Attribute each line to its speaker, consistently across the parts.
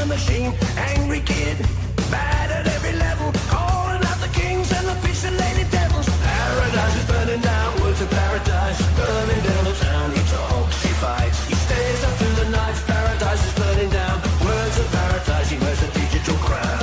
Speaker 1: the machine. Angry kid, bad at every level, calling out the kings and the fish and lady devils. Paradise is burning down, words of paradise, burning down the town. He talks, he fights, he stays up through the night. Paradise is burning down, words of paradise, he wears a digital crown.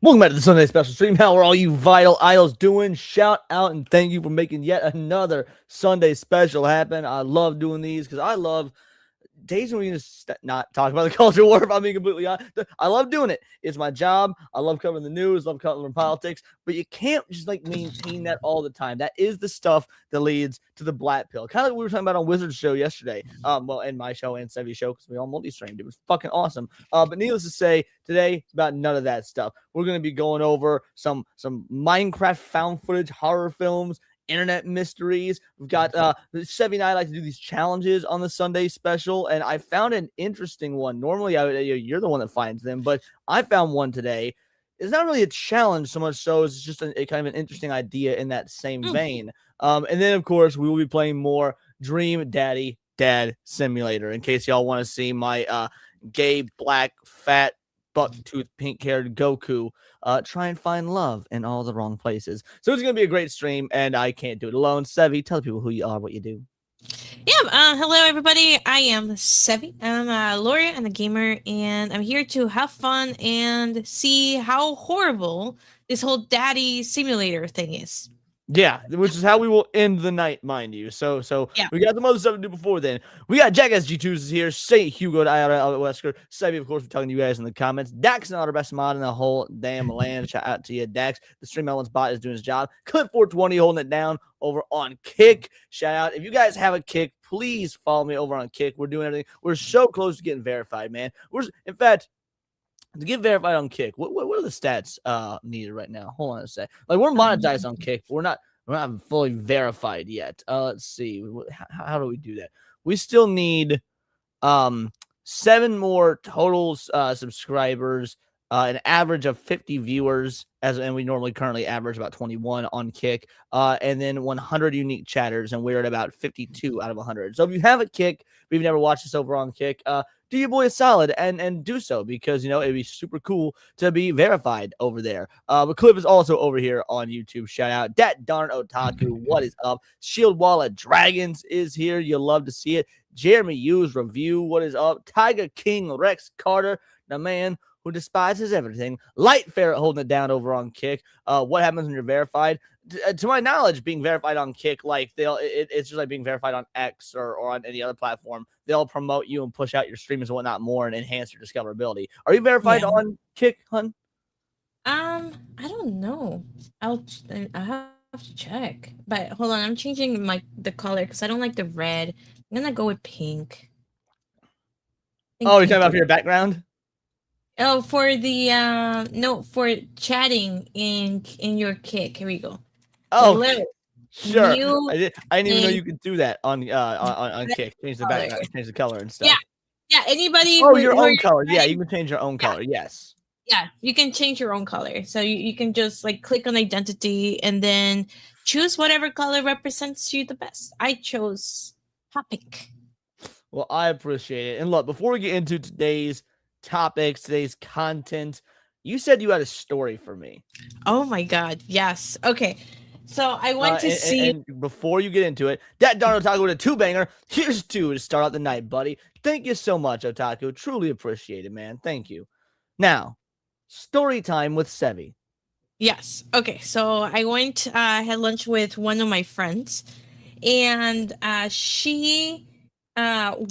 Speaker 2: Welcome back to the Sunday Special Stream. How are all you vital idols doing? Shout out and thank you for making yet another Sunday Special happen. I love doing these because I love days when we just not talk about the culture war. If I'm being completely honest, I love doing it. It's my job. I love covering the news, love covering politics, but you can't just like maintain that all the time. That is the stuff that leads to the black pill. Kind of like we were talking about on Wizard's show yesterday. Well, in my show and Sevy's show, because we all multi-streamed. It was fucking awesome. But needless to say, today it's about none of that stuff. We're going to be going over some Minecraft found footage horror films, internet mysteries. We've got Sevy and I like to do these challenges on the Sunday Special, and I found an interesting one. Normally, you're the one that finds them, but I found one today. It's not really a challenge so much so it's just a kind of an interesting idea in that same vein. And then, of course, we will be playing more Dream Daddy Dad Simulator in case y'all want to see my gay, black, fat, buck-tooth, pink-haired Goku try and find love in all the wrong places. So it's going to be a great stream, and I can't do it alone. Sevy, tell people who you are, what you do.
Speaker 3: Yeah, hello everybody. I am Sevy. I'm a lawyer and a gamer, and I'm here to have fun and see how horrible this whole daddy simulator thing is.
Speaker 2: Yeah, which is how we will end the night, mind you. So
Speaker 3: Yeah.
Speaker 2: we got some other stuff to do before then. We got Jack SG2s is here, Say Hugo to IRL Wesker, Sevy, of course, we're talking to you guys in the comments. Dax is not our best mod in the whole damn land. Shout out to you, Dax. The Stream Elements bot is doing his job. Clip420 holding it down over on Kick. Shout out. If you guys have a Kick, please follow me over on Kick. We're doing everything. We're so close to getting verified, man. In fact, to get verified on Kick, what are the stats needed right now? Hold on a sec. Like, we're monetized on Kick, but we're not fully verified yet. Let's see. How do we do that? We still need 7 more total subscribers an average of 50 viewers, and we normally currently average about 21 on Kick, and then 100 unique chatters, and we're at about 52 out of 100. So if you have a Kick, but you've never watched us over on Kick, do your boy a solid and do so, because it'd be super cool to be verified over there. But Cliff is also over here on YouTube. Shout out that darn otaku. What is up? Shield Wall of Dragons is here. You'll love to see it. Jeremy Hughes review. What is up? Tiger King Rex Carter, the man who despises everything. Light Ferret holding it down over on Kick. What happens when you're verified? To my knowledge, being verified on Kick, like it's just like being verified on X or on any other platform. They'll promote you and push out your streams and whatnot more and enhance your discoverability. Are you verified on Kick, hun?
Speaker 3: I don't know. I have to check. But hold on, I'm changing the color because I don't like the red. I'm gonna go with pink.
Speaker 2: Oh, you're talking about for your background?
Speaker 3: Oh, for the no, for chatting in your Kick. Here we go.
Speaker 2: Oh, sure. I didn't even know you could do that on Kick. Change the background, change the color and stuff.
Speaker 3: Yeah. Anybody.
Speaker 2: Oh, your own color. Yeah, you can change your own color. Yes.
Speaker 3: Yeah, you can change your own color. So you can just click on identity and then choose whatever color represents you the best. I chose hot pink.
Speaker 2: Well, I appreciate it. And look, before we get into today's topics, today's content, you said you had a story for me.
Speaker 3: Oh my God, yes. Okay, so I went to see.
Speaker 2: And before you get into it, that darn otaku with a 2-banger. Here's 2 to start out the night, buddy. Thank you so much, otaku. Truly appreciate it, man. Thank you. Now, story time with Sevi.
Speaker 3: Yes. Okay, so I went had lunch with one of my friends, and she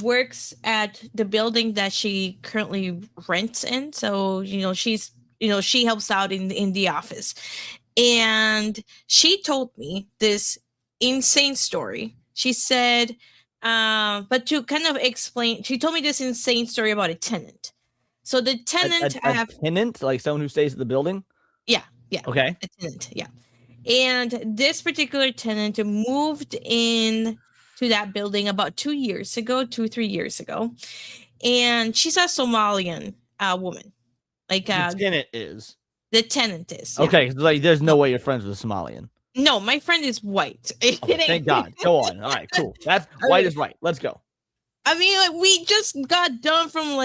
Speaker 3: works at the building that she currently rents in. So, she helps out in the office. And she told me this insane story. She said, but to kind of explain, she told me this insane story about a tenant. So the tenant
Speaker 2: a tenant, like someone who stays at the building?
Speaker 3: Yeah.
Speaker 2: Okay.
Speaker 3: A tenant, yeah. And this particular tenant moved in to that building about 3 years ago. And she's a Somalian woman. The
Speaker 2: tenant is.
Speaker 3: The tenant is. Yeah.
Speaker 2: Okay, there's no way you're friends with a Somalian.
Speaker 3: No, my friend is white.
Speaker 2: Thank God. Go on. All right, cool. That's white is right. Let's go.
Speaker 3: I mean, we just got done from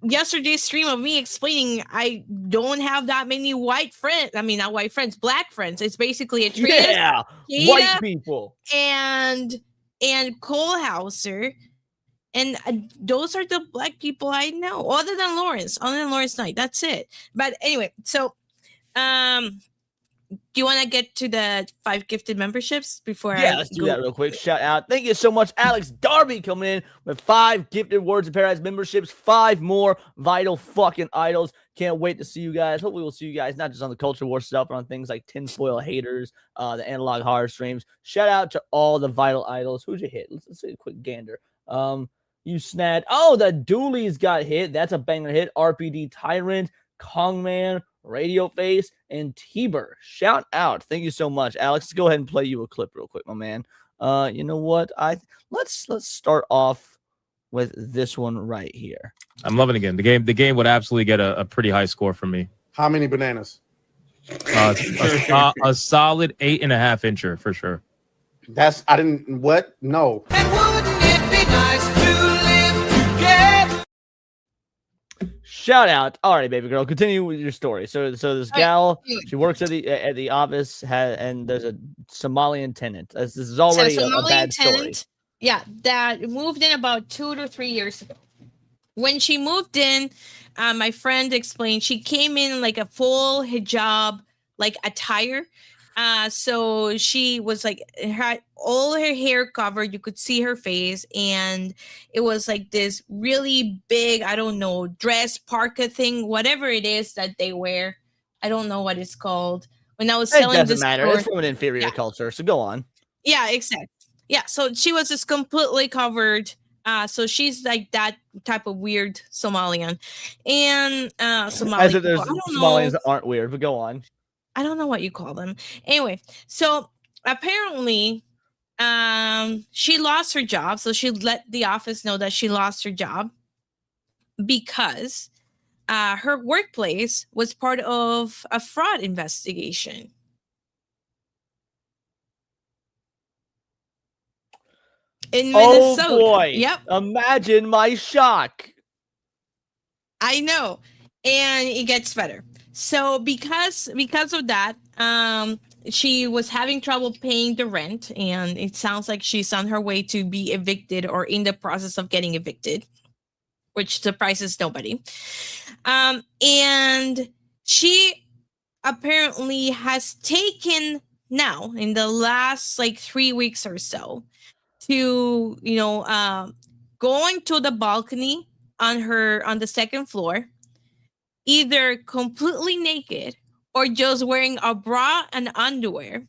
Speaker 3: yesterday's stream of me explaining I don't have that many white friends. I mean, not white friends, black friends. It's basically a trio.
Speaker 2: Yeah, white people.
Speaker 3: And Cole Hauser. And those are the black people I know, other than Lawrence Knight. That's it. But anyway, so do you want to get to the 5 gifted memberships before
Speaker 2: let's do that real quick. Shout out. Thank you so much, Alex Darby, coming in with 5 gifted Words of Paradise memberships, 5 more vital fucking idols. Can't wait to see you guys. Hopefully we'll see you guys not just on the Culture War stuff, but on things like Tinfoil Haters, the Analog Horror streams. Shout out to all the vital idols. Who'd you hit? Let's see a quick gander. You snagged. Oh, the Doolies got hit. That's a banger hit. RPD Tyrant, Kongman, Radio Face, and Tiber. Shout out. Thank you so much, Alex. Let's go ahead and play you a clip real quick, my man. You know what? Let's start off with this one right here.
Speaker 4: I'm loving it again. The game would absolutely get a pretty high score from me.
Speaker 5: How many bananas?
Speaker 4: A solid 8.5 incher for sure.
Speaker 5: No.
Speaker 1: And wouldn't it be nice to live together?
Speaker 2: Shout out. All right, baby girl, continue with your story. So this gal, she works at the office, and there's a Somalian tenant. This is already a bad tenant, story.
Speaker 3: Yeah, that moved in about 2 to 3 years ago. When she moved in, my friend explained she came in a full hijab attire. So she was had all her hair covered. You could see her face, and it was this really big, I don't know, dress, parka thing, whatever it is that they wear. I don't know what it's called. When I was selling this,
Speaker 2: it doesn't matter. It's from an inferior culture. So go on.
Speaker 3: Yeah, exactly. Yeah, so she was just completely covered. So she's that type of weird Somalian, and Somali.
Speaker 2: As if there's Somalians that aren't weird, but go on.
Speaker 3: I don't know what you call them. Anyway, so apparently she lost her job. So she let the office know that she lost her job because her workplace was part of a fraud investigation. In
Speaker 2: Oh
Speaker 3: Minnesota.
Speaker 2: boy.
Speaker 3: Yep.
Speaker 2: Imagine my shock.
Speaker 3: I know. And it gets better. So because of that, she was having trouble paying the rent, and it sounds like she's on her way to be evicted or in the process of getting evicted, which surprises nobody. And she apparently has taken now in the last like 3 weeks or so to going to the balcony on the second floor, either completely naked or just wearing a bra and underwear,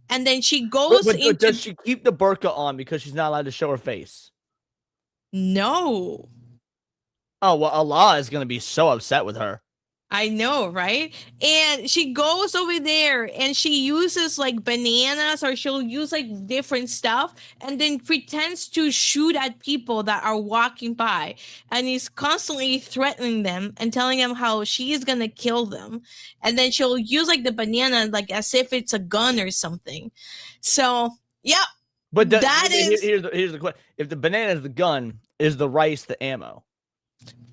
Speaker 3: and then she goes
Speaker 2: But does
Speaker 3: into
Speaker 2: she keep the burqa on because she's not allowed to show her face?
Speaker 3: no.
Speaker 2: Oh, well, Allah is going to be so upset with her.
Speaker 3: I know, right? And she goes over there and she uses like bananas, or she'll use like different stuff, and then pretends to shoot at people that are walking by, and he's constantly threatening them and telling them how she's gonna kill them. And then she'll use like the banana like as if it's a gun or something. So yeah,
Speaker 2: But
Speaker 3: here's
Speaker 2: here's the question: if the banana is the gun, is the rice the ammo?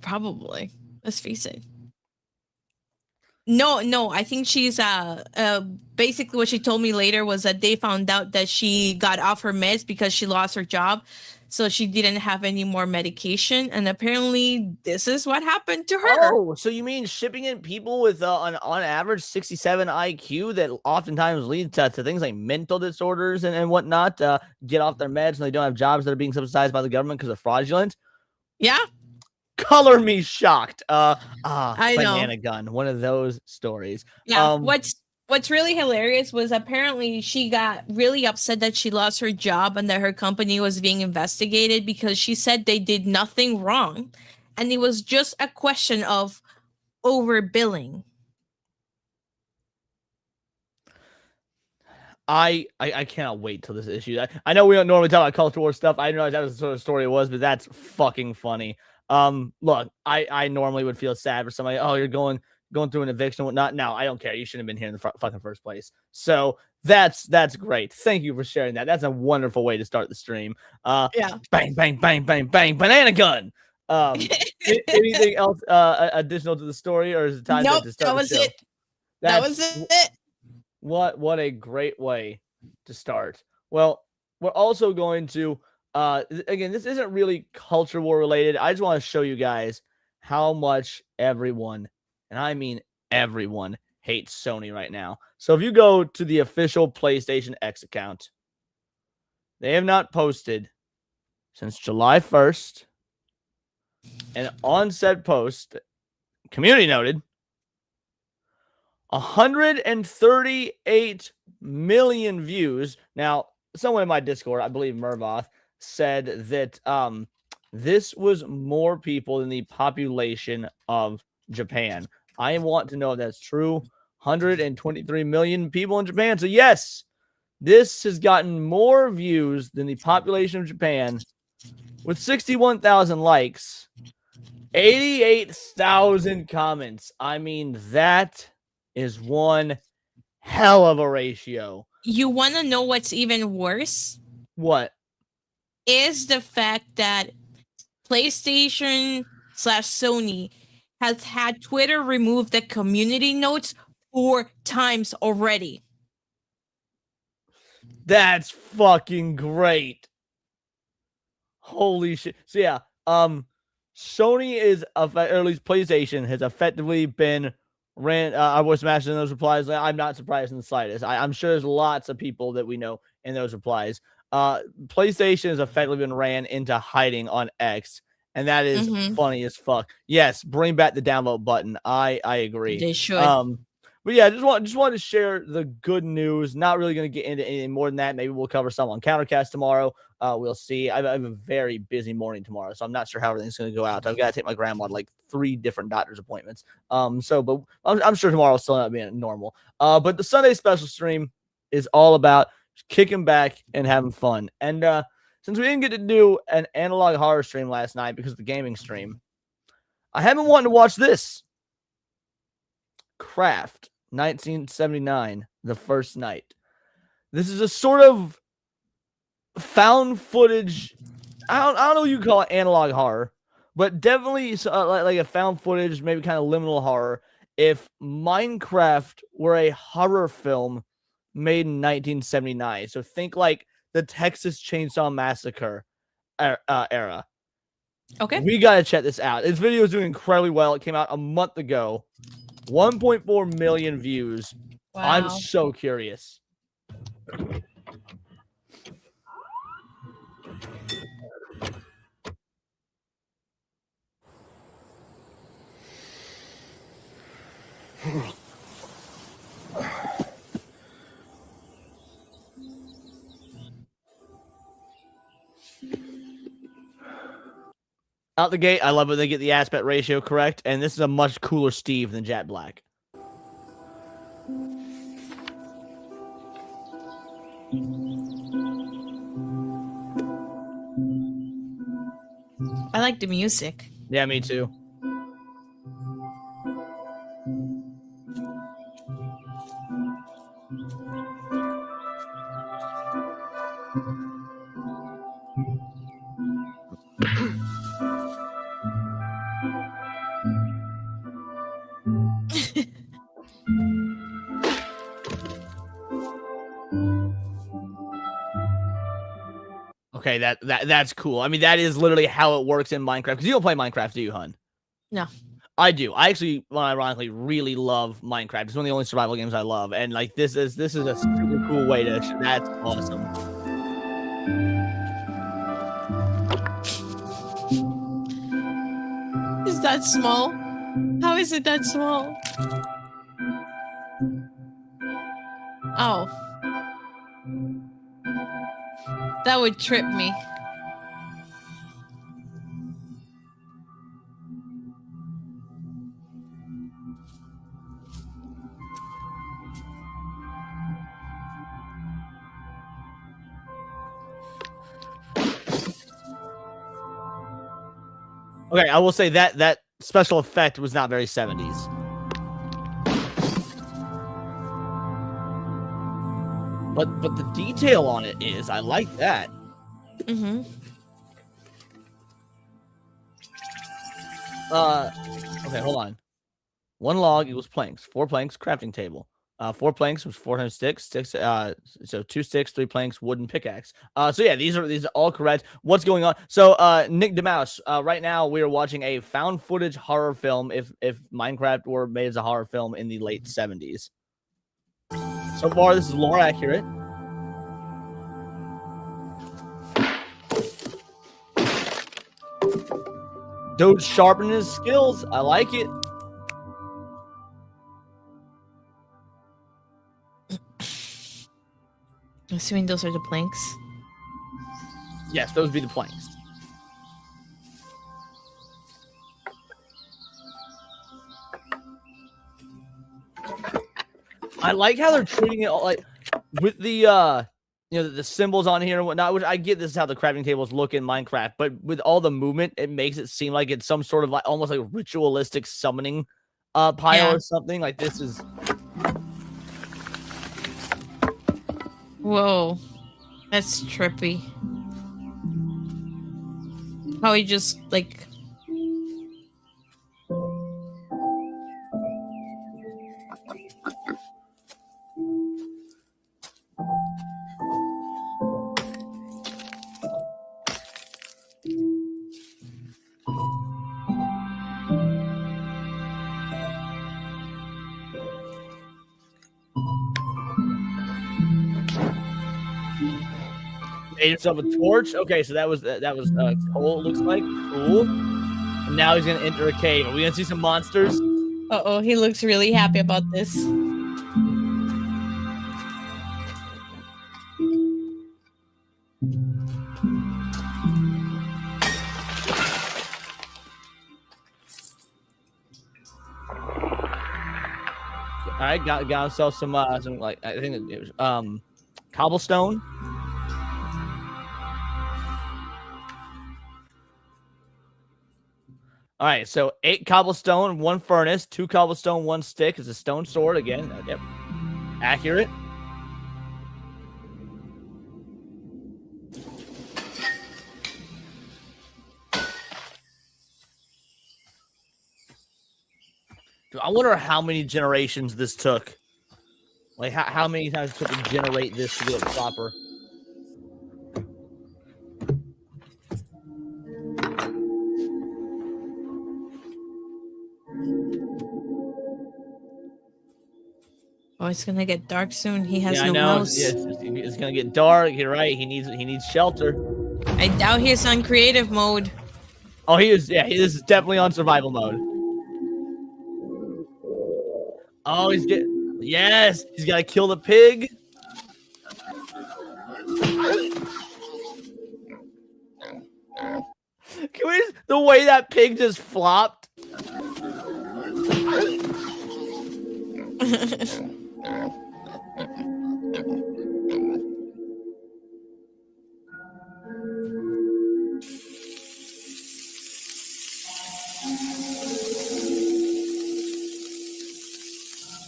Speaker 3: probably, let's face it. No, I think she's basically what she told me later was that they found out that she got off her meds because she lost her job. So she didn't have any more medication, and apparently this is what happened to her.
Speaker 2: Oh, so you mean shipping in people with on average 67 IQ that oftentimes lead to things like mental disorders and whatnot, get off their meds and they don't have jobs that are being subsidized by the government because they're fraudulent?
Speaker 3: Yeah.
Speaker 2: Color me shocked.
Speaker 3: I know.
Speaker 2: Banana gun, one of those stories.
Speaker 3: Yeah. What's really hilarious was apparently she got really upset that she lost her job and that her company was being investigated because she said they did nothing wrong, and it was just a question of overbilling.
Speaker 2: I cannot wait till this issue. I know we don't normally talk about culture war stuff. I didn't realize that was the sort of story it was, but that's fucking funny. Look, I normally would feel sad for somebody. Oh, you're going through an eviction and whatnot. No, I don't care. You shouldn't have been here in the fucking first place. So that's great. Thank you for sharing that. That's a wonderful way to start the stream.
Speaker 3: Yeah.
Speaker 2: Bang, bang, bang, bang, bang, banana gun. Anything else additional to the story, or is it time
Speaker 3: Nope,
Speaker 2: to start
Speaker 3: that was
Speaker 2: the show?
Speaker 3: it. That was it.
Speaker 2: What a great way to start. Well, we're also going to again, this isn't really culture war related. I just want to show you guys how much everyone, and I mean everyone, hates Sony right now. So if you go to the official PlayStation X account, they have not posted since July 1st. And on said post, community noted, 138 million views. Now, someone in my Discord, I believe Mervoth, said that this was more people than the population of Japan. I want to know if that's true. 123 million people in Japan. So yes, this has gotten more views than the population of Japan, with 61,000 likes, 88,000 comments. I mean, that is one hell of a ratio.
Speaker 3: You want to know what's even worse?
Speaker 2: What?
Speaker 3: Is the fact that PlayStation/Sony has had Twitter remove the community notes 4 times already.
Speaker 2: That's fucking great. Holy shit. So yeah, Sony is, or at least PlayStation has effectively been I was smashing those replies. I'm not surprised in the slightest. I'm sure there's lots of people that we know in those replies. PlayStation has effectively been ran into hiding on X, and that is funny as fuck. Yes, bring back the download button. I agree.
Speaker 3: They should.
Speaker 2: But yeah, just wanted to share the good news. Not really going to get into anything more than that. Maybe we'll cover some on Countercast tomorrow. We'll see. I have a very busy morning tomorrow, so I'm not sure how everything's going to go out. I've got to take my grandma to like 3 different doctor's appointments. But I'm sure tomorrow will still not be normal. But the Sunday special stream is all about kicking back and having fun. And since we didn't get to do an analog horror stream last night because of the gaming stream, I have been wanting to watch this. Minecraft 1979, the first night. This is a sort of found footage. I don't know what you call it, analog horror, but definitely like a found footage, maybe kind of liminal horror. If Minecraft were a horror film made in 1979, so think like the Texas Chainsaw Massacre era.
Speaker 3: Okay.
Speaker 2: We gotta check this out. This video is doing incredibly well. It came out a month ago. 1.4 million views.
Speaker 3: Wow.
Speaker 2: I'm so curious. Out the gate, I love when they get the aspect ratio correct, and this is a much cooler Steve than Jack Black.
Speaker 3: I like the music.
Speaker 2: Yeah, me too. Okay, that's cool. I mean, that is literally how it works in Minecraft. Because you don't play Minecraft, do you, hun?
Speaker 3: No.
Speaker 2: I do. I actually, well, ironically, really love Minecraft. It's one of the only survival games I love, and like this is a super cool way to. That's awesome.
Speaker 3: Is that small? How is it that small? Oh. That would trip me.
Speaker 2: Okay, I will say that special effect was not very 70s. But the detail on it is, I like that.
Speaker 3: Mm-hmm.
Speaker 2: Okay, hold on. 1 log equals planks. 4 planks, crafting table. 4 planks was 4 times sticks. So 2 sticks, 3 planks, wooden pickaxe. So yeah, these are all correct. What's going on? So Nick DeMouse, right now we are watching a found footage horror film. If Minecraft were made as a horror film in the late 70s. So far, this is lore accurate. Dude sharpening his skills. I like it.
Speaker 3: I'm assuming those are the planks.
Speaker 2: Yes, those would be the planks. I like how they're treating it all, like with the the symbols on here and whatnot, which I get this is how the crafting tables look in Minecraft, but with all the movement, it makes it seem like it's some sort of like almost like ritualistic summoning pile or something. Like this is.
Speaker 3: Whoa. That's trippy. How he just like
Speaker 2: made himself a torch. Okay, so that was coal. It looks like cool. And now he's gonna enter a cave. Are we gonna see some monsters?
Speaker 3: uh-oh, he looks really happy about this.
Speaker 2: All right, got himself some like I think it was cobblestone. All right, so 8 cobblestone, 1 furnace, 2 cobblestone, 1 stick. It's a stone sword again. Yep, accurate. Dude, I wonder how many generations this took. Like, how many times it took to generate this to get proper.
Speaker 3: Oh, it's gonna get dark soon. He has
Speaker 2: Yeah, I
Speaker 3: no
Speaker 2: know.
Speaker 3: house.
Speaker 2: It's gonna get dark. You're right. He needs shelter.
Speaker 3: I doubt he's on creative mode.
Speaker 2: Oh, he is. Yeah, this is definitely on survival mode. Oh, yes, he's got to kill the pig. The way that pig just flopped.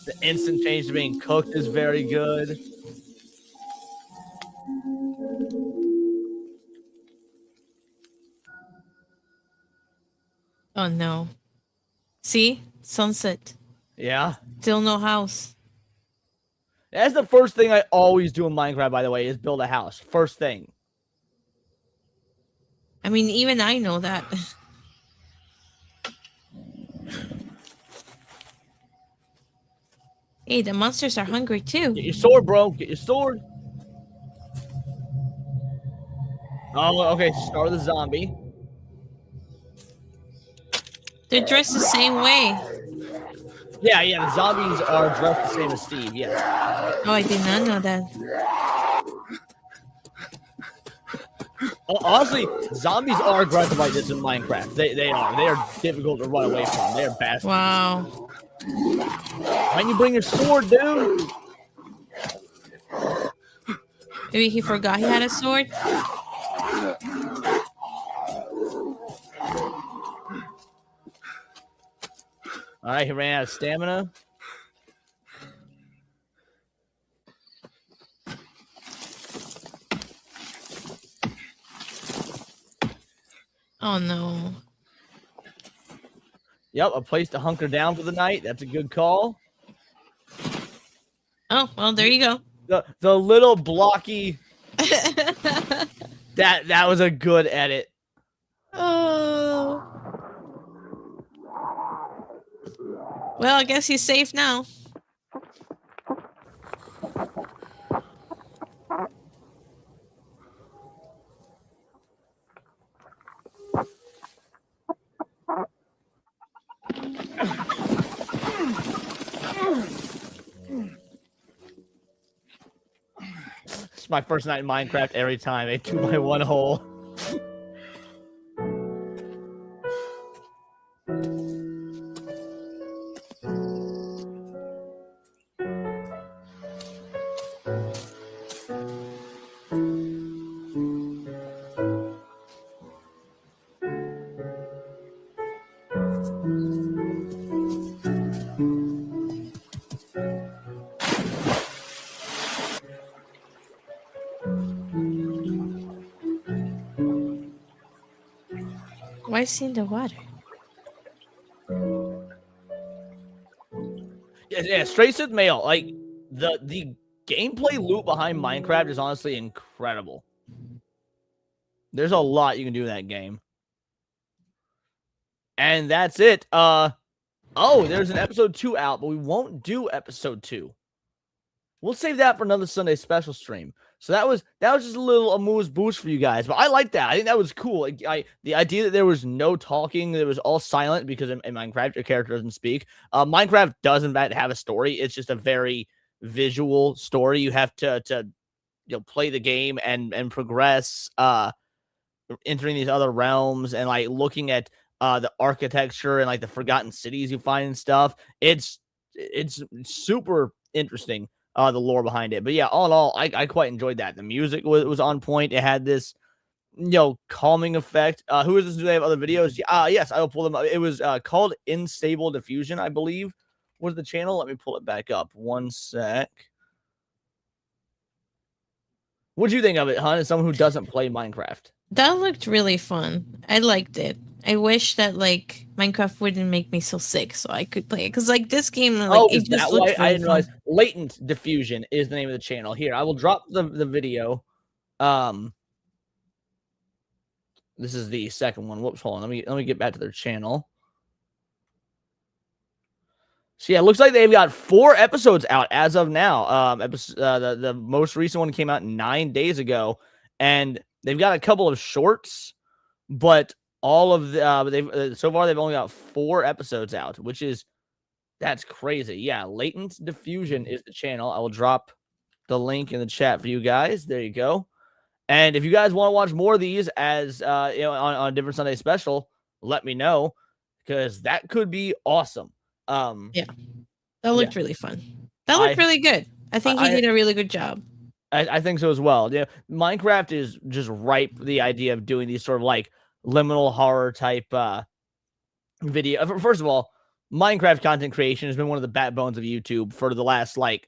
Speaker 2: The instant change to being cooked is very good.
Speaker 3: Oh no. See? Sunset.
Speaker 2: Yeah.
Speaker 3: Still no house.
Speaker 2: That's the first thing I always do in Minecraft, by the way, is build a house. First thing.
Speaker 3: I mean, even I know that. Hey, the monsters are hungry too.
Speaker 2: Get your sword, bro. Get your sword. Oh, okay. Start with a zombie.
Speaker 3: They're dressed the same way.
Speaker 2: Yeah. The zombies are dressed the same as Steve. Yes.
Speaker 3: Oh, I did not know that.
Speaker 2: Honestly, zombies are aggressive like this in Minecraft. They are. They are difficult to run away from. They are bastards.
Speaker 3: Wow.
Speaker 2: Why don't you bring your sword, dude?
Speaker 3: Maybe he forgot he had a sword.
Speaker 2: All right, he ran out of stamina.
Speaker 3: Oh no.
Speaker 2: Yep, a place to hunker down for the night. That's a good call.
Speaker 3: Oh, well, there you go.
Speaker 2: The little blocky. That was a good edit.
Speaker 3: Oh. Well, I guess he's safe now.
Speaker 2: It's my first night in Minecraft every time. They 2x1 hole.
Speaker 3: Why is he in the water?
Speaker 2: Yeah, straight to the mail. Like the gameplay loop behind Minecraft is honestly incredible. There's a lot you can do in that game. And that's it. Oh, there's an episode 2 out, but we won't do episode 2. We'll save that for another Sunday special stream. So that was just a little amuse boost for you guys, but I like that. I think that was cool. The idea that there was no talking, that it was all silent because in Minecraft your character doesn't speak. Minecraft does in fact have a story. It's just a very visual story. You have to play the game and progress, entering these other realms and like looking at the architecture and like the forgotten cities you find and stuff. It's super interesting. The lore behind it. But yeah, all in all, I quite enjoyed that. The music was on point. It had this calming effect. Who is this? Do they have other videos? Yes, I will pull them up. It was called Unstable Diffusion, I believe, was the channel. Let me pull it back up. One sec. What do you think of it, Hun? As someone who doesn't play Minecraft.
Speaker 3: That looked really fun. I liked it. I wish that like Minecraft wouldn't make me so sick, so I could play it. Because like this game, like
Speaker 2: Is
Speaker 3: it just
Speaker 2: that
Speaker 3: looked
Speaker 2: why? I
Speaker 3: really
Speaker 2: didn't
Speaker 3: fun.
Speaker 2: realize. Latent Diffusion is the name of the channel. Here, I will drop the video. This is the second one. Whoops, hold on. Let me get back to their channel. So yeah, it looks like they've got 4 episodes out as of now. The most recent one came out 9 days ago, and they've got a couple of shorts, but all of the so far they've only got 4 episodes out, that's crazy. Yeah, Latent Diffusion is the channel. I will drop the link in the chat for you guys. There you go. And if you guys want to watch more of these as on a different Sunday special, let me know, because that could be awesome.
Speaker 3: Yeah, that looked really fun. That looked really good. I think he did a really good job.
Speaker 2: I think so as well. Yeah, Minecraft is just ripe for the idea of doing these sort of like liminal horror type video. First of all, Minecraft content creation has been one of the backbones of YouTube for the last like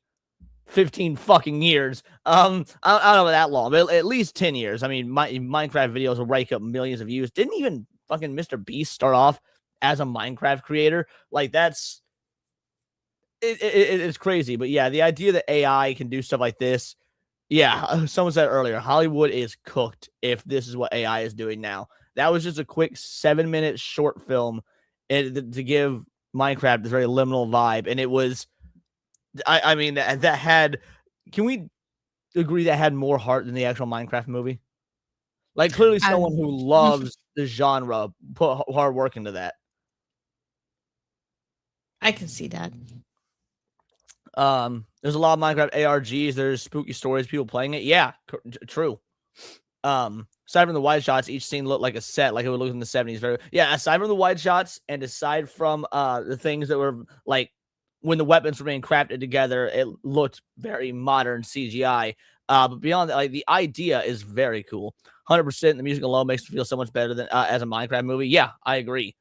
Speaker 2: 15 fucking years. I don't know about that long, but at least 10 years. I mean, Minecraft videos will rake up millions of views. Didn't even fucking Mr. Beast start off as a Minecraft creator? Like, it's crazy. But yeah, the idea that AI can do stuff like this, yeah, someone said earlier, Hollywood is cooked if this is what AI is doing now. That was just a quick 7-minute short film to give Minecraft this very liminal vibe, and it was, I mean, that had, can we agree that had more heart than the actual Minecraft movie? Like, clearly someone who loves the genre put hard work into that.
Speaker 3: I can see that.
Speaker 2: There's a lot of Minecraft ARGs. There's spooky stories, people playing it. Yeah, true. Aside from the wide shots, each scene looked like a set, like it would look in the 70s. Aside from the wide shots, and aside from the things that were like when the weapons were being crafted together, it looked very modern CGI. But beyond that, like, the idea is very cool. 100%. The music alone makes me feel so much better than as a Minecraft movie. Yeah, I agree.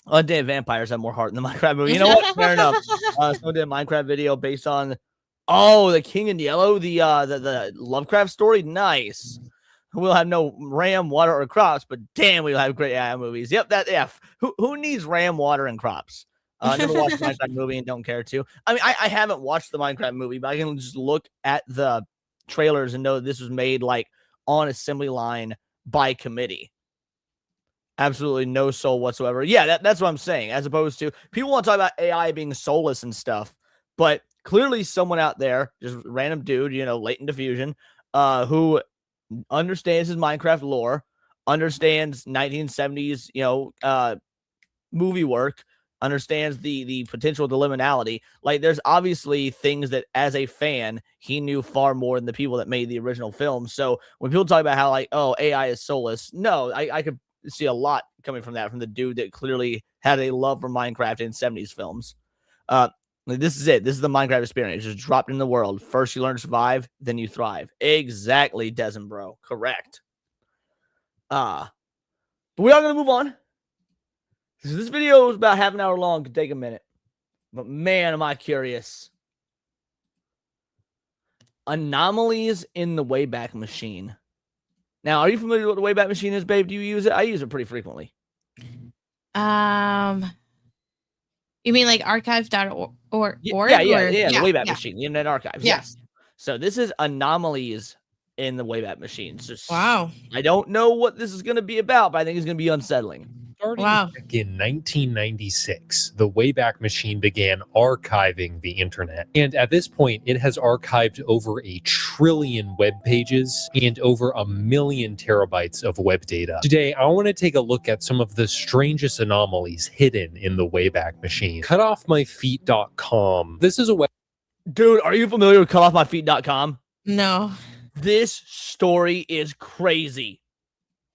Speaker 2: Undead vampires have more heart than the Minecraft movie. You know what? Fair enough. Someone did a Minecraft video based on the King in Yellow, the Lovecraft story. Nice. We'll have no ram, water, or crops, but damn, we'll have great AI movies. Yep, who needs ram, water, and crops? Never watched the Minecraft movie and don't care to. I mean, I haven't watched the Minecraft movie, but I can just look at the trailers and know that this was made like on assembly line by committee. Absolutely no soul whatsoever. Yeah, that's what I'm saying. As opposed to, people want to talk about AI being soulless and stuff, but clearly someone out there, just random dude, Latent Diffusion, who understands his Minecraft lore, understands 1970s, movie work, understands the potential to liminality. Like, there's obviously things that as a fan, he knew far more than the people that made the original film. So when people talk about how like, oh, AI is soulless, no, I could see a lot coming from that, from the dude that clearly had a love for Minecraft in 70s films. This is it. This is the Minecraft experience. Just dropped in the world. First you learn to survive, then you thrive. Exactly, Desmond, bro. Correct. But we are going to move on. So this video is about half an hour long. Could take a minute. But man, am I curious. Anomalies in the Wayback Machine. Now, are you familiar with what the Wayback Machine is, babe? Do you use it? I use it pretty frequently.
Speaker 3: You mean like archive.org?
Speaker 2: Yeah, the Wayback Machine, the Internet Archive.
Speaker 3: Yeah.
Speaker 2: Yes. So this is Anomalies in the Wayback Machine. So
Speaker 3: Wow.
Speaker 2: I don't know what this is going to be about, but I think it's going to be unsettling.
Speaker 5: Starting back in 1996, the Wayback Machine began archiving the internet. And at this point, it has archived over 1 trillion web pages and over 1 million terabytes of web data. Today, I want to take a look at some of the strangest anomalies hidden in the Wayback Machine. Cutoffmyfeet.com. This is a web.
Speaker 2: Dude, are you familiar with cutoffmyfeet.com?
Speaker 3: No.
Speaker 2: This story is crazy.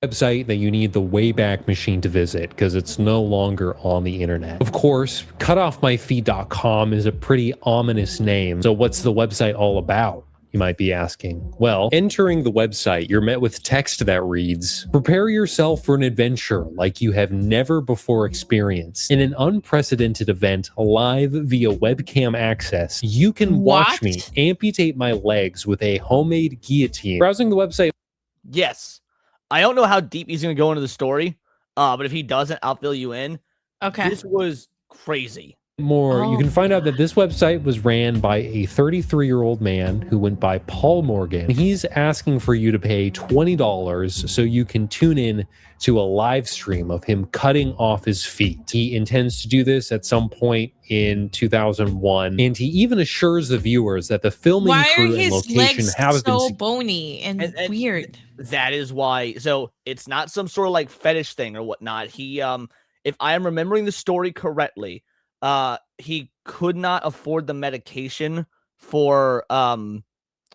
Speaker 5: Website that you need the Wayback Machine to visit because it's no longer on the internet. Of course, cutoffmyfeet.com is a pretty ominous name. So what's the website all about? you might be asking? Well, entering the website, you're met with text that reads, "Prepare yourself for an adventure like you have never before experienced. In an unprecedented event, live via webcam access, you can watch me
Speaker 3: What?
Speaker 5: amputate my legs with a homemade guillotine." Browsing the website,
Speaker 2: Yes. I don't know how deep he's going to go into the story, but if he doesn't, I'll fill you in.
Speaker 3: Okay.
Speaker 2: This was crazy.
Speaker 5: more, you
Speaker 3: Oh,
Speaker 5: can find out that this website was ran by a 33-year-old man who went by Paul Morgan. He's asking for you to pay $20 so you can tune in to a live stream of him cutting off his feet. He intends to do this at some point in 2001, and he even assures the viewers that the filming
Speaker 3: why are
Speaker 5: crew and
Speaker 3: his
Speaker 5: location
Speaker 3: legs
Speaker 5: have been
Speaker 3: so bony and weird?
Speaker 2: That is why. So it's not some sort of like fetish thing or whatnot. He, if I am remembering the story correctly, he could not afford the medication for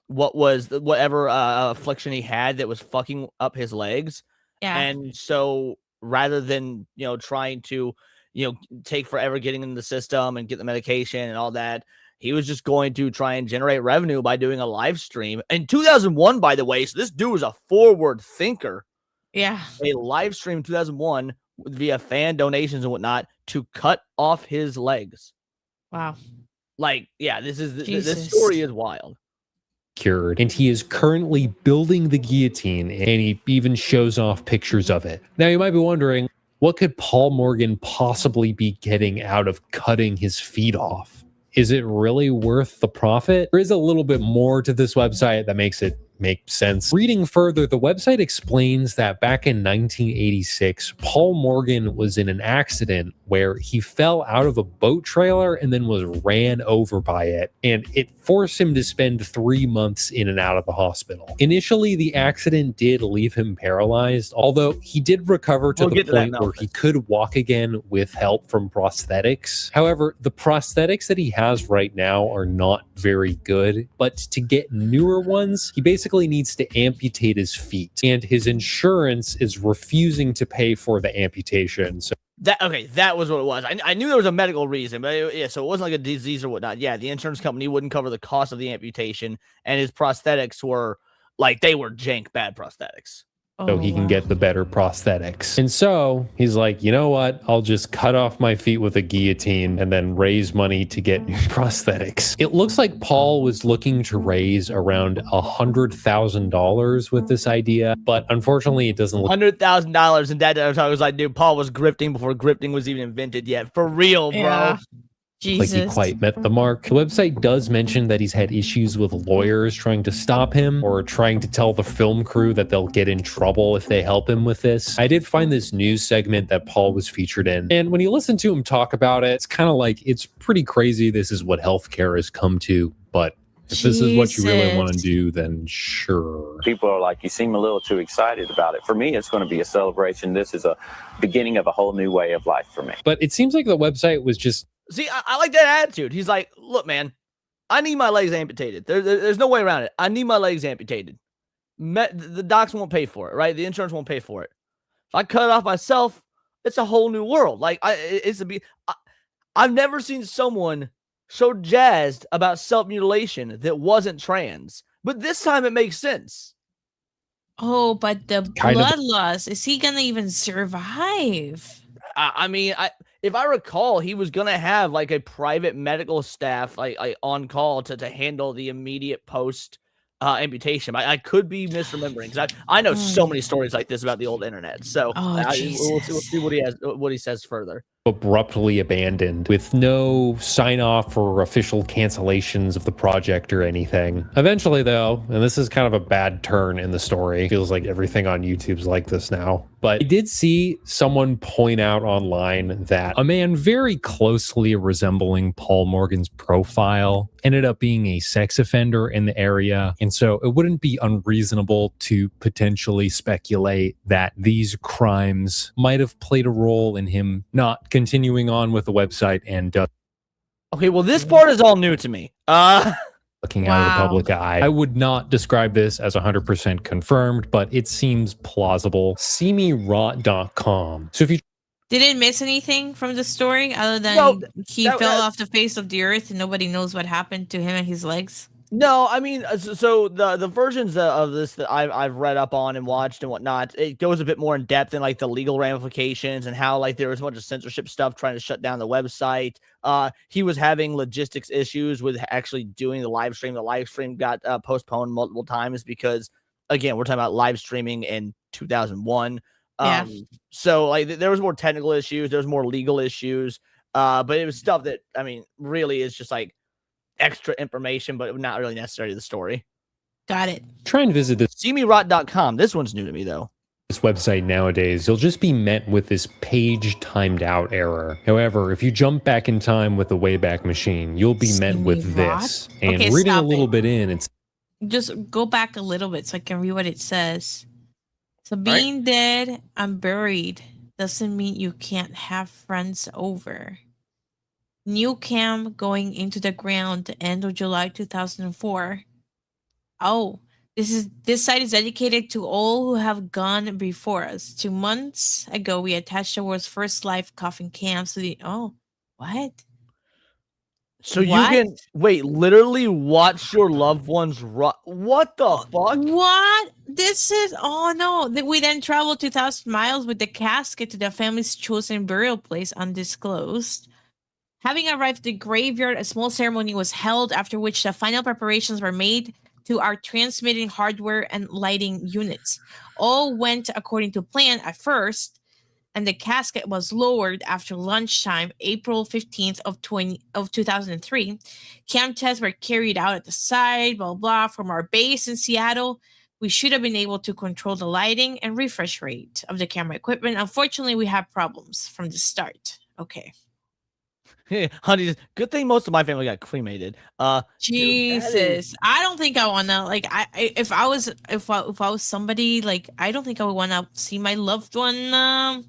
Speaker 2: whatever affliction he had that was fucking up his legs.
Speaker 3: Yeah.
Speaker 2: And so rather than, trying to, take forever getting in the system and get the medication and all that, he was just going to try and generate revenue by doing a live stream. In 2001, by the way, so this dude was a forward thinker.
Speaker 3: Yeah.
Speaker 2: A live stream in 2001 via fan donations and whatnot to cut off his legs.
Speaker 3: Wow.
Speaker 2: Like, yeah, this
Speaker 3: Jesus.
Speaker 2: story is wild.
Speaker 5: cured, and he is currently building the guillotine, and he even shows off pictures of it. Now you might be wondering, what could Paul Morgan possibly be getting out of cutting his feet off? Is it really worth the profit? There is a little bit more to this website that makes it make sense. Reading further, the website explains that back in 1986, Paul Morgan was in an accident where he fell out of a boat trailer and then was ran over by it, and it forced him to spend 3 months in and out of the hospital. Initially, the accident did leave him paralyzed, although he did recover to the point where he could walk again with help from prosthetics. However, the prosthetics that he has right now are not very good, but to get newer ones, he basically needs to amputate his feet, and his insurance is refusing to pay for the amputation. So
Speaker 2: that was what it was. I knew there was a medical reason, but so it wasn't like a disease or whatnot. Yeah, the insurance company wouldn't cover the cost of the amputation, and his prosthetics were like, they were jank bad prosthetics.
Speaker 5: he can get the better prosthetics. And so he's like, you know what? I'll just cut off my feet with a guillotine and then raise money to get new prosthetics. It looks like Paul was looking to raise around $100,000 with this idea, but unfortunately it doesn't look
Speaker 2: $100,000, and that I was like, dude, Paul was grifting before grifting was even invented yet. For real, bro.
Speaker 3: Yeah.
Speaker 5: like he quite met the mark. The website does mention that he's had issues with lawyers trying to stop him or trying to tell the film crew that they'll get in trouble if they help him with this. I did find this news segment that Paul was featured in, and when you listen to him talk about it, it's kind of like, it's pretty crazy. This is what healthcare has come to, but if this is what you really want to do, then sure.
Speaker 6: People are like, you seem a little too excited about it. For me, it's going to be a celebration. This is a beginning of a whole new way of life for me.
Speaker 5: But it seems like the website was just...
Speaker 2: See, I like that attitude. He's like, look, man, I need my legs amputated. There's no way around it. I need my legs amputated. The docs won't pay for it, right? The insurance won't pay for it. If I cut it off myself, it's a whole new world. Like, I've never seen someone so jazzed about self-mutilation that wasn't trans. But this time it makes sense.
Speaker 3: Oh, but the blood loss, is he gonna even survive?
Speaker 2: I mean, if I recall, he was gonna have like a private medical staff like on call to handle the immediate post amputation. I could be misremembering because I know so many stories like this about the old internet. So we'll see what he says further.
Speaker 5: Abruptly abandoned with no sign off or official cancellations of the project or anything. Eventually, though, and this is kind of a bad turn in the story, feels like everything on YouTube's like this now, but I did see someone point out online that a man very closely resembling Paul Morgan's profile ended up being a sex offender in the area, and so it wouldn't be unreasonable to potentially speculate that these crimes might have played a role in him not continuing on with the website and
Speaker 2: okay, well, this part is all new to me.
Speaker 5: Looking out of the public eye. I would not describe this as 100% confirmed, but it seems plausible. SeeMeRot.com. So if you
Speaker 3: didn't miss anything from the story other than he fell off the face of the earth and nobody knows what happened to him and his legs.
Speaker 2: No, I mean, so the versions of this that I've read up on and watched and whatnot, it goes a bit more in depth in like the legal ramifications and how like there was a bunch of censorship stuff trying to shut down the website. He was having logistics issues with actually doing the live stream. The live stream got postponed multiple times because, again, we're talking about live streaming in 2001.
Speaker 3: Yeah.
Speaker 2: So like there was more technical issues, there was more legal issues, but it was stuff that I mean, really is just like extra information, but not really necessary to the story.
Speaker 3: Got it.
Speaker 5: Try and visit
Speaker 2: SeeMeRot.com. This one's new to me though.
Speaker 5: this website nowadays, you'll just be met with this page timed out error. However, if you jump back in time with the Wayback Machine, you'll be met with this. And
Speaker 3: Okay,
Speaker 5: reading a
Speaker 3: stop
Speaker 5: little
Speaker 3: it.
Speaker 5: bit in, it's
Speaker 3: Just go back a little bit so I can read what it says. So being dead and buried doesn't mean you can't have friends over. New cam going into the ground the end of July 2004. Oh, this site is dedicated to all who have gone before us. 2 months ago, we attached the world's first live coffin cams to the what?
Speaker 2: So you
Speaker 3: What?
Speaker 2: can literally watch your loved ones rot. What the fuck?
Speaker 3: What? This is no. We then traveled 2,000 miles with the casket to the family's chosen burial place undisclosed. Having arrived at the graveyard, a small ceremony was held, after which the final preparations were made to our transmitting hardware and lighting units. All went according to plan at first, and the casket was lowered after lunchtime, April 15th of 2003. Cam tests were carried out at the site, blah, blah, from our base in Seattle. We should have been able to control the lighting and refresh rate of the camera equipment. Unfortunately, we had problems from the start. Okay.
Speaker 2: Honey, good thing most of my family got cremated.
Speaker 3: Jesus, I don't think I wanna if I was somebody, like, I don't think I would wanna see my loved one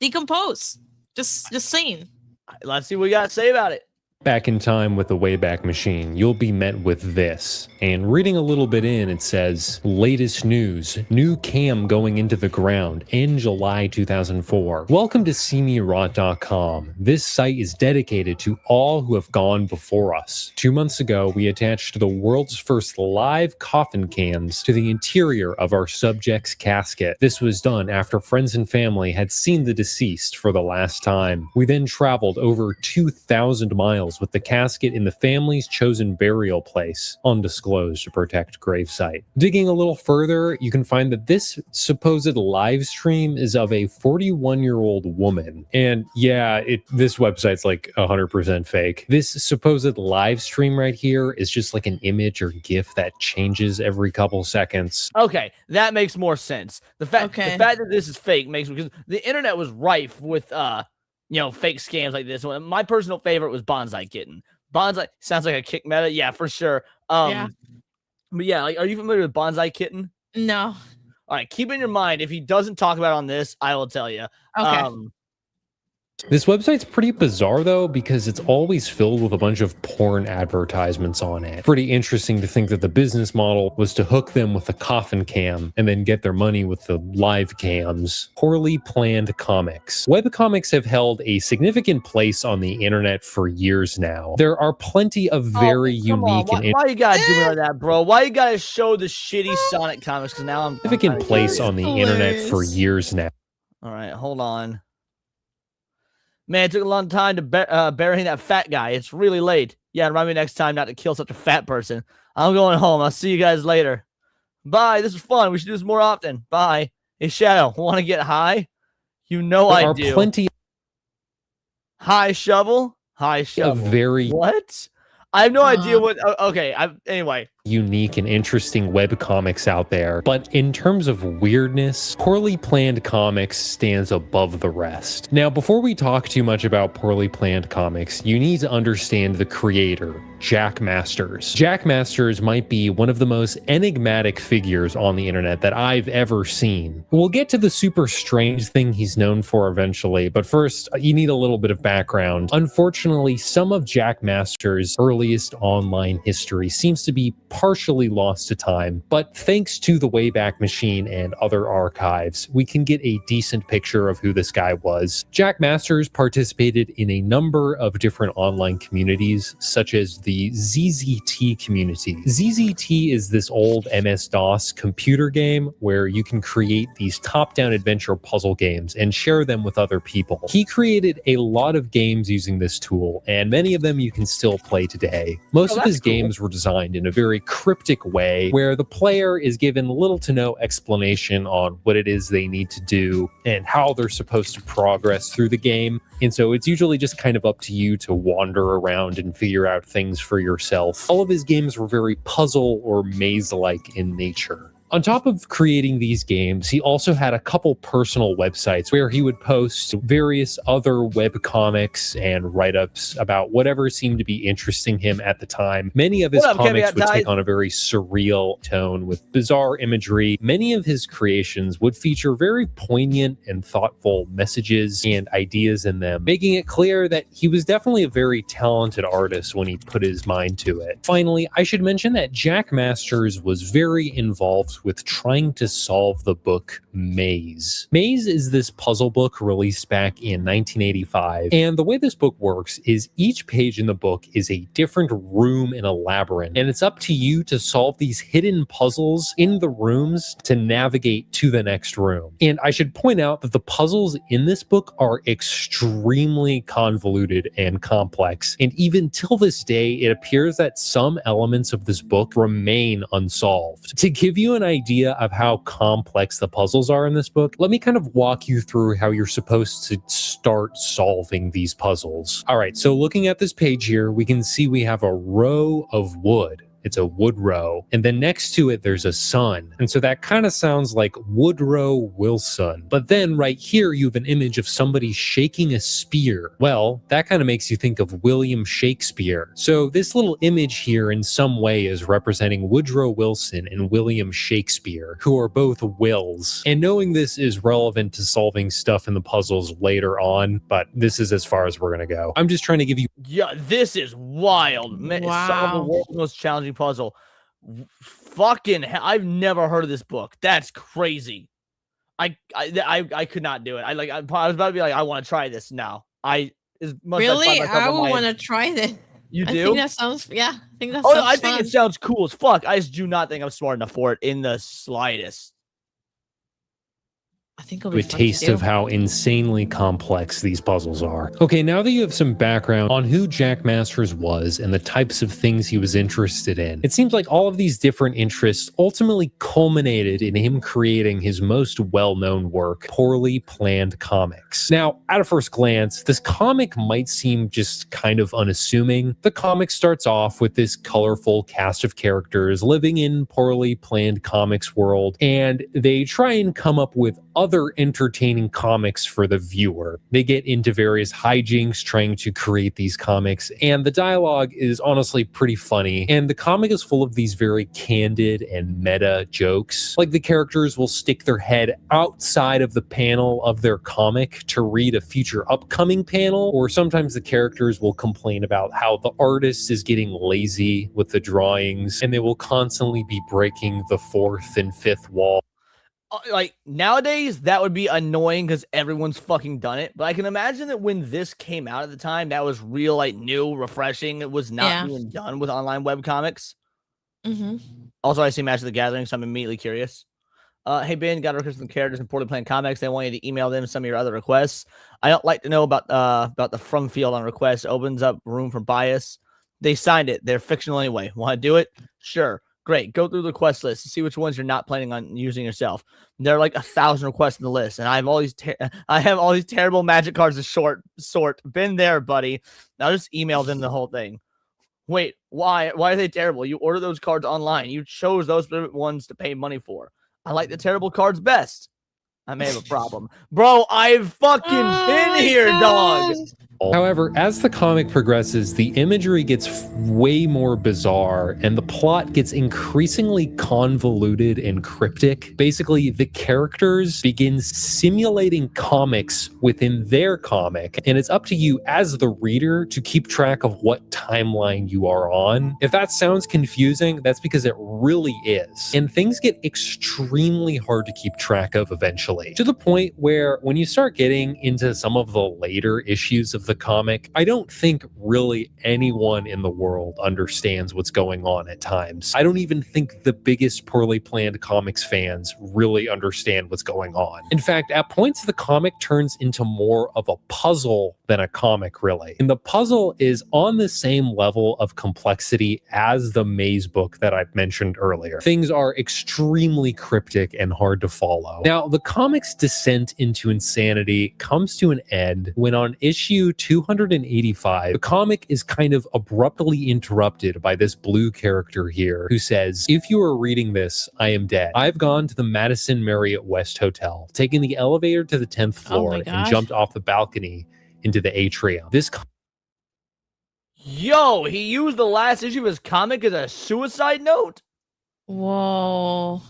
Speaker 3: decompose. Just saying.
Speaker 2: Let's see what we got to say about it.
Speaker 5: back in time with the Wayback Machine, you'll be met with this. And reading a little bit in, it says, latest news, new cam going into the ground in July 2004. Welcome to SeeMeRot.com. This site is dedicated to all who have gone before us. 2 months ago, we attached the world's first live coffin cams to the interior of our subject's casket. This was done after friends and family had seen the deceased for the last time. We then traveled over 2,000 miles with the casket in the family's chosen burial place, undisclosed to protect gravesite. Digging a little further, you can find that this supposed live stream is of a 41-year-old woman. And yeah, this website's like 100% fake. This supposed live stream right here is just like an image or GIF that changes every couple seconds.
Speaker 2: Okay, that makes more sense. The fact that this is fake makes, because the internet was rife with fake scams like this. My personal favorite was Bonsai Kitten. Bonsai sounds like a kick meta, yeah, for sure.
Speaker 3: Yeah.
Speaker 2: But yeah, like, are you familiar with Bonsai Kitten?
Speaker 3: No.
Speaker 2: All right, keep in your mind, if he doesn't talk about it on this, I will tell you.
Speaker 3: Okay.
Speaker 5: This website's pretty bizarre, though, because it's always filled with a bunch of porn advertisements on it. Pretty interesting to think that the business model was to hook them with a coffin cam and then get their money with the live cams. Poorly planned comics. Webcomics have held a significant place on the internet for years now. There are plenty of very unique and
Speaker 2: why you gotta do it like that, bro? Why you gotta show the shitty Sonic comics? Because now I'm
Speaker 5: significant place on the internet for years now.
Speaker 2: All right, hold on. Man, it took a long time to bury that fat guy. It's really late. Yeah, remind me next time not to kill such a fat person. I'm going home. I'll see you guys later. Bye. This was fun. We should do this more often. Bye. Hey, Shadow, want to get high? You know I do.
Speaker 5: Plenty.
Speaker 2: Hi, Shovel. Hi, Shovel. What? I have no idea what. Okay. Anyway.
Speaker 5: Unique and interesting webcomics out there, but in terms of weirdness, Poorly Planned Comics stands above the rest. Now, before we talk too much about Poorly Planned Comics, you need to understand the creator, Jack Masters. Jack Masters might be one of the most enigmatic figures on the internet that I've ever seen. We'll get to the super strange thing he's known for eventually, but first, you need a little bit of background. Unfortunately, some of Jack Masters' earliest online history seems to be partially lost to time, but thanks to the Wayback Machine and other archives, we can get a decent picture of who this guy was. Jack Masters participated in a number of different online communities, such as the ZZT community. ZZT is this old MS-DOS computer game where you can create these top-down adventure puzzle games and share them with other people. He created a lot of games using this tool, and many of them you can still play today. Most of his games were designed in a very cryptic way, where the player is given little to no explanation on what it is they need to do and how they're supposed to progress through the game. And so it's usually just kind of up to you to wander around and figure out things for yourself. All of his games were very puzzle or maze-like in nature. On top of creating these games, he also had a couple personal websites where he would post various other webcomics and write-ups about whatever seemed to be interesting him at the time. Many of his comics would take on a very surreal tone with bizarre imagery. Many of his creations would feature very poignant and thoughtful messages and ideas in them, making it clear that he was definitely a very talented artist when he put his mind to it. Finally, I should mention that Jack Masters was very involved with trying to solve the book Maze. Maze is this puzzle book released back in 1985, and the way this book works is each page in the book is a different room in a labyrinth, and it's up to you to solve these hidden puzzles in the rooms to navigate to the next room. And I should point out that the puzzles in this book are extremely convoluted and complex, and even till this day, it appears that some elements of this book remain unsolved. To give you an idea of how complex the puzzles are in this book, let me kind of walk you through how you're supposed to start solving these puzzles. All right, so looking at this page here, we can see we have a row of wood. It's a Woodrow. And then next to it, there's a sun. And so that kind of sounds like Woodrow Wilson. But then right here, you have an image of somebody shaking a spear. Well, that kind of makes you think of William Shakespeare. So this little image here in some way is representing Woodrow Wilson and William Shakespeare, who are both Wills. And knowing this is relevant to solving stuff in the puzzles later on, but this is as far as we're going to go. I'm just trying to give you...
Speaker 2: Yeah, this is wild.
Speaker 3: Wow.
Speaker 2: Solve the world's most challenging puzzle. Fucking hell, I've never heard of this book. That's crazy. I could not do it. I was about to be like, I want to try this now. I
Speaker 3: would want to try this.
Speaker 2: You do?
Speaker 3: I think that sounds, yeah. I think that
Speaker 2: I think it sounds cool as fuck. I just do not think I'm smart enough for it in the slightest.
Speaker 3: I think it'll be
Speaker 5: a taste of how insanely complex these puzzles are. Okay, now that you have some background on who Jack Masters was and the types of things he was interested in, it seems like all of these different interests ultimately culminated in him creating his most well-known work, Poorly Planned Comics. Now, at a first glance, this comic might seem just kind of unassuming. The comic starts off with this colorful cast of characters living in Poorly Planned Comics world, and they try and come up with other entertaining comics for the viewer. They get into various hijinks trying to create these comics, and the dialogue is honestly pretty funny, and the comic is full of these very candid and meta jokes. Like the characters will stick their head outside of the panel of their comic to read a future upcoming panel, or sometimes the characters will complain about how the artist is getting lazy with the drawings, and they will constantly be breaking the fourth and fifth wall.
Speaker 2: Like nowadays that would be annoying because everyone's fucking done it, but I can imagine that when this came out at the time, that was real, like new, refreshing. It was not being done with online webcomics. Also, I see Magic the Gathering, so I'm immediately curious. Hey Ben, got a request from characters in Poorly Planned Comics. They want you to email them some of your other requests. I don't like to know about the from field on requests. Opens up room for bias. They signed it. They're fictional anyway. Want to do it? Sure. Great. Go through the request list and see which ones you're not planning on using yourself. There are like 1,000 requests in the list, and I have all these terrible magic cards to sort. Been there, buddy. Now just email them the whole thing. Wait, why are they terrible? You order those cards online. You chose those ones to pay money for. I like the terrible cards best. I may have a problem. Bro, I've fucking been here, dog.
Speaker 5: However, as the comic progresses, the imagery gets way more bizarre and the plot gets increasingly convoluted and cryptic. Basically, the characters begin simulating comics within their comic, and it's up to you as the reader to keep track of what timeline you are on. If that sounds confusing, that's because it really is. And things get extremely hard to keep track of eventually, to the point where when you start getting into some of the later issues of the comic, I don't think really anyone in the world understands what's going on at times. I don't even think the biggest poorly planned comics fans really understand what's going on. In fact, at points the comic turns into more of a puzzle than a comic, really. And the puzzle is on the same level of complexity as the maze book that I've mentioned earlier. Things are extremely cryptic and hard to follow. Now, the comic's descent into insanity comes to an end when on issue 285, the comic is kind of abruptly interrupted by this blue character here who says, "If you are reading this, I am dead. I've gone to the Madison Marriott West Hotel, taken the elevator to the 10th floor, and jumped off the balcony into the atrium."
Speaker 2: Yo, he used the last issue of his comic as a suicide note?
Speaker 3: Whoa.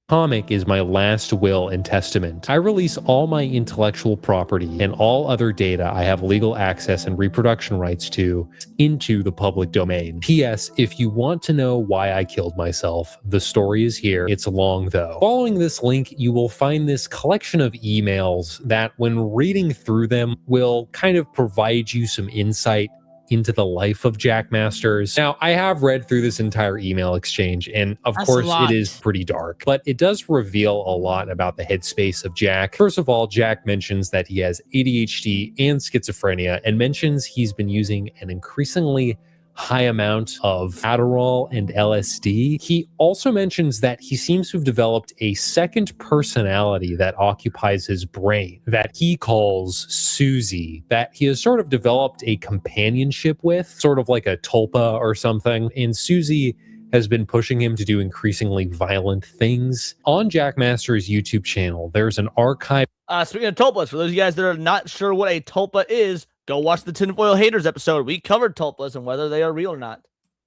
Speaker 5: Comic is my last will and testament. I release all my intellectual property and all other data I have legal access and reproduction rights to into the public domain. P.S. If you want to know why I killed myself, the story is here. It's long though. Following this link, you will find this collection of emails that, when reading through them, will kind of provide you some insight into the life of Jack Masters. Now, I have read through this entire email exchange, and of course it is pretty dark, but it does reveal a lot about the headspace of Jack. First of all, Jack mentions that he has ADHD and schizophrenia, and mentions he's been using an increasingly high amount of Adderall and LSD. He also mentions that he seems to have developed a second personality that occupies his brain that he calls Susie, that he has sort of developed a companionship with, sort of like a tulpa or something. And Susie has been pushing him to do increasingly violent things. On Jack Master's YouTube channel, there's an archive.
Speaker 2: Speaking of tulpas, for those of you guys that are not sure what a tulpa is, go watch the Tinfoil Haters episode. We covered tulpas and whether they are real or not.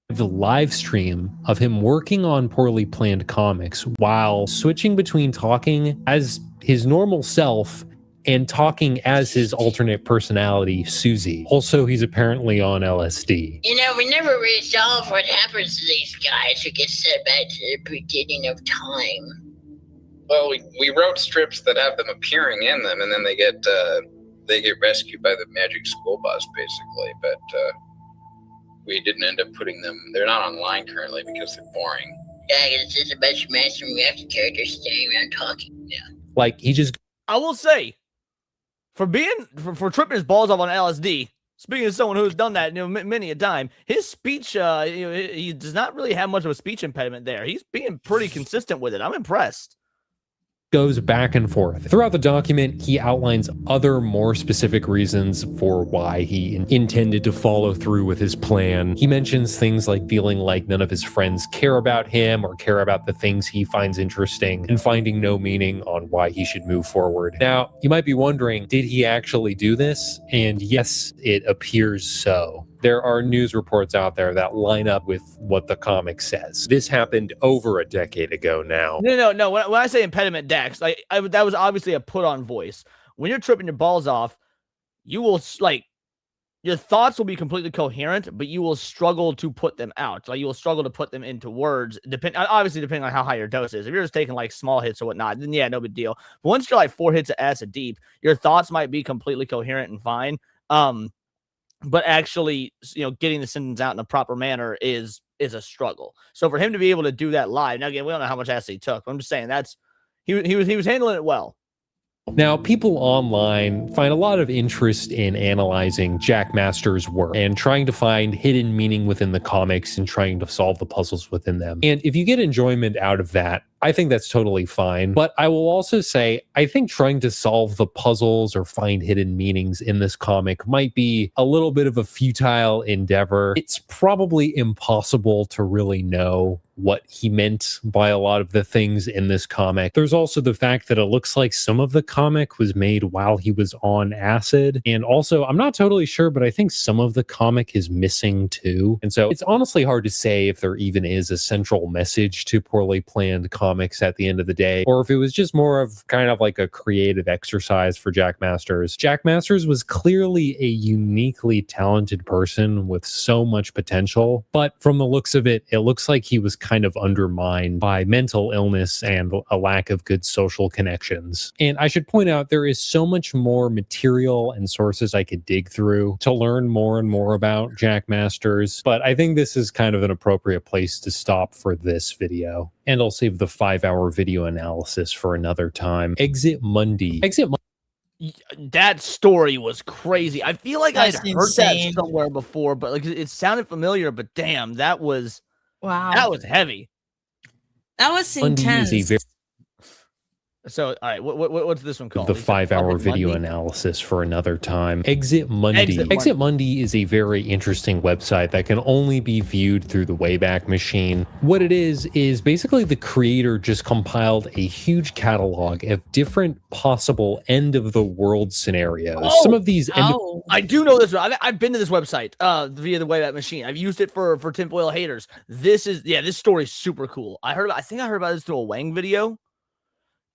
Speaker 5: The live stream of him working on poorly planned comics while switching between talking as his normal self and talking as his alternate personality, Susie. Also, he's apparently on LSD.
Speaker 7: You know, we never resolve what happens to these guys who get sent back to the beginning of time.
Speaker 8: Well, we wrote strips that have them appearing in them, and then they get rescued by the magic school bus, basically. But we didn't end up putting them. They're not online currently because they're boring.
Speaker 7: Yeah, it's just a bunch of Master Reactor characters standing around talking. Yeah.
Speaker 5: Like, he just...
Speaker 2: I will say, for tripping his balls off on LSD, speaking of someone who's done that, many a time, his speech, he does not really have much of a speech impediment there. He's being pretty consistent with it. I'm impressed.
Speaker 5: Goes back and forth. Throughout the document, he outlines other more specific reasons for why he intended to follow through with his plan. He mentions things like feeling like none of his friends care about him or care about the things he finds interesting, and finding no meaning on why he should move forward. Now, you might be wondering, did he actually do this? And yes, it appears so. There are news reports out there that line up with what the comic says. This happened over a decade ago now.
Speaker 2: No. When I say impediment, Dax, that was obviously a put-on voice. When you're tripping your balls off, you will, your thoughts will be completely coherent, but you will struggle to put them out. Like, you will struggle to put them into words, obviously depending on how high your dose is. If you're just taking, small hits or whatnot, then yeah, no big deal. But once you're, 4 hits of acid deep, your thoughts might be completely coherent and fine. But actually, getting the sentence out in a proper manner is a struggle. So for him to be able to do that live, now again, we don't know how much acid he took. But I'm just saying he was handling it well.
Speaker 5: Now, people online find a lot of interest in analyzing Jack Master's work and trying to find hidden meaning within the comics and trying to solve the puzzles within them. And if you get enjoyment out of that, I think that's totally fine. But I will also say, I think trying to solve the puzzles or find hidden meanings in this comic might be a little bit of a futile endeavor. It's probably impossible to really know what he meant by a lot of the things in this comic. There's also the fact that it looks like some of the comic was made while he was on acid. And also, I'm not totally sure, but I think some of the comic is missing too. And so it's honestly hard to say if there even is a central message to poorly planned comics at the end of the day, or if it was just more of kind of like a creative exercise for Jack Masters. Jack Masters was clearly a uniquely talented person with so much potential, but from the looks of it, it looks like he was kind of undermined by mental illness and a lack of good social connections. And I should point out, there is so much more material and sources I could dig through to learn more and more about Jack Masters, but I think this is kind of an appropriate place to stop for this video. And I'll save the 5-hour video analysis for another time. Exit Monday.
Speaker 2: That story was crazy. I feel like I'd
Speaker 3: That's
Speaker 2: heard
Speaker 3: insane.
Speaker 2: that somewhere before, but like it sounded familiar. But damn, that was heavy.
Speaker 3: That was
Speaker 5: Monday is
Speaker 3: intense.
Speaker 5: a very
Speaker 2: So, all right, what's this one called?
Speaker 5: the
Speaker 2: You said
Speaker 5: 5-hour
Speaker 2: Exit
Speaker 5: video
Speaker 2: Monday?
Speaker 5: analysis for another time. Exit Monday.
Speaker 2: Exit
Speaker 5: Exit Monday is a very interesting website that can only be viewed through the Wayback Machine. What it is basically the creator just compiled a huge catalog of different possible end of the world scenarios.
Speaker 2: Oh!
Speaker 5: Some of these end of
Speaker 3: Oh,
Speaker 2: I do know this one. I've been to this website via the Wayback Machine. I've used it for tinfoil haters. This story is super cool. I think I heard about this through a Wang video.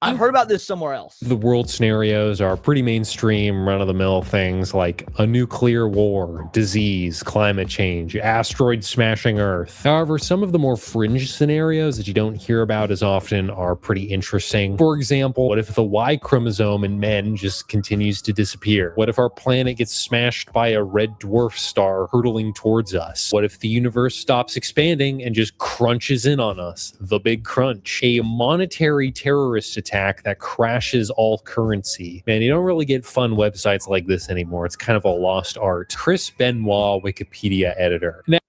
Speaker 2: I've heard about this somewhere else.
Speaker 5: the world scenarios are pretty mainstream, run-of-the-mill things like a nuclear war, disease, climate change, asteroid smashing Earth. However, some of the more fringe scenarios that you don't hear about as often are pretty interesting. For example, what if the Y chromosome in men just continues to disappear? What if our planet gets smashed by a red dwarf star hurtling towards us? What if the universe stops expanding and just crunches in on us? The big crunch. A monetary terrorist attack that crashes all currency. Man, you don't really get fun websites like this anymore. It's kind of a lost art. Chris Benoit, Wikipedia editor. Now,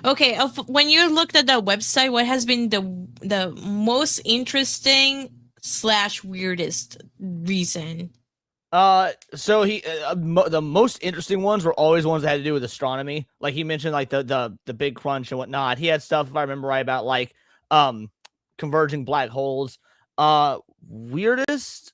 Speaker 3: okay. When you looked at that website, what has been the most interesting / weirdest reason?
Speaker 2: So the most interesting ones were always ones that had to do with astronomy. Like he mentioned, like the big crunch and whatnot. He had stuff, if I remember right, about like converging black holes. Weirdest,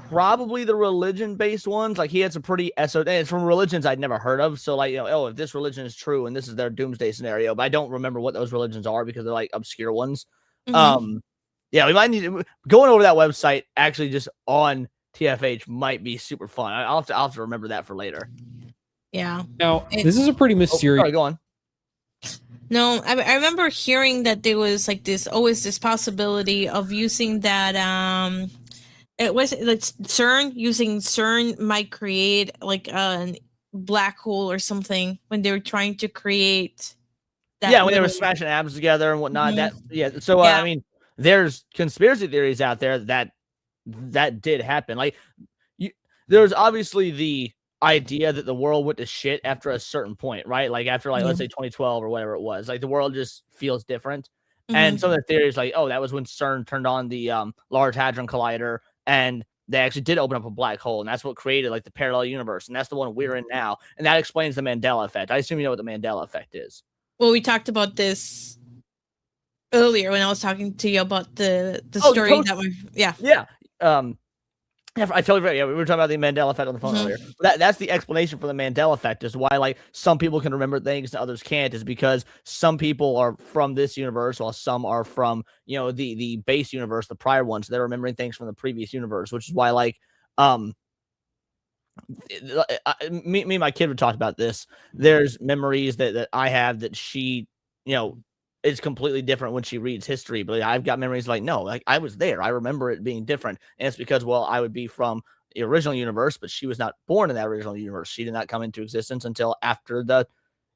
Speaker 2: probably the religion-based ones. Like he had some pretty esoteric, and from religions I'd never heard of. So like, if this religion is true and this is their doomsday scenario, but I don't remember what those religions are because they're like obscure ones.
Speaker 3: Mhm.
Speaker 2: Yeah, we might need to, going over that website actually just on TFH might be super fun. I'll have to remember that for later.
Speaker 3: Yeah.
Speaker 5: now this is a pretty mysterious.
Speaker 2: Sorry, go on.
Speaker 3: No, I remember hearing that there was like always this possibility of using that it was like CERN might create like a black hole or something when they were trying to create that.
Speaker 2: Yeah, when they were
Speaker 3: little-
Speaker 2: smashing atoms together and whatnot.
Speaker 3: Mhm.
Speaker 2: So
Speaker 3: Yeah.
Speaker 2: I mean, there's conspiracy theories out there that did happen. Like, there's obviously the idea that the world went to shit after a certain point, right? Like after let's say 2012 or whatever it was. Like the world just feels different. And
Speaker 3: Mhm.
Speaker 2: some of the theories like, oh, that was when CERN turned on the Large Hadron Collider and they actually did open up a black hole, and that's what created like the parallel universe, and that's the one we're in now, and that explains the Mandela effect. I assume you know what the Mandela effect is.
Speaker 3: Well, we talked about this earlier when I was talking to you about the
Speaker 2: Oh,
Speaker 3: story
Speaker 2: Coach-
Speaker 3: that we yeah.
Speaker 2: Yeah. I totally forgot. Yeah, we were talking about the Mandela effect on the phone
Speaker 3: Mhm.
Speaker 2: earlier. That's the explanation for the Mandela effect, is why like some people can remember things and others can't, is because some people are from this universe while some are from, the base universe, the prior one. So they're remembering things from the previous universe, which is why like me and my kid would talk about this. There's memories that I have that she, is completely different when she reads history. But I've got memories like, no, like I was there. I remember it being different. And it's because, well, I would be from the original universe, but she was not born in that original universe. She did not come into existence until after the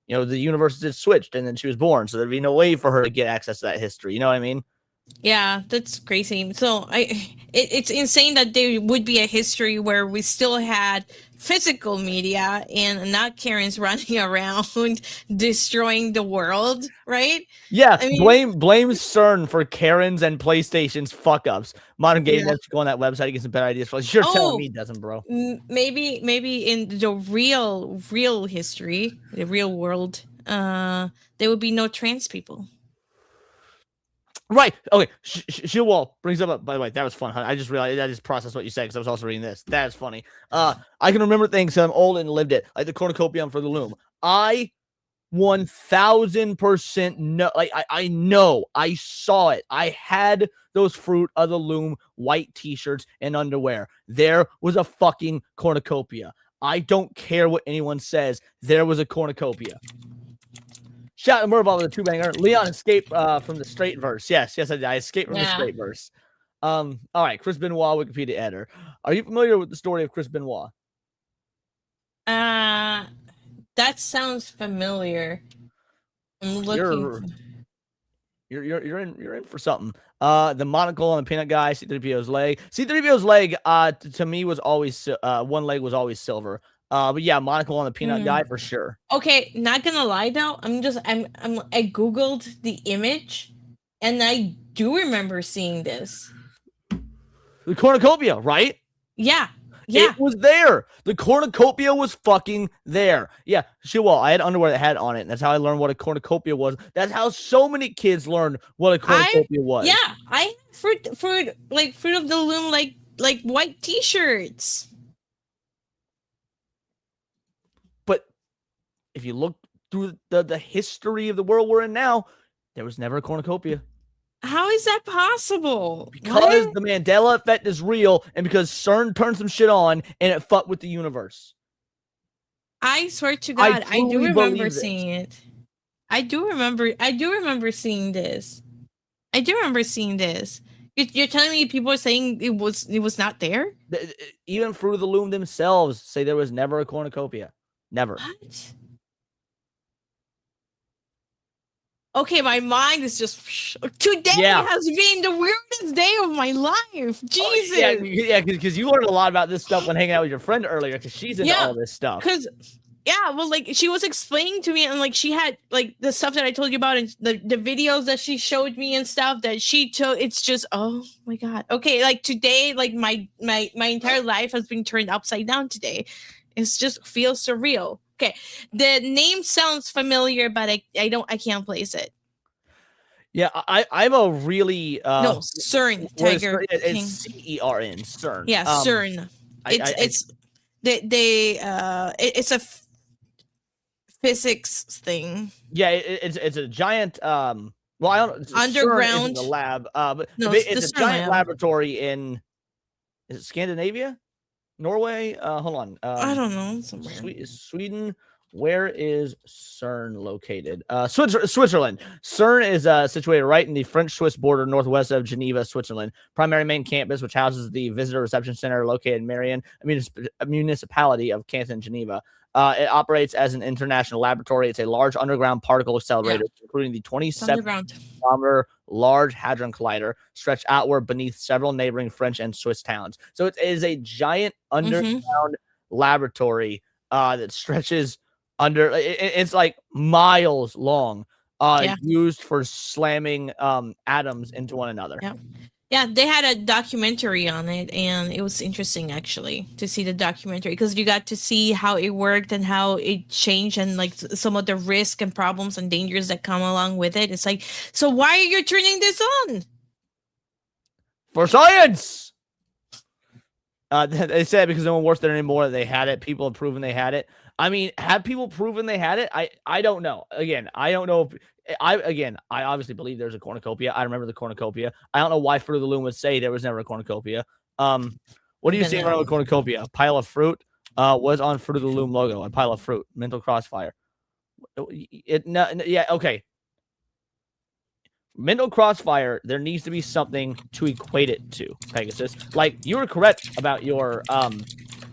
Speaker 2: universes had switched, and then she was born. So there'd be no way for her to get access to that history. You know what I mean?
Speaker 3: Yeah, that's crazy. So it's insane that there would be a history where we still had physical media and not Karens running around destroying the world, right?
Speaker 2: Yeah,
Speaker 3: I mean-
Speaker 2: blame CERN for Karens and PlayStation's fuck ups. Modern Game
Speaker 3: Yeah.
Speaker 2: Devs go on that website to get some better ideas. You're telling
Speaker 3: Oh.
Speaker 2: me it doesn't, bro.
Speaker 3: Maybe in the real history, the real world, there would be no trans people.
Speaker 2: Right. Okay. Shillwall brings up. By the way, that was fun. I just realized I just processed what you said because I was also reading this. That's funny. I can remember things 'cause I'm old and lived it, like the cornucopia for the loom. I 1000% know. Like I know. I saw it. I had those Fruit of the Loom white T-shirts and underwear. There was a fucking cornucopia. I don't care what anyone says. There was a cornucopia. Shout out to Murbaugh with a 2-banger. Leon escaped from the straight verse. Yes, I did. I escaped from the straight verse. All right, Chris Benoit, Wikipedia editor. Are you familiar with the story of Chris Benoit?
Speaker 3: That sounds familiar. I'm looking.
Speaker 2: You're in for something. The monocle on the peanut guy, C-3PO's leg. C-3PO's leg, to me was always one leg was always silver. But yeah, monocle on the peanut guy for sure.
Speaker 3: Okay, not gonna lie though, I googled the image, and I do remember seeing this.
Speaker 2: The cornucopia, right?
Speaker 3: Yeah.
Speaker 2: It was there. The cornucopia was fucking there. Yeah, Shillwall, I had underwear that had on it, and that's how I learned what a cornucopia was. That's how so many kids learned what a cornucopia was.
Speaker 3: Yeah, I fruit of the loom like white T-shirts.
Speaker 2: But if you look through the history of the world we're in now, there was never a cornucopia.
Speaker 3: How is that possible?
Speaker 2: Because the Mandela effect is real, and because CERN turned some shit on, and it fucked with the universe.
Speaker 3: I swear to God, I do remember
Speaker 2: this.
Speaker 3: seeing it. I do remember seeing this. I do remember seeing this. You're telling me people are saying it was not there?
Speaker 2: Even Fruit of the Loom themselves say there was never a cornucopia. Never.
Speaker 3: What? Okay, my mind is just today has been the weirdest day of my life. Jesus.
Speaker 2: Yeah, because you learned a lot about this stuff when hanging out with your friend earlier, because she's into all this stuff.
Speaker 3: Because well, like she was explaining to me, and like she had like the stuff that I told you about, and the videos that she showed me and stuff that she took. It's just oh my God. Okay, like today, like my entire life has been turned upside down today. It's just feels surreal. Okay, the name sounds familiar, but I can't place it.
Speaker 2: Yeah, I have a really
Speaker 3: no CERN Tiger.
Speaker 2: It's CERN CERN.
Speaker 3: Yeah, CERN. It's a physics thing.
Speaker 2: Yeah, it's a giant. Well, I don't know.
Speaker 3: Underground
Speaker 2: the lab. But it's a giant laboratory in. Is it Scandinavia? Norway? Hold on.
Speaker 3: I don't know. Somewhere.
Speaker 2: Sweden. Where is CERN located? Switzerland. CERN is situated right in the French-Swiss border, northwest of Geneva, Switzerland. Primary main campus, which houses the Visitor Reception Center, located in Marion, a municipality of Canton, Geneva. It operates as an international laboratory. It's a large underground particle accelerator, including the 27-kilometer Large Hadron Collider, stretched outward beneath several neighboring French and Swiss towns. So it is a giant underground laboratory that stretches under. It's like miles long, used for slamming atoms into one another.
Speaker 3: Yeah, they had a documentary on it, and it was interesting actually to see the documentary because you got to see how it worked and how it changed and like some of the risk and problems and dangers that come along with it. It's like, so why are you turning this on?
Speaker 2: For science! They said because no one works there anymore. They had it. People have proven they had it. I mean, have people proven they had it? I don't know. Again, I don't know if I obviously believe there's a cornucopia. I remember the cornucopia. I don't know why Fruit of the Loom would say there was never a cornucopia. What do you see around a cornucopia? A pile of fruit was on Fruit of the Loom logo. A pile of fruit. Mental crossfire. Okay. Mental crossfire, there needs to be something to equate it to, Pegasus. Like, you were correct about your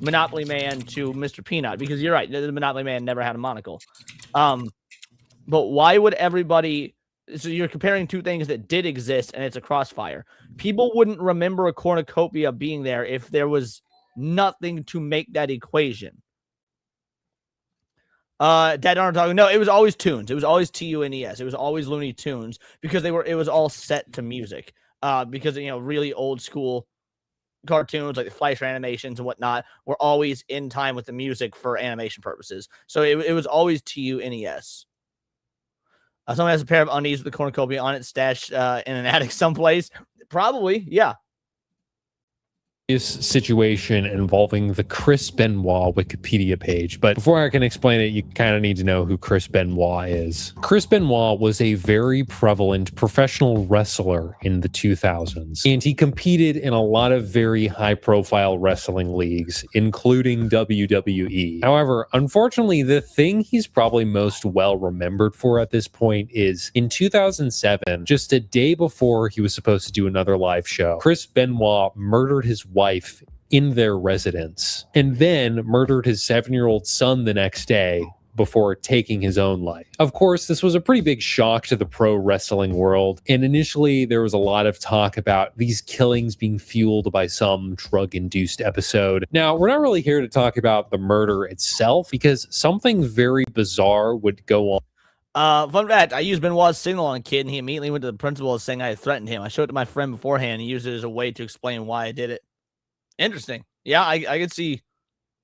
Speaker 2: Monopoly Man to Mr. Peanut, because you're right, the Monopoly Man never had a monocle. But why would everybody... So you're comparing two things that did exist, and it's a crossfire. People wouldn't remember a cornucopia being there if there was nothing to make that equation. Dad aren't talking. No, it was always tunes. It was always TUNES. It was always Looney Tunes because it was all set to music. Because really old school cartoons like the Fleischer animations and whatnot were always in time with the music for animation purposes. So it was always TUNES. Someone has a pair of undies with a cornucopia on it stashed in an attic someplace. Probably, yeah.
Speaker 5: Situation involving the Chris Benoit Wikipedia page. But before I can explain it, you kind of need to know who Chris Benoit is. Chris Benoit was a very prevalent professional wrestler in the 2000s, and he competed in a lot of very high-profile wrestling leagues, including WWE. However, unfortunately, the thing he's probably most well remembered for at this point is in 2007, just a day before he was supposed to do another live show, Chris Benoit murdered his wife in their residence and then murdered his 7-year-old son the next day before taking his own life. Of course, this was a pretty big shock to the pro wrestling world, and initially there was a lot of talk about these killings being fueled by some drug-induced episode. Now, we're not really here to talk about the murder itself because something very bizarre would go on.
Speaker 2: Fun fact, I used Benoit's signal on a kid, and he immediately went to the principal saying I had threatened him. I showed it to my friend beforehand, and he used it as a way to explain why I did it. Interesting. Yeah, I can see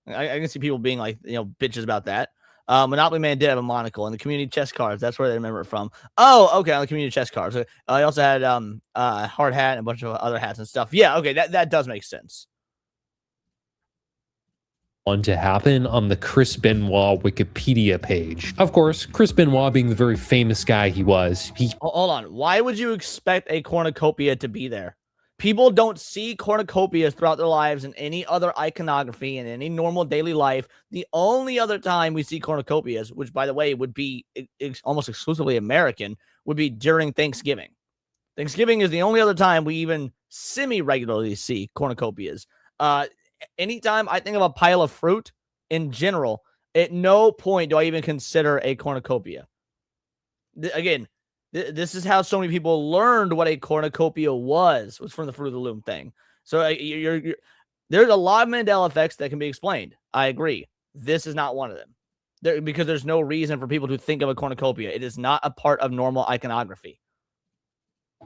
Speaker 2: I can see people being like, bitches about that. Monopoly Man did have a monocle, and the community chest cards, that's where they remember it from. Oh, okay, on the community chest cards. He also had hard hat and a bunch of other hats and stuff. Yeah, okay, that does make sense.
Speaker 5: To happen on the Chris Benoit Wikipedia page. Of course, Chris Benoit being the very famous guy he was,
Speaker 2: Hold on. Why would you expect a cornucopia to be there? People don't see cornucopias throughout their lives in any other iconography in any normal daily life. The only other time we see cornucopias, which by the way would be almost exclusively American, would be during Thanksgiving. Thanksgiving is the only other time we even semi-regularly see cornucopias. Anytime I think of a pile of fruit in general, at no point do I even consider a cornucopia. Again, this is how so many people learned what a cornucopia was from the Fruit of the Loom thing. So there's a lot of Mandela effects that can be explained. I agree. This is not one of them. Because there's no reason for people to think of a cornucopia. It is not a part of normal iconography.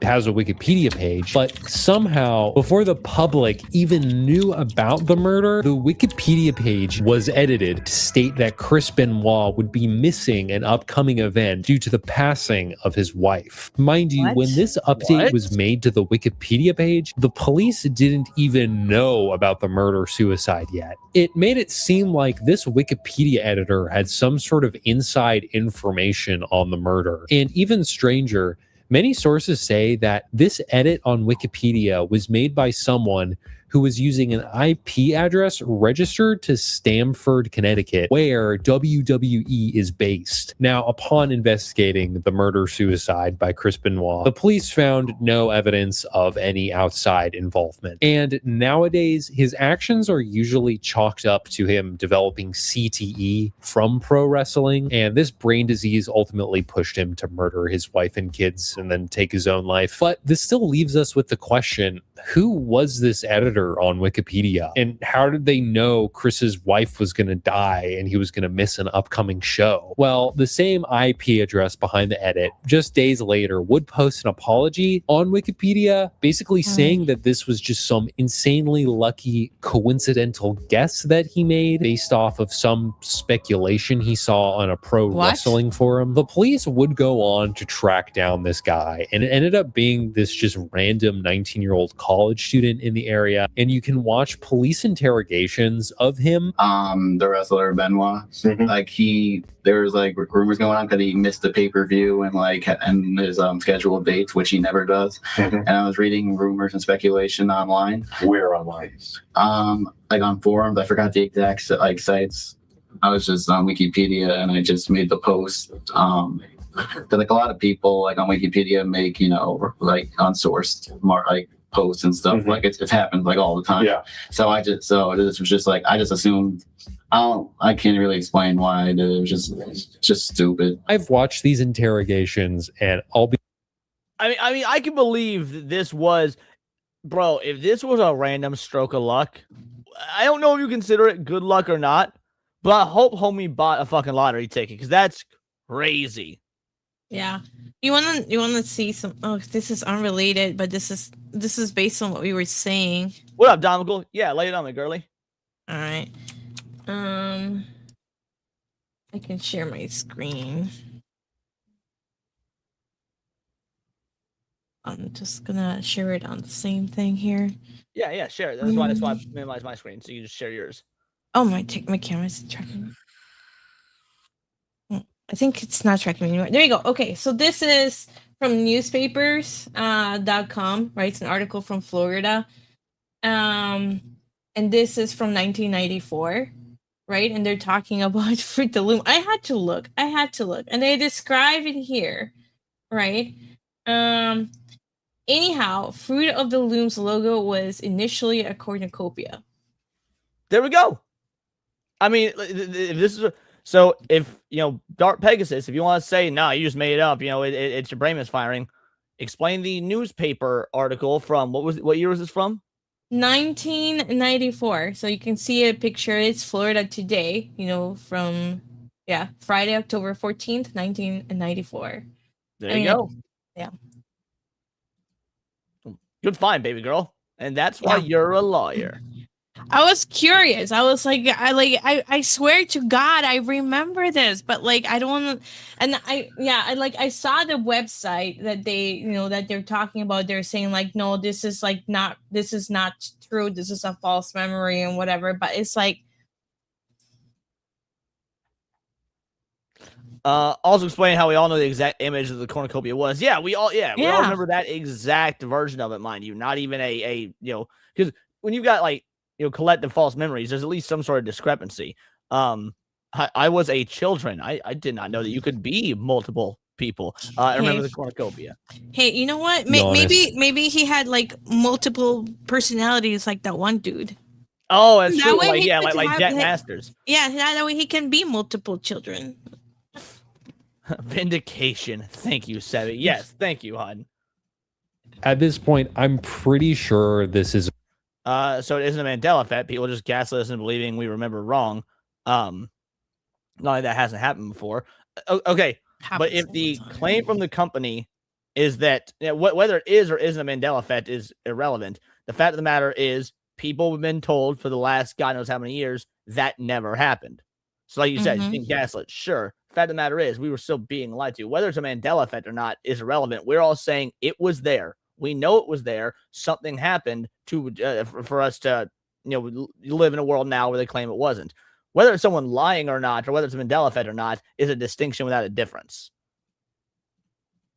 Speaker 5: Has a Wikipedia page, but somehow before the public even knew about the murder, the Wikipedia page was edited to state that Chris Benoit would be missing an upcoming event due to the passing of his wife. Mind you, when this update was made to the Wikipedia page, the police didn't even know about the murder-suicide yet. It made it seem like this Wikipedia editor had some sort of inside information on the murder. And even stranger, many sources say that this edit on Wikipedia was made by someone who was using an IP address registered to Stamford, Connecticut, where WWE is based. Now, upon investigating the murder-suicide by Chris Benoit, the police found no evidence of any outside involvement. And nowadays, his actions are usually chalked up to him developing CTE from pro wrestling, and this brain disease ultimately pushed him to murder his wife and kids and then take his own life. But this still leaves us with the question, who was this editor on Wikipedia, and how did they know Chris's wife was going to die and he was going to miss an upcoming show? Well, the same IP address behind the edit just days later would post an apology on Wikipedia, basically saying that this was just some insanely lucky coincidental guess that he made based off of some speculation he saw on a pro wrestling forum. The police would go on to track down this guy, and it ended up being this just random 19-year-old college student in the area, and you can watch police interrogations of him.
Speaker 9: The wrestler Benoit, there was like rumors going on because he missed the pay-per-view and his scheduled dates, which he never does. And I was reading rumors and speculation online.
Speaker 10: Where online?
Speaker 9: Like on forums. I forgot the exact sites. I was just on Wikipedia and I just made the post. Like a lot of people on Wikipedia make unsourced posts and stuff. Like it's happened all the time. Yeah. So this was just I just assumed. I can't really explain why I did it. It was just stupid.
Speaker 5: I've watched these interrogations and
Speaker 2: I can believe this was, bro, if this was a random stroke of luck, I don't know if you consider it good luck or not, but I hope homie bought a fucking lottery ticket because that's crazy.
Speaker 3: Yeah. You wanna see some? Oh, this is unrelated, but this is based on what we were saying.
Speaker 2: What up, Domical? Yeah, lay it on me, girly.
Speaker 3: All right. I can share my screen. I'm just gonna share it on the same thing here.
Speaker 2: Yeah, share it. That's why I minimize my screen, so you just share yours.
Speaker 3: Oh, my camera's tracking. I think it's not tracking me anymore. There you go. Okay, so this is from newspapers.com, right? It's an article from Florida. And this is from 1994, right? And they're talking about Fruit of the Loom. I had to look. And they describe it here, right? Anyhow, Fruit of the Loom's logo was initially a cornucopia.
Speaker 2: There we go. I mean, if this is so if Dark Pegasus, if you want to say no, you just made it up, it's your brain misfiring. Explain the newspaper article from what year was this from?
Speaker 3: 1994. So you can see a picture. It's Florida Today, from Friday, October 14th, 1994.
Speaker 2: There you go.
Speaker 3: Yeah.
Speaker 2: Good find, baby girl. And that's why you're a lawyer.
Speaker 3: I was curious. I was like, I swear to God, I remember this, but I don't want to. And I saw the website that they, that they're talking about. They're saying no, this is not true. This is a false memory and whatever. But it's
Speaker 2: also explain how we all know the exact image of the cornucopia was. Yeah, we all remember that exact version of it, mind you. Not even because when you've got collective false memories, there's at least some sort of discrepancy. I was a children. I did not know that you could be multiple people. I remember the cornucopia.
Speaker 3: Hey, you know what? Maybe he had multiple personalities like that one dude.
Speaker 2: Oh, that's true. Like Jack Masters.
Speaker 3: Yeah, that way he can be multiple children.
Speaker 2: Vindication. Thank you, Sevi. Yes, thank you, hon.
Speaker 5: At this point, I'm pretty sure this is.
Speaker 2: So it isn't a Mandela effect. People just gaslit us into believing we remember wrong. Not like that hasn't happened before. Okay, but if the claim from the company is that whether it is or isn't a Mandela effect is irrelevant. The fact of the matter is people have been told for the last God knows how many years that never happened. So like you said, being gaslit, sure. The fact of the matter is we were still being lied to. Whether it's a Mandela effect or not is irrelevant. We're all saying it was there. We know it was there. Something happened for us to, live in a world now where they claim it wasn't. Whether it's someone lying or not, or whether it's a Mandela effect or not, is a distinction without a difference.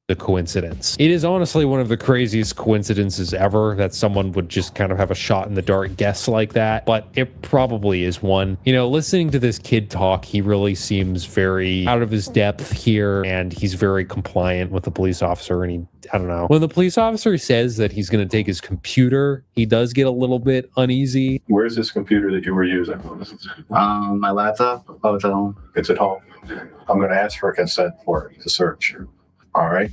Speaker 5: The coincidence. It is honestly one of the craziest coincidences ever that someone would just kind of have a shot in the dark guess like that, but it probably is one. Listening to this kid talk, he really seems very out of his depth here, and he's very compliant with the police officer, and I don't know. When the police officer says that he's going to take his computer, he does get a little bit uneasy.
Speaker 10: Where's this computer that you were using?
Speaker 9: My laptop. Oh, it's at home.
Speaker 10: It's at home. I'm going to ask for consent for it to search. All right.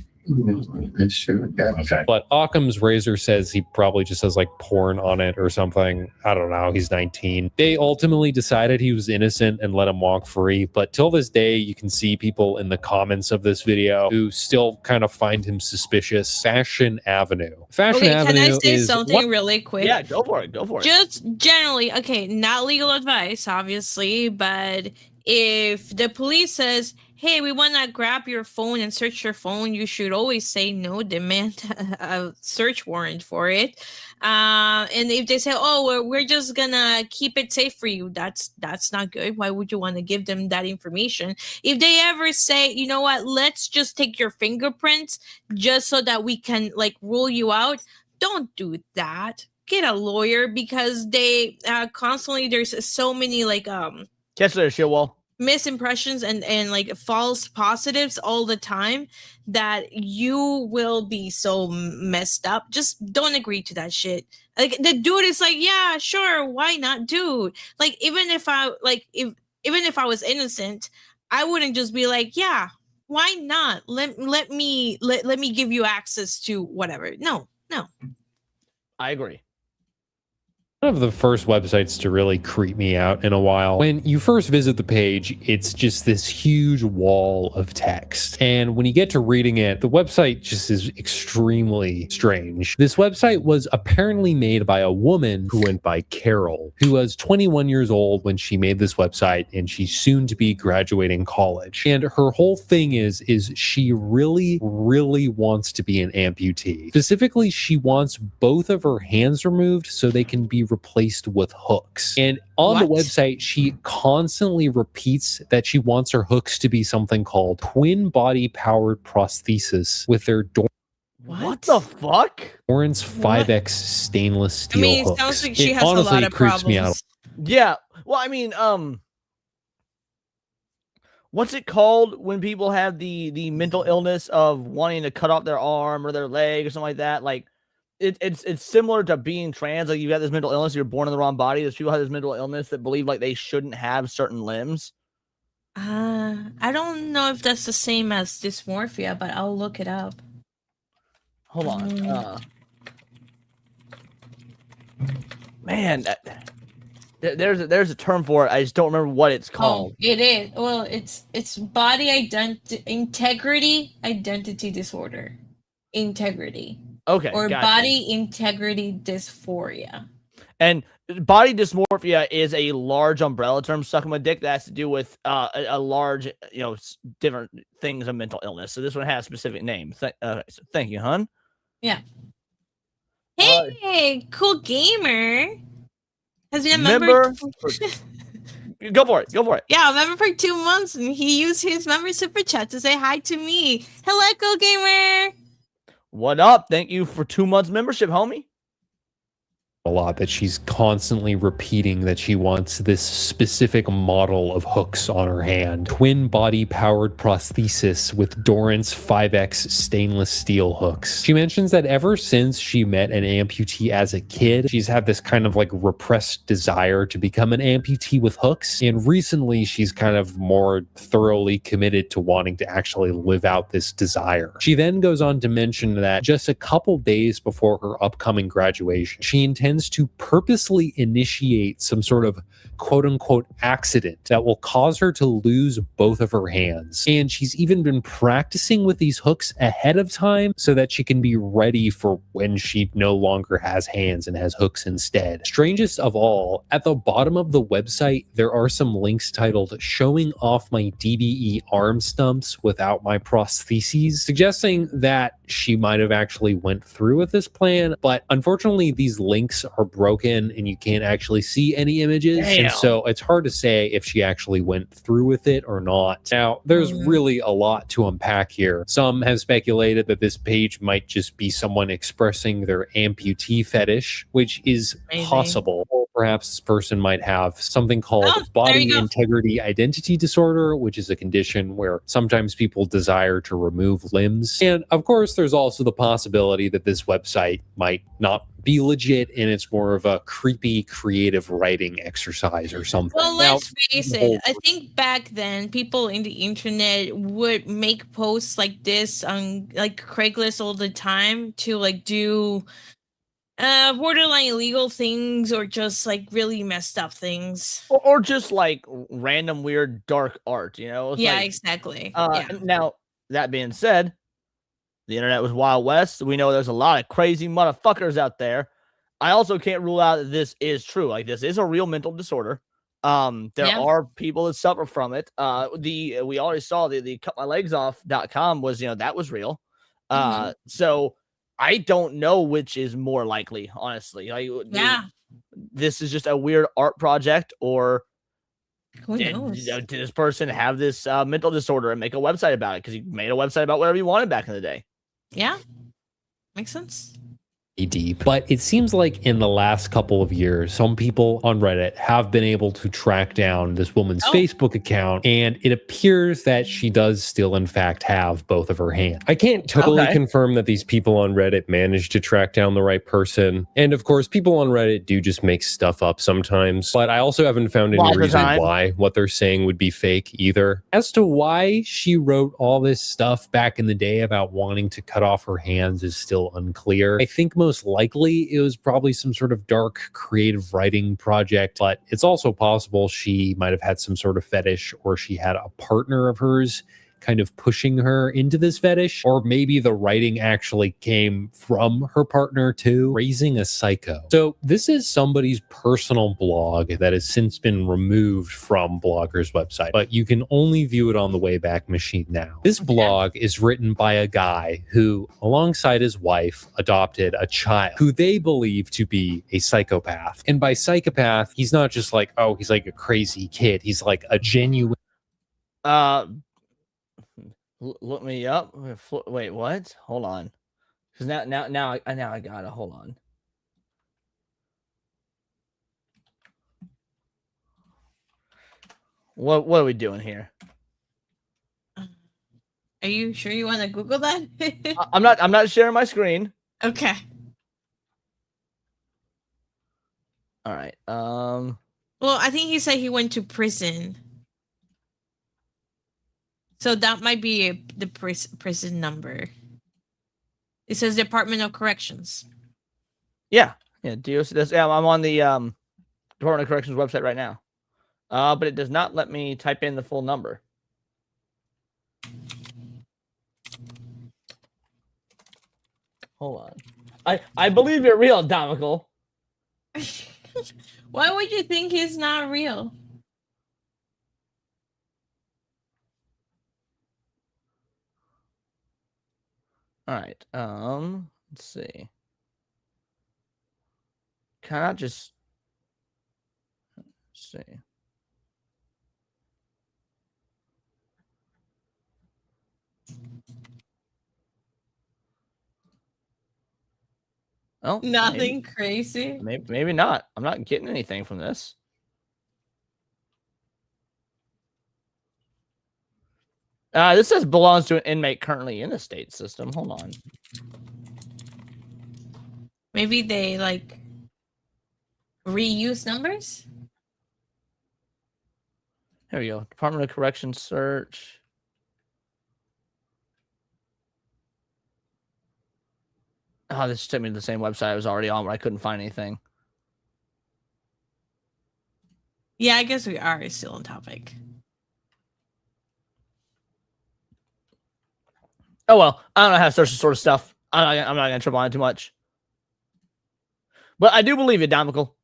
Speaker 9: Sure.
Speaker 10: Okay.
Speaker 5: But Occam's razor says he probably just has porn on it or something. I don't know. He's 19. They ultimately decided he was innocent and let him walk free. But till this day, you can see people in the comments of this video who still kind of find him suspicious. Fashion Avenue. Fashion Avenue.
Speaker 3: Can I say something really quick?
Speaker 2: Yeah, go for it.
Speaker 3: Just generally, not legal advice, obviously, but if the police says, hey, we want to grab your phone and search your phone, you should always say no, demand a search warrant for it. And if they say, oh, we're just gonna keep it safe for you, that's not good. Why would you want to give them that information? If they ever say, you know what, let's just take your fingerprints just so that we can rule you out, don't do that. Get a lawyer, because they constantly, there's so many
Speaker 2: catch their shit wall
Speaker 3: misimpressions and false positives all the time that you will be so messed up. Just don't agree to that shit. The dude is yeah, sure, why not, dude? Even if I was innocent, I wouldn't just be yeah, why not? Let me give you access to whatever. No.
Speaker 2: I agree.
Speaker 5: One of the first websites to really creep me out in a while. When you first visit the page, it's just this huge wall of text. And when you get to reading it, the website just is extremely strange. This website was apparently made by a woman who went by Carol, who was 21 years old when she made this website, and she's soon to be graduating college. And her whole thing is she really, really wants to be an amputee. Specifically, she wants both of her hands removed so they can be replaced with hooks. And on the website, she constantly repeats that she wants her hooks to be something called twin body powered prosthesis with their
Speaker 2: What the fuck?
Speaker 5: Dorrance 5X stainless steel
Speaker 3: It
Speaker 5: hooks.
Speaker 3: sounds like she
Speaker 5: It
Speaker 3: has a lot
Speaker 5: honestly
Speaker 3: of
Speaker 5: creeps me out.
Speaker 3: problems.
Speaker 2: Yeah. Well, I mean, what's it called when people have the mental illness of wanting to cut off their arm or their leg or something like that? Like, it's similar to being trans. Like, you've got this mental illness, you're born in the wrong body. There's people who have this mental illness that believe like they shouldn't have certain limbs.
Speaker 3: I don't know if that's the same as dysmorphia, but I'll look it up.
Speaker 2: Hold on. Man, there's a term for it. I just don't remember what it's called.
Speaker 3: Oh, it is. Well, it's body integrity identity disorder. Integrity.
Speaker 2: Okay.
Speaker 3: Or
Speaker 2: gotcha.
Speaker 3: body integrity dysphoria.
Speaker 2: And body dysmorphia is a large umbrella term stuck in my dick that has to do with a large, different things of mental illness. So this one has a specific name. So thank you, hon.
Speaker 3: Yeah. Hey, cool gamer. Has been a member.
Speaker 2: Go for it. Go for it.
Speaker 3: Yeah, a member for 2 months, and he used his member super chat to say hi to me. Hello, cool gamer.
Speaker 2: What up? Thank you for 2 months membership, homie.
Speaker 5: A lot that she's constantly repeating that she wants this specific model of hooks on her hand. Twin body powered prosthesis with Dorrance 5X stainless steel hooks. She mentions that ever since she met an amputee as a kid, she's had this kind of like repressed desire to become an amputee with hooks. And recently she's kind of more thoroughly committed to wanting to actually live out this desire. She then goes on to mention that just a couple days before her upcoming graduation, she intends to purposely initiate some sort of quote unquote accident that will cause her to lose both of her hands. And she's even been practicing with these hooks ahead of time so that she can be ready for when she no longer has hands and has hooks instead. Strangest of all, at the bottom of the website, there are some links titled "Showing Off My DBE Arm Stumps Without My Prostheses," suggesting that she might have actually went through with this plan, but unfortunately these links are broken and you can't actually see any images.
Speaker 2: Damn.
Speaker 5: And so it's hard to say if she actually went through with it or not. Now, there's really a lot to unpack here. Some have speculated that this page might just be someone expressing their amputee fetish, which is possible. Or perhaps this person might have something called body integrity identity disorder, which is a condition where sometimes people desire to remove limbs. And of course, there's also the possibility that this website might not be legit and it's more of a creepy creative writing exercise or something.
Speaker 3: Well, let's face it. I think back then, people in the internet would make posts like this on like Craigslist all the time to like do borderline illegal things or just like really messed up things.
Speaker 2: Or just like random weird dark art, It's
Speaker 3: Yeah,
Speaker 2: like,
Speaker 3: exactly.
Speaker 2: Now, that being said, the internet was Wild West. We know there's a lot of crazy motherfuckers out there. I also can't rule out that this is true. Like, this is a real mental disorder. There are people that suffer from it. We already saw the cutmylegsoff.com was, that was real. So I don't know which is more likely, honestly. Like, this is just a weird art project, or
Speaker 3: who knows?
Speaker 2: Did this person have this mental disorder and make a website about it? Because he made a website about whatever he wanted back in the day.
Speaker 3: Yeah, makes sense.
Speaker 5: Deep. But it seems like in the last couple of years, some people on Reddit have been able to track down this woman's Facebook account, and it appears that she does still in fact have both of her hands. I can't totally confirm that these people on Reddit managed to track down the right person. And of course, people on Reddit do just make stuff up sometimes, but I also haven't found any reason why what they're saying would be fake either. As to why she wrote all this stuff back in the day about wanting to cut off her hands is still unclear. I think most likely it was probably some sort of dark creative writing project, but it's also possible she might have had some sort of fetish, or she had a partner of hers kind of pushing her into this fetish, or maybe the writing actually came from her partner too. Raising a Psycho. So this is somebody's personal blog that has since been removed from Blogger's website, but you can only view it on the Wayback Machine now. This blog is written by a guy who, alongside his wife, adopted a child who they believe to be a psychopath. And by psychopath, he's not just like, oh, he's like a crazy kid. He's like a genuine
Speaker 2: Look me up. Wait, what? Hold on. Because now I got it. Hold on. What are we doing here?
Speaker 3: Are you sure you want to Google that?
Speaker 2: I'm not sharing my screen.
Speaker 3: Okay.
Speaker 2: All right.
Speaker 3: Well, I think he said he went to prison. So that might be the prison number. It says Department of Corrections.
Speaker 2: Yeah. DOC. I'm on the Department of Corrections website right now. But it does not let me type in the full number. Hold on. I believe you're real, Domical.
Speaker 3: Why would you think he's not real?
Speaker 2: All right. Let's see. Can I just see? Oh,
Speaker 3: Nothing crazy.
Speaker 2: Maybe not. I'm not getting anything from this. This says belongs to an inmate currently in the state system. Hold on.
Speaker 3: Maybe they like reuse numbers.
Speaker 2: Here we go. Department of Corrections search. Oh, this took me to the same website I was already on where I couldn't find anything.
Speaker 3: Yeah, I guess we are still on topic.
Speaker 2: Oh, well. I don't know how to search this sort of stuff. I'm not going to trouble on it too much. But I do believe you, Domical.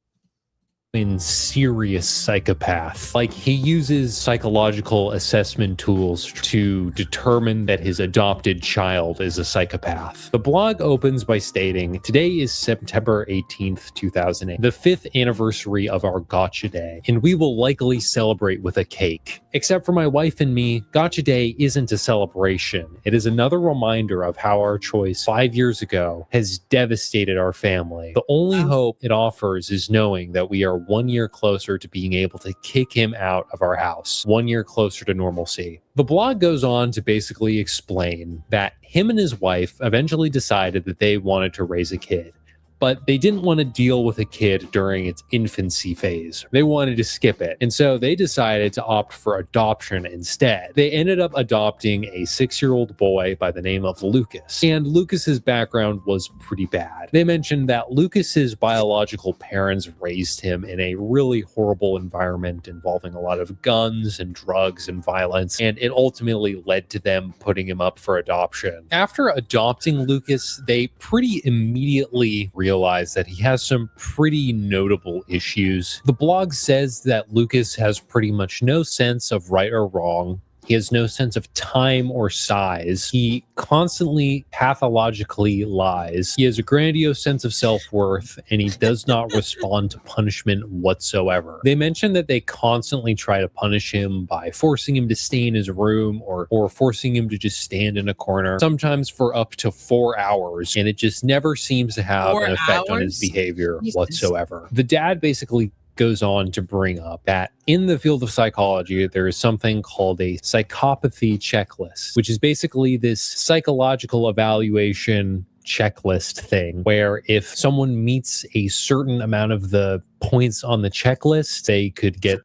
Speaker 5: Serious psychopath. Like, he uses psychological assessment tools to determine that his adopted child is a psychopath. The blog opens by stating, today is September 18th, 2008, the 5th anniversary of our Gotcha Day, and we will likely celebrate with a cake. Except for my wife and me, Gotcha Day isn't a celebration. It is another reminder of how our choice 5 years ago has devastated our family. The only hope it offers is knowing that we are 1 year closer to being able to kick him out of our house, 1 year closer to normalcy. The blog goes on to basically explain that him and his wife eventually decided that they wanted to raise a kid, but they didn't want to deal with a kid during its infancy phase. They wanted to skip it. And so they decided to opt for adoption instead. They ended up adopting a 6-year-old boy by the name of Lucas. And Lucas's background was pretty bad. They mentioned that Lucas's biological parents raised him in a really horrible environment involving a lot of guns and drugs and violence, and it ultimately led to them putting him up for adoption. After adopting Lucas, they pretty immediately realize that he has some pretty notable issues. The blog says that Lucas has pretty much no sense of right or wrong. He has no sense of time or size. He constantly pathologically lies. He has a grandiose sense of self-worth, and he does not respond to punishment whatsoever. They mention that they constantly try to punish him by forcing him to stay in his room or forcing him to just stand in a corner, sometimes for up to 4 hours, and it just never seems to have an effect on his behavior whatsoever. The dad basically goes on to bring up that in the field of psychology, there is something called a psychopathy checklist, which is basically this psychological evaluation checklist thing where if someone meets a certain amount of the points on the checklist, they could get...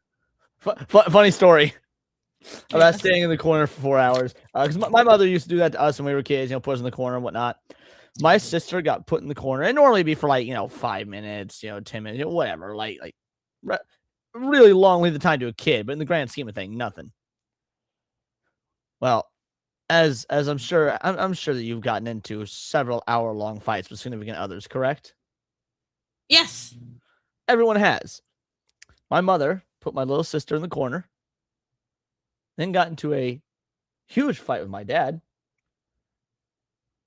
Speaker 2: Funny story about staying in the corner for 4 hours. Because my mother used to do that to us when we were kids, put us in the corner and whatnot. my sister got put in the corner, and normally it'd be for like 5 minutes, 10 minutes, whatever, like really long length of time to a kid, but in the grand scheme of things, nothing. Well, as I'm sure that you've gotten into several hour-long fights with significant others, correct?
Speaker 3: Yes.
Speaker 2: Everyone has. My mother put my little sister in the corner, then got into a huge fight with my dad,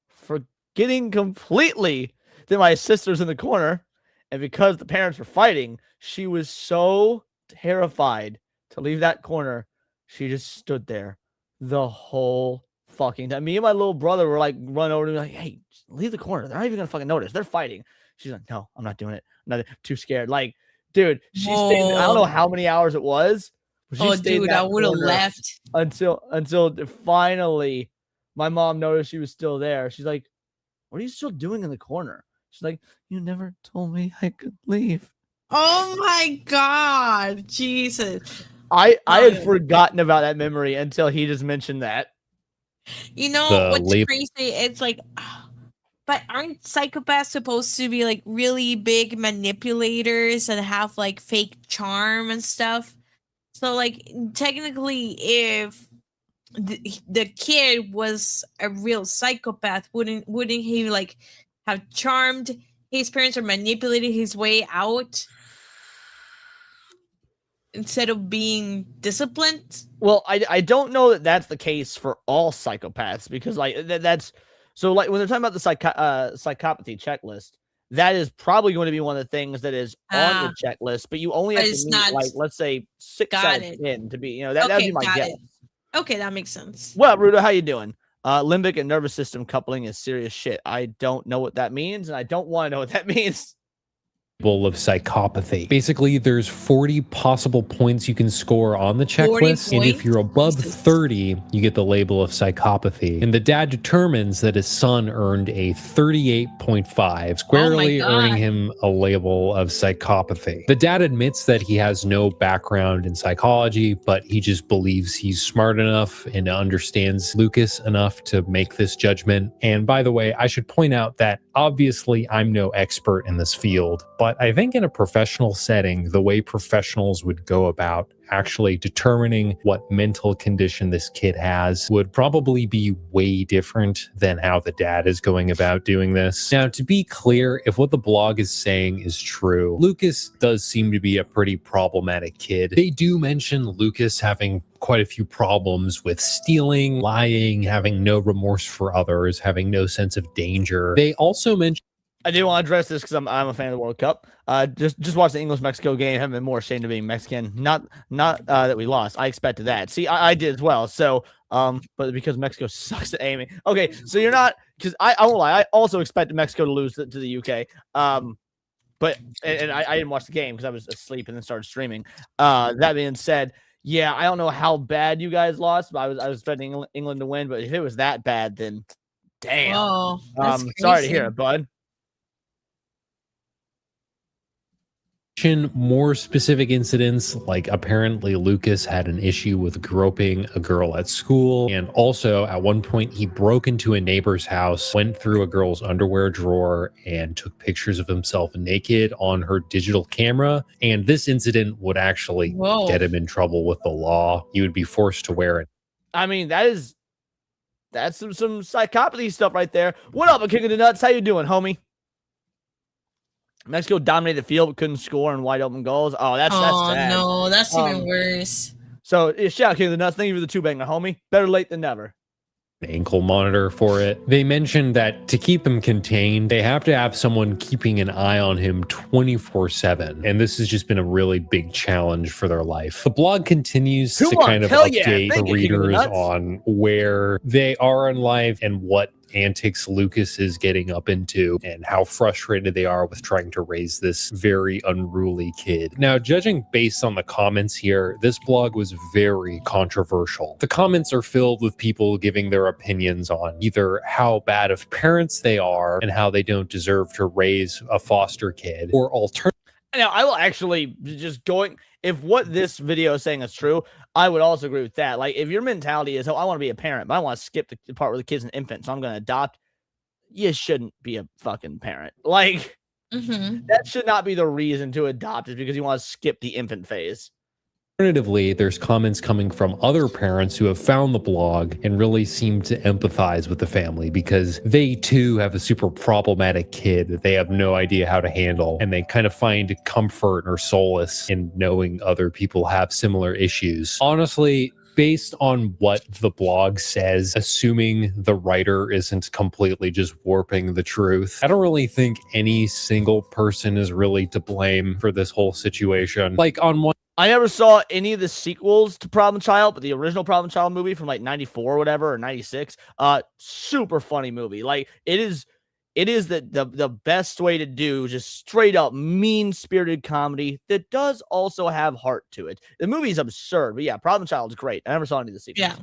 Speaker 2: forgetting completely that my sister's in the corner, and because the parents were fighting, she was so terrified to leave that corner, she just stood there the whole fucking time. Me and my little brother were like run over to me like, hey, leave the corner. They're not even gonna fucking notice. They're fighting. She's like, no, I'm not doing it. I'm not too scared. Like, dude, she stayed. I don't know how many hours it was. But she stayed in
Speaker 3: dude,
Speaker 2: that
Speaker 3: I would have
Speaker 2: corner
Speaker 3: left.
Speaker 2: until finally my mom noticed she was still there. She's like, what are you still doing in the corner? She's like, you never told me I could leave.
Speaker 3: Oh my God, Jesus.
Speaker 2: I had forgotten about that memory until he just mentioned that.
Speaker 3: You know
Speaker 5: The
Speaker 3: what's crazy? It's like, but aren't psychopaths supposed to be like really big manipulators and have like fake charm and stuff? So like technically, if the kid was a real psychopath, wouldn't he like have charmed his parents or manipulated his way out instead of being disciplined?
Speaker 2: Well, I don't know that that's the case for all psychopaths, because like that's so like when they're talking about the psychopathy checklist, that is probably going to be one of the things that is on the checklist, but you only have to meet like, let's say 6 out of 10 to be, that would be my guess.
Speaker 3: Okay, that makes sense.
Speaker 2: Well, Rudo, how you doing? Limbic and nervous system coupling is serious shit. I don't know what that means, and I don't want to know what that means.
Speaker 5: Of psychopathy. Basically, there's 40 possible points you can score on the checklist, and if you're above 30, you get the label of psychopathy. And the dad determines that his son earned a 38.5, squarely earning him a label of psychopathy. The dad admits that he has no background in psychology, but he just believes he's smart enough and understands Lucas enough to make this judgment. And by the way, I should point out that obviously I'm no expert in this field, but I think in a professional setting, the way professionals would go about actually determining what mental condition this kid has would probably be way different than how the dad is going about doing this. Now, to be clear, if what the blog is saying is true, Lucas does seem to be a pretty problematic kid. They do mention Lucas having quite a few problems with stealing, lying, having no remorse for others, having no sense of danger. They also mention
Speaker 2: I do want to address this because I'm a fan of the World Cup. Just watch the English-Mexico game. I haven't been more ashamed of being Mexican. Not that we lost. I expected that. See, I did as well. So, but because Mexico sucks at aiming. Okay, so you're not, because I won't lie. I also expected Mexico to lose to the UK. But I didn't watch the game because I was asleep and then started streaming. That being said, yeah, I don't know how bad you guys lost, but I was expecting England to win. But if it was that bad, then damn.
Speaker 3: Oh,
Speaker 2: sorry to hear it, bud.
Speaker 5: more specific incidents, like apparently Lucas had an issue with groping a girl at school, and also at one point he broke into a neighbor's house, went through a girl's underwear drawer, and took pictures of himself naked on her digital camera. And this incident would actually get him in trouble with the law. He would be forced to wear it.
Speaker 2: I mean, that's some psychopathy stuff right there. What up, a kick of the nuts? How you doing, homie? Mexico dominated the field but couldn't score in wide open goals. Oh, that's sad.
Speaker 3: No, that's even worse.
Speaker 2: So shout out King of the Nuts. Thank you for the 2-banger, homie. Better late than never.
Speaker 5: Ankle monitor for it. They mentioned that to keep him contained, they have to have someone keeping an eye on him 24/7. And this has just been a really big challenge for their life. The blog continues to kind of update the readers on where they are in life and what antics Lucas is getting up into and how frustrated they are with trying to raise this very unruly kid. Now, judging based on the comments here, this blog was very controversial. The comments are filled with people giving their opinions on either how bad of parents they are and how they don't deserve to raise a foster kid, or alternatively.
Speaker 2: Now, I will actually just going, if what this video is saying is true, I would also agree with that. Like, if your mentality is, oh, I want to be a parent, but I want to skip the part where the kid's an infant, so I'm going to adopt. you shouldn't be a fucking parent. Like,
Speaker 3: Mm-hmm.
Speaker 2: that should not be the reason to adopt, is because you want to skip the infant phase.
Speaker 5: Alternatively, there's comments coming from other parents who have found the blog and really seem to empathize with the family because they too have a super problematic kid that they have no idea how to handle, and they kind of find comfort or solace in knowing other people have similar issues. Honestly, based on what the blog says, assuming the writer isn't completely just warping the truth, I don't really think any single person is really to blame for this whole situation. Like, on one
Speaker 2: I never saw any of the sequels to Problem Child, but the original Problem Child movie from like 94 or whatever, or 96, super funny movie. Like, it is the best way to do just straight up mean-spirited comedy that does also have heart to it. The movie's absurd, but yeah, Problem Child is great. I never saw any of the sequels.
Speaker 3: Yeah.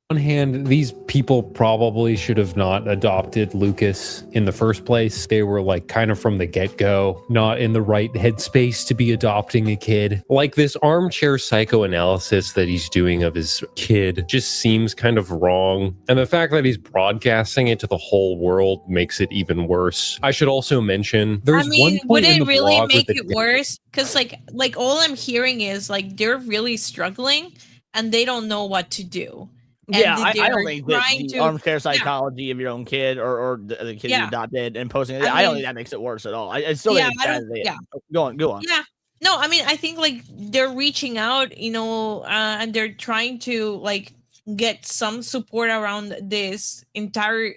Speaker 5: On one hand, these people probably should have not adopted Lucas in the first place. They were like kind of from the get-go not in the right headspace to be adopting a kid. Like, this armchair psychoanalysis that he's doing of his kid just seems kind of wrong. And the fact that he's broadcasting it to the whole world makes it even worse. I should also mention there's one point
Speaker 3: would
Speaker 5: in
Speaker 3: it
Speaker 5: the
Speaker 3: really
Speaker 5: blog
Speaker 3: make
Speaker 5: with
Speaker 3: it worse? Because like all I'm hearing is like they're really struggling and they don't know what to do.
Speaker 2: Yeah,
Speaker 3: And
Speaker 2: I don't
Speaker 3: they're
Speaker 2: think that
Speaker 3: trying
Speaker 2: the
Speaker 3: to-
Speaker 2: armchair psychology of your own kid or the kid you
Speaker 3: Yeah.
Speaker 2: adopted and posting it,
Speaker 3: I
Speaker 2: I don't
Speaker 3: mean-
Speaker 2: think that makes it worse at all. I still
Speaker 3: Yeah,
Speaker 2: think it's
Speaker 3: I
Speaker 2: bad.
Speaker 3: don't-
Speaker 2: That they-
Speaker 3: yeah.
Speaker 2: Go on.
Speaker 3: Yeah. No, I mean, I think like they're reaching out, you know, and they're trying to like get some support around this entire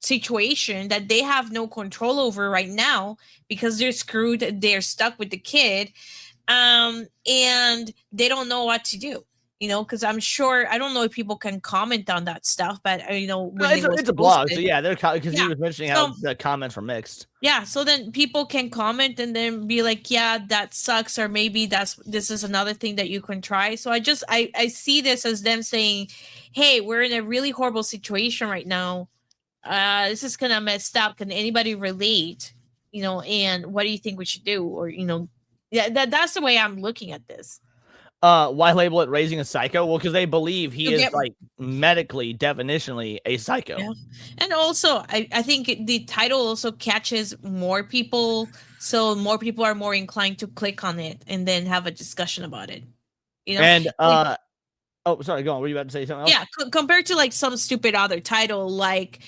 Speaker 3: situation that they have no control over right now because they're screwed. They're stuck with the kid, and they don't know what to do. You know, because I'm sure I don't know if people can comment on that stuff, but you know, when
Speaker 2: It's a blog,
Speaker 3: posted-
Speaker 2: so yeah, they're because
Speaker 3: Yeah,
Speaker 2: he was mentioning how
Speaker 3: so-
Speaker 2: the comments were mixed.
Speaker 3: Yeah, so then people can comment and then be like, yeah, that sucks, or maybe this is another thing that you can try. So I see this as them saying, hey, we're in a really horrible situation right now. This is kind of messed up. Can anybody relate? You know, and what do you think we should do? Or, you know, yeah, that's the way I'm looking at this.
Speaker 2: Why label it raising a psycho? Well, because they believe he
Speaker 3: You
Speaker 2: is
Speaker 3: get-
Speaker 2: like medically, definitionally a psycho.
Speaker 3: Yeah. And also, I think the title also catches more people, so more people are more inclined to click on it and then have a discussion about it. You know,
Speaker 2: And
Speaker 3: Like,
Speaker 2: oh, sorry, go on. Were you about to say something else?
Speaker 3: yeah, compared to like some stupid other title like,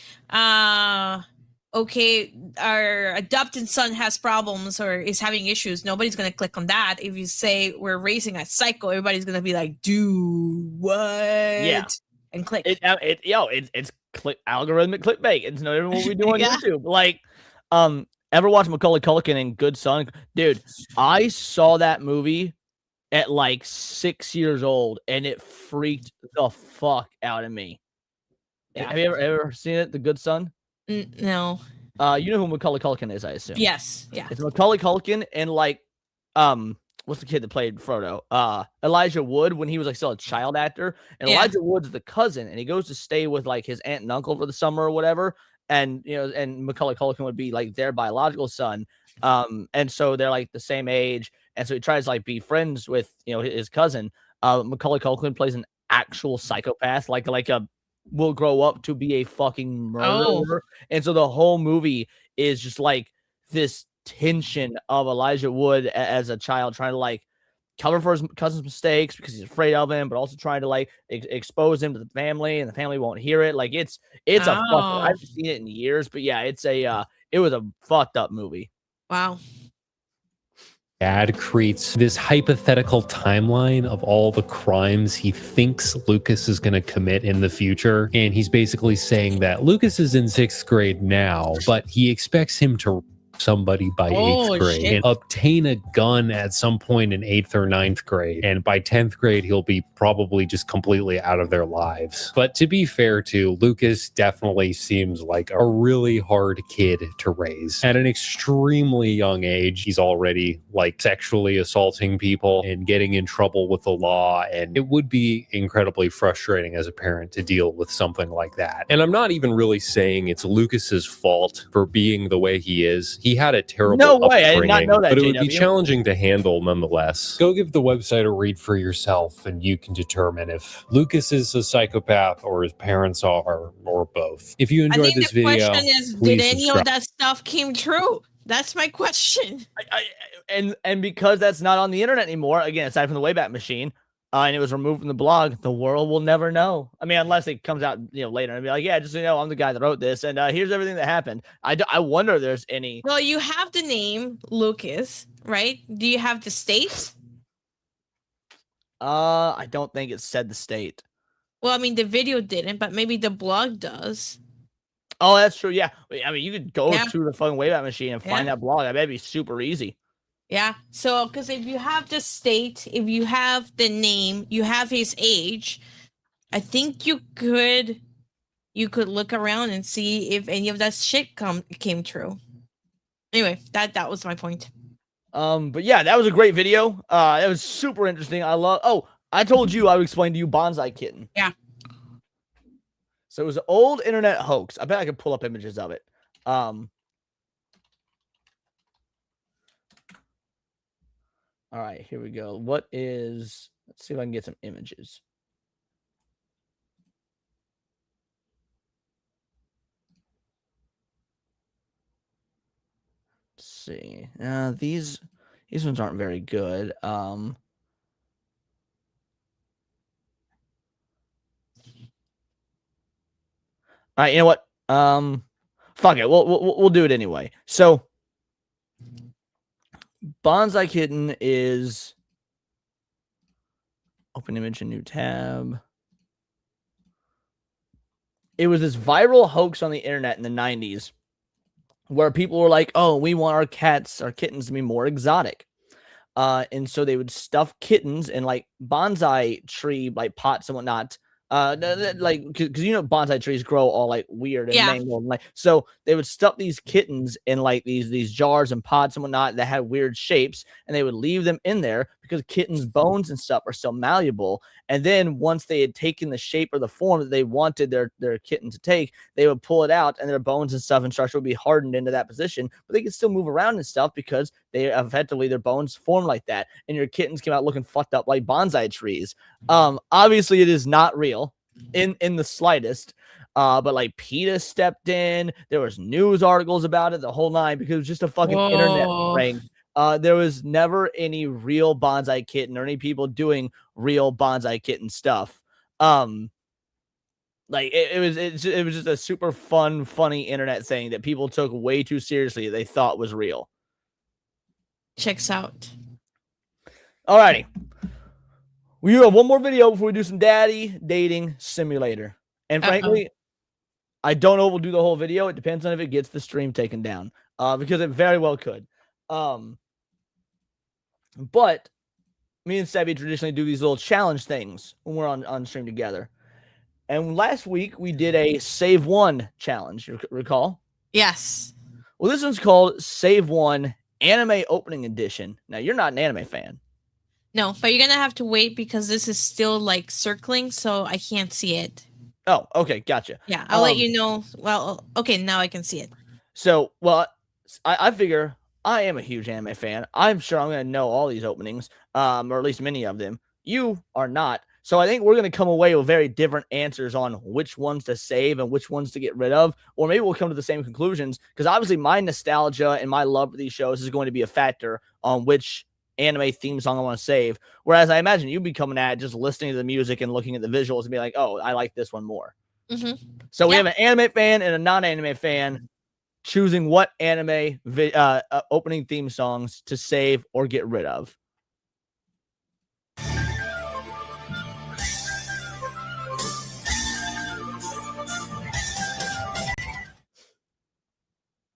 Speaker 3: okay, our adopted son has problems or is having issues. Nobody's gonna click on that. If you say we're raising a psycho, everybody's gonna be like, dude, what?
Speaker 2: Yeah.
Speaker 3: And click.
Speaker 2: It's algorithmic clickbait. It's not even what we do on
Speaker 3: Yeah.
Speaker 2: YouTube. Like, ever watch Macaulay Culkin in Good Son? Dude, I saw that movie at like 6 years old, and it freaked the fuck out of me.
Speaker 3: Yeah.
Speaker 2: Have you ever seen it, The Good Son?
Speaker 3: No.
Speaker 2: You know who Macaulay Culkin is, I assume.
Speaker 3: Yes. Yeah.
Speaker 2: It's Macaulay Culkin and like, what's the kid that played Frodo? Elijah Wood, when he was like still a child actor. And
Speaker 3: Yeah.
Speaker 2: Elijah Wood's the cousin, and he goes to stay with like his aunt and uncle for the summer or whatever. And you know, and Macaulay Culkin would be like their biological son. And so they're like the same age, and so he tries to like be friends with, you know, his cousin. Macaulay Culkin plays an actual psychopath, like a will grow up to be a fucking murderer. And so the whole movie is just like this tension of Elijah Wood as a child trying to like cover for his cousin's mistakes because he's afraid of him, but also trying to like expose him to the family, and the family won't hear it. Like it's a fucking, I haven't seen it in years, but yeah, it was a fucked up movie.
Speaker 3: Wow.
Speaker 5: Dad creates this hypothetical timeline of all the crimes he thinks Lucas is going to commit in the future. And he's basically saying that Lucas is in 6th grade now, but he expects him to somebody by 8th grade
Speaker 3: shit.
Speaker 5: and obtain a gun at some point in 8th or 9th grade. And by 10th grade, he'll be probably just completely out of their lives. But to be fair to Lucas, definitely seems like a really hard kid to raise. At an extremely young age, he's already like sexually assaulting people and getting in trouble with the law. And it would be incredibly frustrating as a parent to deal with something like that. And I'm not even really saying it's Lucas's fault for being the way he is. He He had a terrible
Speaker 2: No way, I did not
Speaker 5: upbringing,
Speaker 2: know that,
Speaker 5: but it would be
Speaker 2: JW.
Speaker 5: challenging to handle nonetheless. Go give the website a read for yourself, and you can determine if Lucas is a psychopath or his parents are, or both. If you
Speaker 3: I
Speaker 5: enjoyed
Speaker 3: think
Speaker 5: this
Speaker 3: the
Speaker 5: video,
Speaker 3: question is, did
Speaker 5: please
Speaker 3: any
Speaker 5: subscribe.
Speaker 3: of that stuff came true? That's my question.
Speaker 2: And because that's not on the internet anymore, again, aside from the Wayback Machine, and it was removed from the blog, the world will never know. I mean, unless it comes out, later and be like, yeah, just so you know, I'm the guy that wrote this, and here's everything that happened. I wonder if there's any.
Speaker 3: Well, you have the name Lucas, right? Do you have the state?
Speaker 2: I don't think it said the state.
Speaker 3: Well, I mean, the video didn't, but maybe the blog does.
Speaker 2: Oh, that's true. Yeah, I mean, you could go
Speaker 3: Yeah.
Speaker 2: to the fucking Wayback Machine and find
Speaker 3: Yeah.
Speaker 2: that blog. I bet it'd be super easy.
Speaker 3: Yeah. So, because if you have the state, if you have the name, you have his age, I think you could look around and see if any of that shit came true. Anyway, that was my point.
Speaker 2: But yeah, that was a great video. It was super interesting. I told you I would explain to you Bonsai Kitten.
Speaker 3: Yeah.
Speaker 2: So it was an old internet hoax. I bet I could pull up images of it. All right, here we go. Let's see if I can get some images. Let's see. These ones aren't very good. All right, you know what? Fuck it. We'll do it anyway. So Bonsai Kitten is open image, a new tab. It was this viral hoax on the internet in the 90s where people were like, oh, we want our kittens to be more exotic. And so they would stuff kittens in like bonsai tree, like pots and whatnot. Like, because bonsai trees grow all like weird and mangled, and like, so they would stuff these kittens in like these jars and pots and whatnot that had weird shapes, and they would leave them in there because kittens' bones and stuff are so malleable. And then once they had taken the shape or the form that they wanted their kitten to take, they would pull it out, and their bones and stuff and structure would be hardened into that position, but they could still move around and stuff because they effectively their bones form like that, and your kittens came out looking fucked up like bonsai trees. Obviously it is not real in the slightest. But like PETA stepped in, there was news articles about it, the whole nine, because it was just a fucking internet prank. There was never any real bonsai kitten or any people doing real bonsai kitten stuff. Like it was just a super funny internet thing that people took way too seriously. They thought was real.
Speaker 3: Checks out.
Speaker 2: Alrighty. We have one more video before we do some daddy dating simulator. And frankly, I don't know if we'll do the whole video. It depends on if it gets the stream taken down. Because it very well could. But me and Sebby traditionally do these little challenge things when we're on stream together. And last week we did a save one challenge, you recall?
Speaker 3: Yes.
Speaker 2: Well, this one's called Save One Anime Opening Edition. Now, you're not an anime fan.
Speaker 3: No, but you're gonna have to wait because this is still like circling, so I can't see it.
Speaker 2: Oh, okay, gotcha.
Speaker 3: Yeah, I'll let you know. Well, okay, now I can see it.
Speaker 2: So, well, I figure I am a huge anime fan. I'm sure I'm going to know all these openings, or at least many of them. You are not. So I think we're going to come away with very different answers on which ones to save and which ones to get rid of. Or maybe we'll come to the same conclusions, because obviously my nostalgia and my love for these shows is going to be a factor on which anime theme song I want to save. Whereas I imagine you'd be coming at it just listening to the music and looking at the visuals and be like, oh, I like this one more.
Speaker 3: Mm-hmm.
Speaker 2: So we have an anime fan and a non-anime fan choosing what anime opening theme songs to save or get rid of.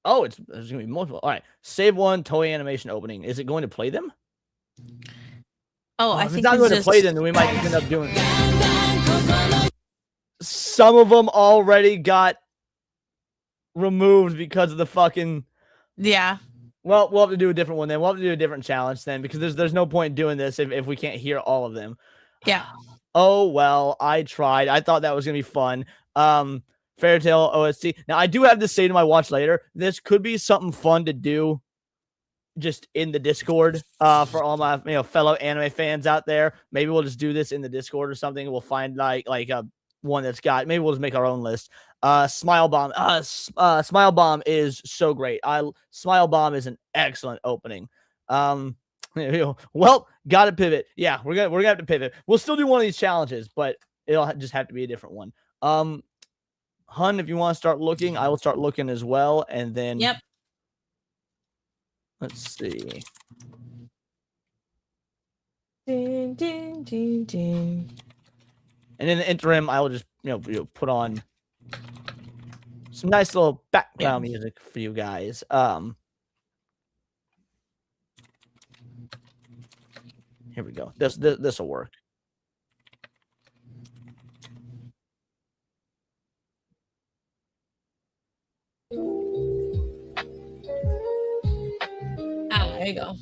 Speaker 2: Oh, there's going to be multiple. All right. Save one Toei Animation opening. Is it going to play them?
Speaker 3: Oh, I
Speaker 2: if
Speaker 3: think
Speaker 2: it's not going to play them, then we might just end up doing it. Some of them already got removed because of the fucking...
Speaker 3: Yeah.
Speaker 2: Well, we'll have to do a different one then. We'll have to do a different challenge then, because there's no point in doing this if we can't hear all of them.
Speaker 3: Yeah.
Speaker 2: Oh, well, I tried. I thought that was going to be fun. Fairy Tale OST. Now, I do have this saved in my watch later. This could be something fun to do just in the Discord for all my fellow anime fans out there. Maybe we'll just do this in the Discord or something. We'll find like a one that's got, maybe we'll just make our own list. Smile Bomb. Smile Bomb is so great. Smile Bomb is an excellent opening. Well, gotta pivot. Yeah, we're gonna have to pivot. We'll still do one of these challenges, but it'll just have to be a different one. Hun, if you want to start looking, I will start looking as well, and then
Speaker 3: Yep.
Speaker 2: Let's see.
Speaker 3: Dun, dun, dun, dun.
Speaker 2: And in the interim, I will just put on some nice little background music for you guys. Here we go. This will work.
Speaker 3: There you go.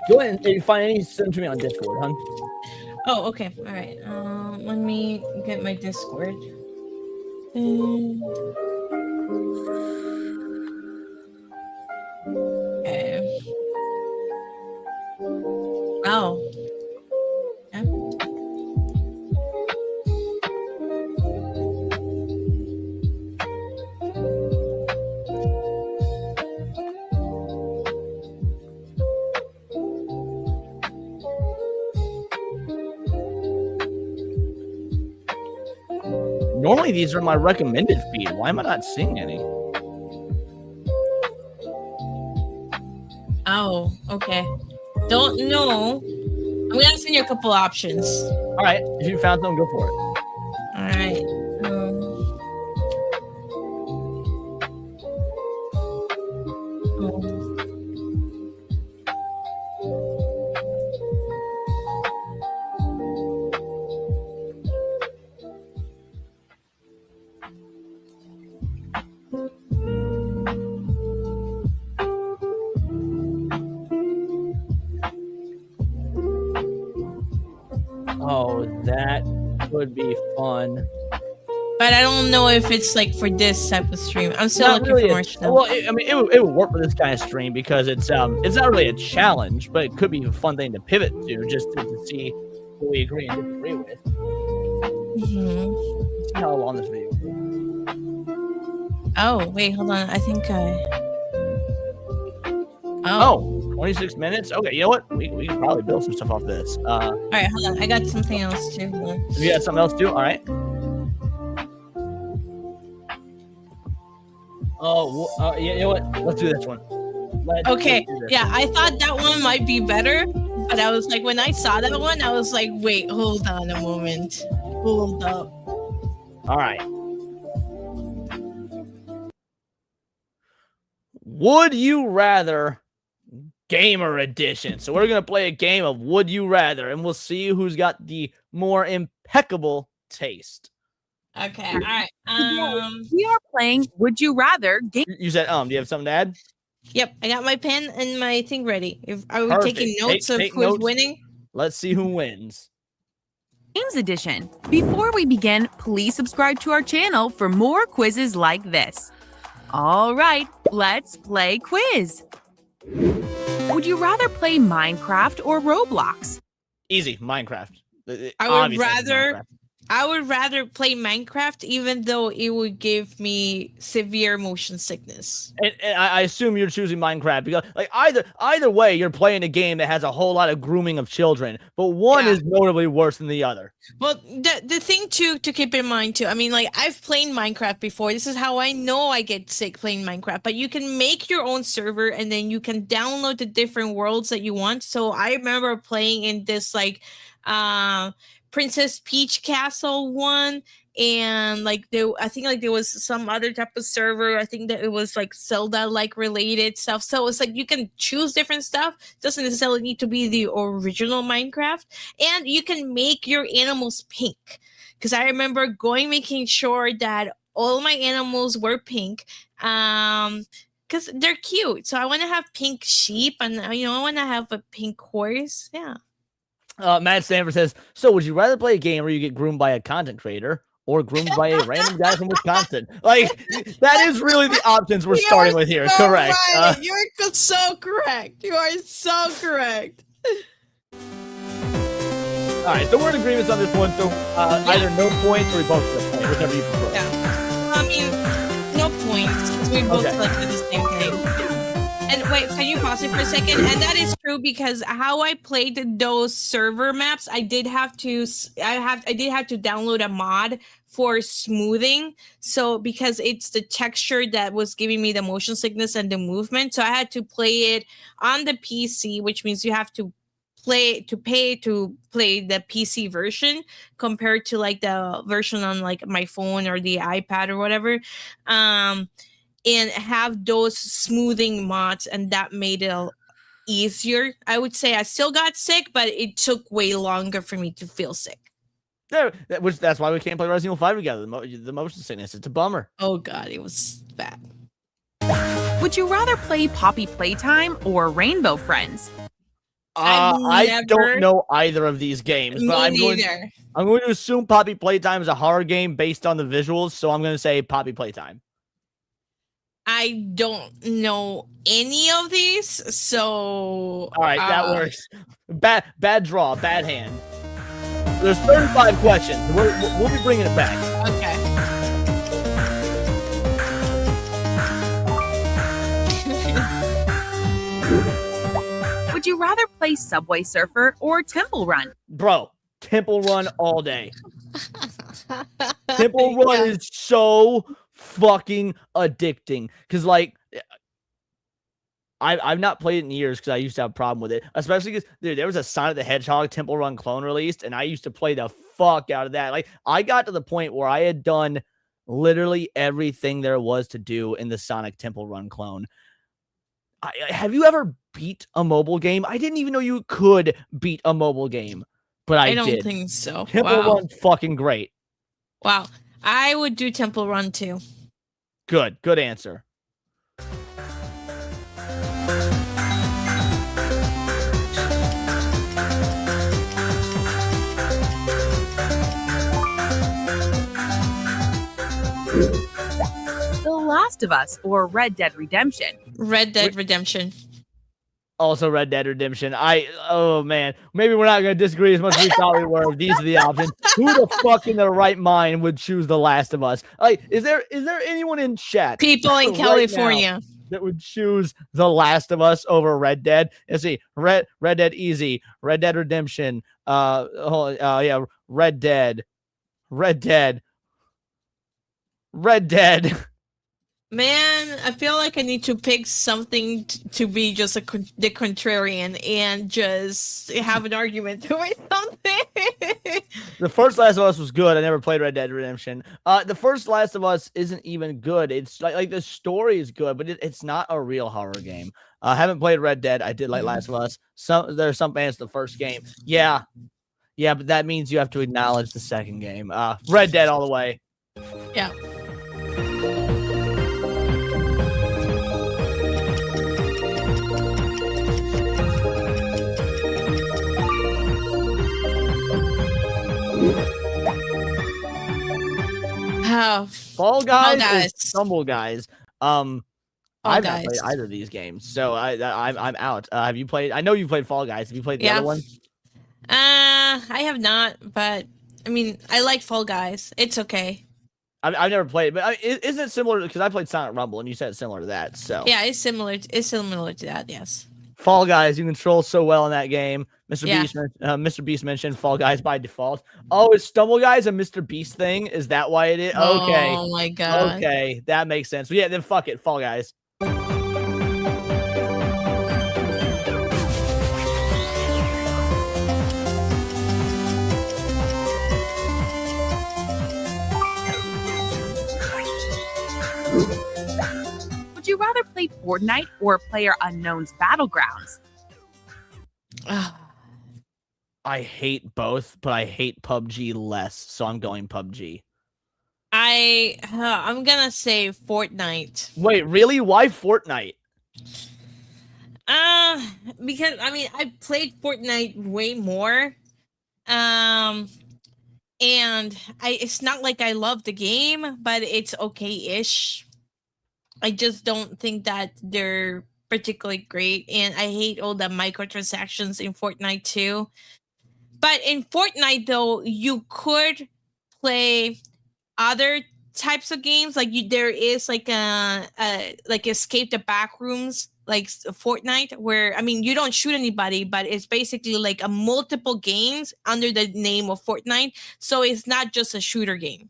Speaker 2: Go ahead and if you find any, send them to me on Discord, hun.
Speaker 3: Oh, okay. All right. Let me get my Discord. Okay. Oh. Yeah.
Speaker 2: Normally, these are my recommended feed. Why am I not seeing any?
Speaker 3: Oh, okay. Don't know. I'm gonna send you a couple options.
Speaker 2: All right. If you found them, go for it.
Speaker 3: All right.
Speaker 2: Oh, that would be fun.
Speaker 3: But I don't know if it's like for this type of stream. I'm still
Speaker 2: Not
Speaker 3: looking
Speaker 2: really
Speaker 3: for more stuff.
Speaker 2: Well, it would work for this kind of stream because it's not really a challenge, but it could be a fun thing to pivot to just to see what we agree and disagree with.
Speaker 3: Mm-hmm.
Speaker 2: See how long this video is.
Speaker 3: Oh, wait, hold on. I think
Speaker 2: Oh, 26 minutes? Okay, you know what? We can probably build some stuff off this.
Speaker 3: All right, hold on. I got something else too. Hold on.
Speaker 2: You got something else too? All right. Oh, yeah, you know what? Let's do this one.
Speaker 3: Okay, yeah, I thought that one might be better, but I was like, when I saw that one, I was like, wait, hold on a moment. Hold up.
Speaker 2: All right. Would you rather gamer edition? So we're going to play a game of Would You Rather, and we'll see who's got the more impeccable taste.
Speaker 3: Okay, all right.
Speaker 11: We are playing Would You Rather game.
Speaker 2: You said, do you have something to add?
Speaker 3: Yep, I got my pen and my thing ready. Are we
Speaker 2: Perfect.
Speaker 3: taking notes of
Speaker 2: Take
Speaker 3: who's
Speaker 2: notes.
Speaker 3: winning?
Speaker 2: Let's see who wins.
Speaker 11: Games Edition. Before we begin, please subscribe to our channel for more quizzes like this. All right, let's play quiz. Would you rather play Minecraft or Roblox?
Speaker 2: Easy, Minecraft.
Speaker 3: I would rather play Minecraft, even though it would give me severe motion sickness.
Speaker 2: And I assume you're choosing Minecraft because, like, either way, you're playing a game that has a whole lot of grooming of children, but one is notably worse than the other.
Speaker 3: Well, the thing to keep in mind too, I mean, like, I've played Minecraft before. This is how I know I get sick playing Minecraft. But you can make your own server, and then you can download the different worlds that you want. So I remember playing in this like Princess Peach Castle one, and like I think like there was some other type of server. I think that it was like Zelda like related stuff. So it's like you can choose different stuff. It doesn't necessarily need to be the original Minecraft, and you can make your animals pink. Because I remember making sure that all my animals were pink. Because they're cute. So I want to have pink sheep, and I want to have a pink horse. Yeah.
Speaker 2: Matt Stanford says, so would you rather play a game where you get groomed by a content creator or groomed by a random guy from Wisconsin? Like, that is really the options we're starting with here.
Speaker 3: So
Speaker 2: Correct.
Speaker 3: right. You are so correct. You are so correct.
Speaker 2: All right, so we're in agreement on this one. So either no points or we both get a point, whichever you prefer.
Speaker 3: Yeah. I mean, no points. 'Cause we both selected the same thing. And wait, can you pause it for a second? And that is true because how I played those server maps, I did have to download a mod for smoothing. So because it's the texture that was giving me the motion sickness and the movement, so I had to play it on the PC, which means you have to pay to play the PC version compared to like the version on like my phone or the iPad or whatever. And have those smoothing mods, and that made it easier. I would say I still got sick, but it took way longer for me to feel sick.
Speaker 2: Yeah, that's why we can't play Resident Evil 5 together. The motion sickness, it's a bummer.
Speaker 3: Oh god, it was bad.
Speaker 11: Would you rather play Poppy Playtime or Rainbow Friends?
Speaker 2: I don't know either of these games, but I'm going to assume Poppy Playtime is a horror game based on the visuals, so I'm going to say Poppy Playtime.
Speaker 3: I don't know any of these, so
Speaker 2: all right, that works. Bad draw, bad hand. There's 35 questions. We'll be bringing it back.
Speaker 3: Okay.
Speaker 11: Would you rather play Subway Surfer or Temple Run?
Speaker 2: Bro, Temple Run all day. Temple Run is so fucking addicting because like I've not played it in years because I used to have a problem with it, especially because there was a Sonic the Hedgehog Temple Run clone released, and I used to play the fuck out of that. Like I got to the point where I had done literally everything there was to do in the Sonic Temple Run clone. Have you ever beat a mobile game? I didn't even know you could beat a mobile game, but I
Speaker 3: don't
Speaker 2: did.
Speaker 3: think so.
Speaker 2: Temple Run fucking great.
Speaker 3: Wow. I would do Temple Run too.
Speaker 2: Good answer.
Speaker 11: The Last of Us or Red Dead Redemption?
Speaker 3: Red Dead Redemption.
Speaker 2: Also Red Dead Redemption. Oh man, maybe we're not going to disagree as much as we thought we were. These are the options. Who the fuck in their right mind would choose The Last of Us? Like, is there anyone in chat?
Speaker 3: People in California
Speaker 2: that would choose The Last of Us over Red Dead? Let's see. Red Dead easy. Red Dead Redemption. Yeah, Red Dead.
Speaker 3: Man, I feel like I need to pick something to be just the contrarian and just have an argument or something.
Speaker 2: The first Last of Us was good. I never played Red Dead Redemption. The first Last of Us isn't even good. It's like the story is good, but it's not a real horror game. I haven't played Red Dead. I did like Last of Us. There are some fans the first game. Yeah, but that means you have to acknowledge the second game. Red Dead all the way.
Speaker 3: Yeah.
Speaker 2: Fall Guys or Stumble Guys? I've
Speaker 3: Guys.
Speaker 2: not played either of these games, so I'm out. Have you played? I know you played Fall Guys. Have you played the other one?
Speaker 3: I have not, but I mean, I like Fall Guys. It's okay.
Speaker 2: I've never played, but isn't it similar? Because I played Sonic Rumble, and you said it's similar to that. So
Speaker 3: yeah, it's similar. It's similar to that. Yes.
Speaker 2: Fall Guys, you control so well in that game. Mr. Beast mentioned Fall Guys by default. Oh, is Stumble Guys a Mr. Beast thing? Is that why it is? Okay.
Speaker 3: Oh my god.
Speaker 2: Okay, that makes sense. But yeah, then fuck it, Fall Guys.
Speaker 11: Would you rather play Fortnite or PlayerUnknown's Battlegrounds?
Speaker 2: I hate both, but I hate PUBG less, so I'm going PUBG.
Speaker 3: I'm gonna say Fortnite.
Speaker 2: Wait, really? Why Fortnite?
Speaker 3: Because I mean I played Fortnite way more. Um, and it's not like I love the game, but it's okay-ish. I just don't think that they're particularly great, and I hate all the microtransactions in Fortnite too. But in Fortnite, though, you could play other types of games. Like there is like like escape the back rooms, like Fortnite, where I mean you don't shoot anybody, but it's basically like a multiple games under the name of Fortnite. So it's not just a shooter game.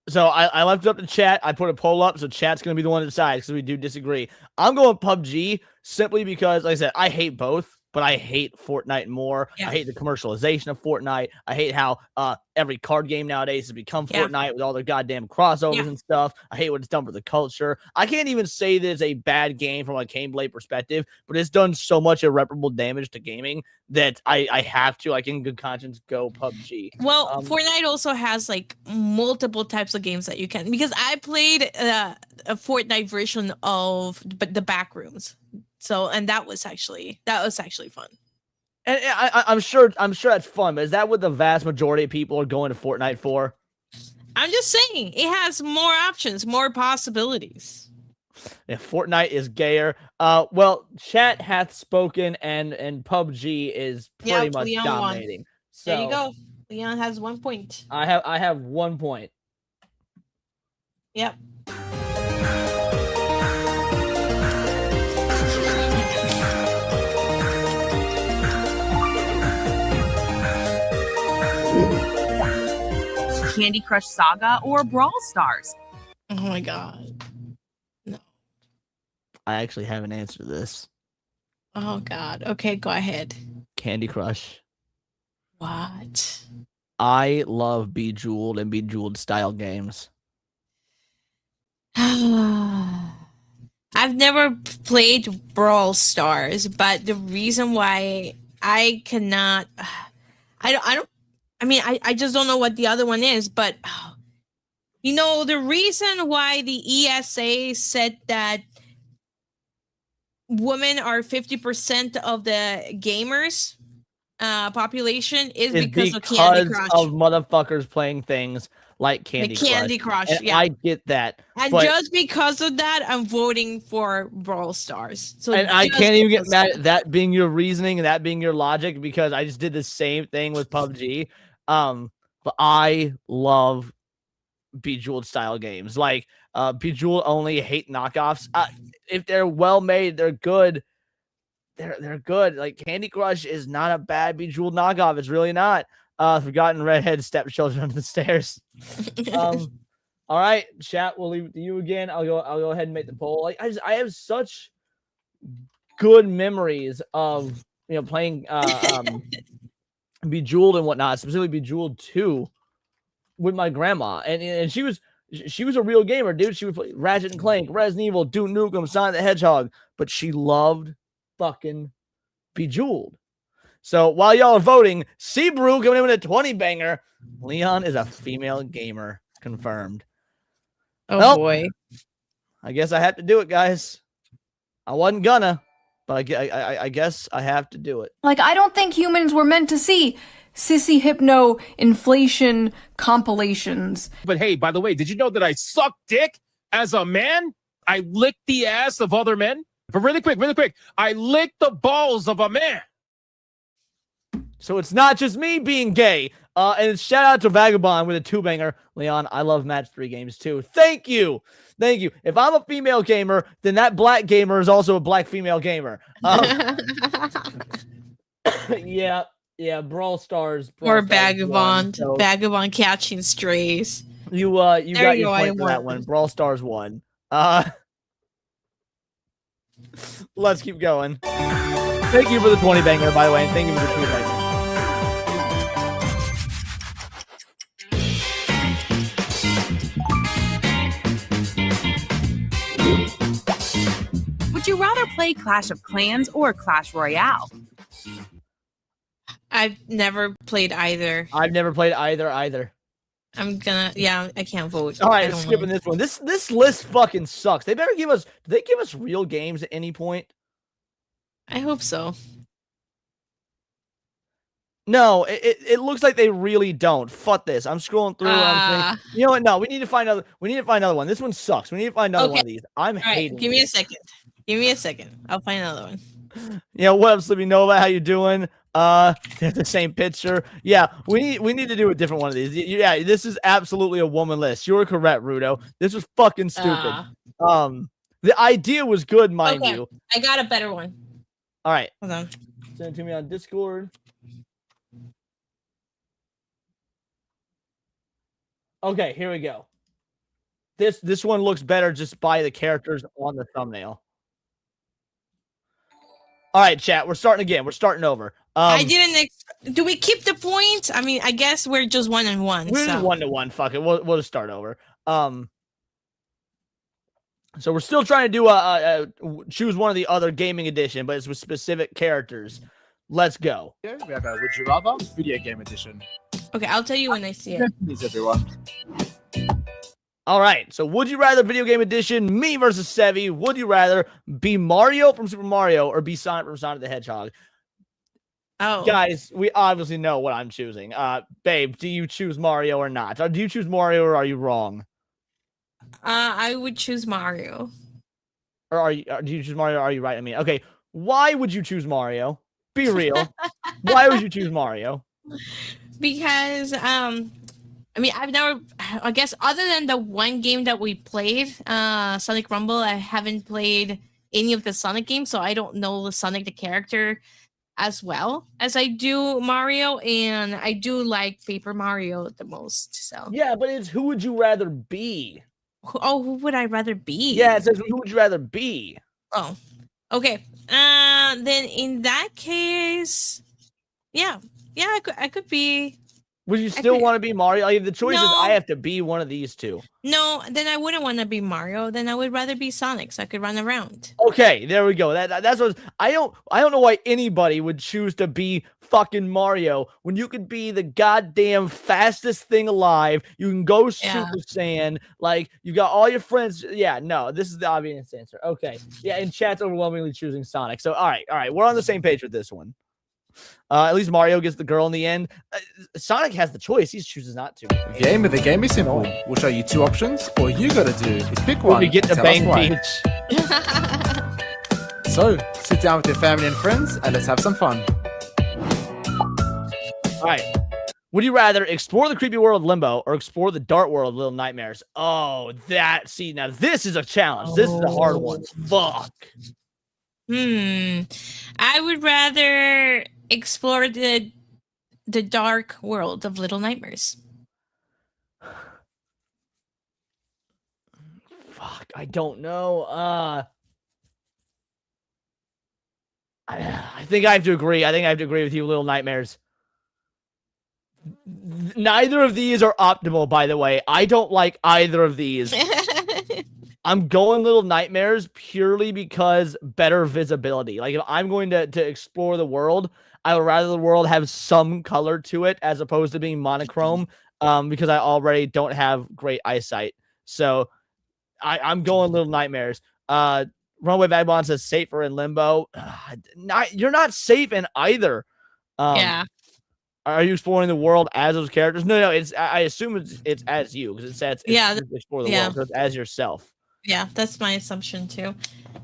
Speaker 2: So I left it up to chat. I put a poll up, so chat's going to be the one to decide because we do disagree. I'm going PUBG simply because, like I said, I hate both, but I hate Fortnite more.
Speaker 3: Yeah.
Speaker 2: I hate the commercialization of Fortnite. I hate how every card game nowadays has become Fortnite with all their goddamn crossovers and stuff. I hate what it's done for the culture. I can't even say that it's a bad game from a gameplay perspective, but it's done so much irreparable damage to gaming that I have to, like, in good conscience, go PUBG.
Speaker 3: Well, Fortnite also has like multiple types of games that you can, because I played a Fortnite version of the back rooms. So, and that was actually fun.
Speaker 2: And I'm sure that's fun, but is that what the vast majority of people are going to Fortnite for?
Speaker 3: I'm just saying it has more options, more possibilities.
Speaker 2: Yeah, Fortnite is gayer. Well, chat hath spoken, and PUBG is pretty much
Speaker 3: Leon
Speaker 2: dominating.
Speaker 3: won.
Speaker 2: So
Speaker 3: There you go. Leon has 1 point.
Speaker 2: I have 1 point.
Speaker 3: Yep.
Speaker 11: Candy Crush Saga or Brawl Stars?
Speaker 3: Oh my god. No.
Speaker 2: I actually have an answer to this.
Speaker 3: Oh god. Okay, go ahead.
Speaker 2: Candy Crush.
Speaker 3: What?
Speaker 2: I love Bejeweled and Bejeweled style games.
Speaker 3: I've never played Brawl Stars, but the reason why I cannot, I just don't know what the other one is, but you know, the reason why the ESA said that women are 50% of the gamers population is because of Candy Crush.
Speaker 2: Of motherfuckers playing things like Candy
Speaker 3: Crush.
Speaker 2: And
Speaker 3: Yeah,
Speaker 2: I get that.
Speaker 3: and
Speaker 2: but,
Speaker 3: just because of that, I'm voting for Brawl Stars. So,
Speaker 2: and I can't even get mad
Speaker 3: because-
Speaker 2: at that being your reasoning and that being your logic, because I just did the same thing with PUBG. But I love Bejeweled style games. Like Bejeweled only hate knockoffs. If they're well made, they're good. They're good. Like Candy Crush is not a bad Bejeweled knockoff. It's really not. Forgotten redhead stepchildren under the stairs. All right, chat. We'll leave it to you again. I'll go ahead and make the poll. Like I have such good memories of playing Bejeweled and whatnot, specifically Bejeweled 2 with my grandma, and she was a real gamer, dude. She would play Ratchet and Clank, Resident Evil, Duke Nukem, Sonic the Hedgehog, but she loved fucking Bejeweled. So while y'all are voting, Seabrew coming in with a 20 banger. Leon is a female gamer, confirmed.
Speaker 3: Oh boy.
Speaker 2: I guess I have to do it, guys. I wasn't gonna, but I guess I have to do it.
Speaker 12: Like, I don't think humans were meant to see sissy hypno inflation compilations.
Speaker 4: But hey, by the way, did you know that I suck dick as a man? I lick the ass of other men. But really quick, I lick the balls of a man.
Speaker 2: So it's not just me being gay. And shout out to Vagabond with a 2-banger. Leon, I love match 3 games too. Thank you. If I'm a female gamer, then that black gamer is also a black female gamer. Yeah, Brawl Stars.
Speaker 3: Or Vagabond. Vagabond catching strays.
Speaker 2: You got your point for that one. Brawl Stars won. Let's keep going. Thank you for the 20 banger, by the way, and thank you for the 2 banger.
Speaker 11: Would you rather play Clash of Clans or Clash Royale?
Speaker 3: I've never played either.
Speaker 2: I've never played either.
Speaker 3: I can't vote.
Speaker 2: All
Speaker 3: I
Speaker 2: right,
Speaker 3: don't
Speaker 2: skipping
Speaker 3: know.
Speaker 2: this one. This list fucking sucks. They better give us. Do they give us real games at any point?
Speaker 3: I hope so.
Speaker 2: No, it looks like they really don't. Fuck this. I'm scrolling through. And I'm thinking, you know what? No, we need to find another. We need to find another one. This one sucks. We need to find another one of these. I'm
Speaker 3: All right,
Speaker 2: hating.
Speaker 3: give me a
Speaker 2: this.
Speaker 3: second. Give me a second. I'll find another one.
Speaker 2: Yeah, what up, Sleepy Nova? How you doing? They're the same picture. Yeah, we need to do a different one of these. Yeah, this is absolutely a woman list. You're correct, Rudo. This was fucking stupid. The idea was good, mind you.
Speaker 3: I got a better one.
Speaker 2: All right,
Speaker 3: Hold on.
Speaker 2: send it to me on Discord. Okay, here we go. This one looks better just by the characters on the thumbnail. All right, chat. We're starting again. We're starting over.
Speaker 3: I didn't. Do we keep the points? I mean, I guess we're just 1-1.
Speaker 2: We're
Speaker 3: So
Speaker 2: 1-1. Fuck it. We'll just start over. So we're still trying to do choose one of the other gaming edition, but it's with specific characters. Let's go.
Speaker 13: We have a Would You Rather video game edition.
Speaker 3: okay, I'll tell you when I see it.
Speaker 13: Please, everyone.
Speaker 2: All right. So would you rather video game edition, me versus Sevi? Would you rather be Mario from Super Mario or be Sonic from Sonic the Hedgehog?
Speaker 3: Oh,
Speaker 2: Guys, we obviously know what I'm choosing. Babe, do you choose Mario or not? Or do you choose Mario or are you wrong?
Speaker 3: I would choose Mario
Speaker 2: Or are you? Do you choose Mario? Or are you right? I mean, okay. Why would you choose Mario? Be real. Why would you choose Mario?
Speaker 3: because I mean, I've never. I guess other than the one game that we played, Sonic Rumble, I haven't played any of the Sonic games, so I don't know the Sonic the character as well as I do Mario, and I do like Paper Mario the most. So
Speaker 2: Yeah, but it's who would you rather be?
Speaker 3: who would I rather be?
Speaker 2: Yeah, it says who would you rather be?
Speaker 3: Oh, okay. Then in that case, yeah, I could be.
Speaker 2: Would you still want to be Mario? Like, the choice is
Speaker 3: No.
Speaker 2: I have to be one of these two.
Speaker 3: No, then I wouldn't want to be Mario. Then I would rather be Sonic, so I could run around.
Speaker 2: Okay, there we go. That's what I don't know why anybody would choose to be fucking Mario when you could be the goddamn fastest thing alive. You can go Super Saiyan. Like, you got all your friends. Yeah, no, this is the obvious answer. Okay. Yeah, and chat's overwhelmingly choosing Sonic. So all right, we're on the same page with this one. At least Mario gets the girl in the end. Sonic has the choice. He chooses not to.
Speaker 13: The game is simple. We'll show you two options. All you gotta do is pick one.
Speaker 2: We get to
Speaker 13: and tell us
Speaker 2: Bang
Speaker 13: why.
Speaker 2: Peach.
Speaker 13: So, sit down with your family and friends and let's have some fun.
Speaker 2: All right. Would you rather explore the creepy world of Limbo or explore the dark world of Little Nightmares? Oh, now this is a challenge. This is a hard one. Fuck.
Speaker 3: I would rather explore the dark world of Little Nightmares.
Speaker 2: Fuck, I don't know. I think I have to agree. I think I have to agree with you, Little Nightmares. Neither of these are optimal, by the way. I don't like either of these. I'm going Little Nightmares purely because better visibility. Like, if I'm going to explore the world, I would rather the world have some color to it as opposed to being monochrome, because I already don't have great eyesight. So I'm going Little Nightmares. Runaway Vagabond says safer in Limbo. You're not safe in either.
Speaker 3: Yeah.
Speaker 2: Are you exploring the world as those characters? No. I assume it's as you because it says explore the world. So it's as yourself.
Speaker 3: Yeah, that's my assumption too.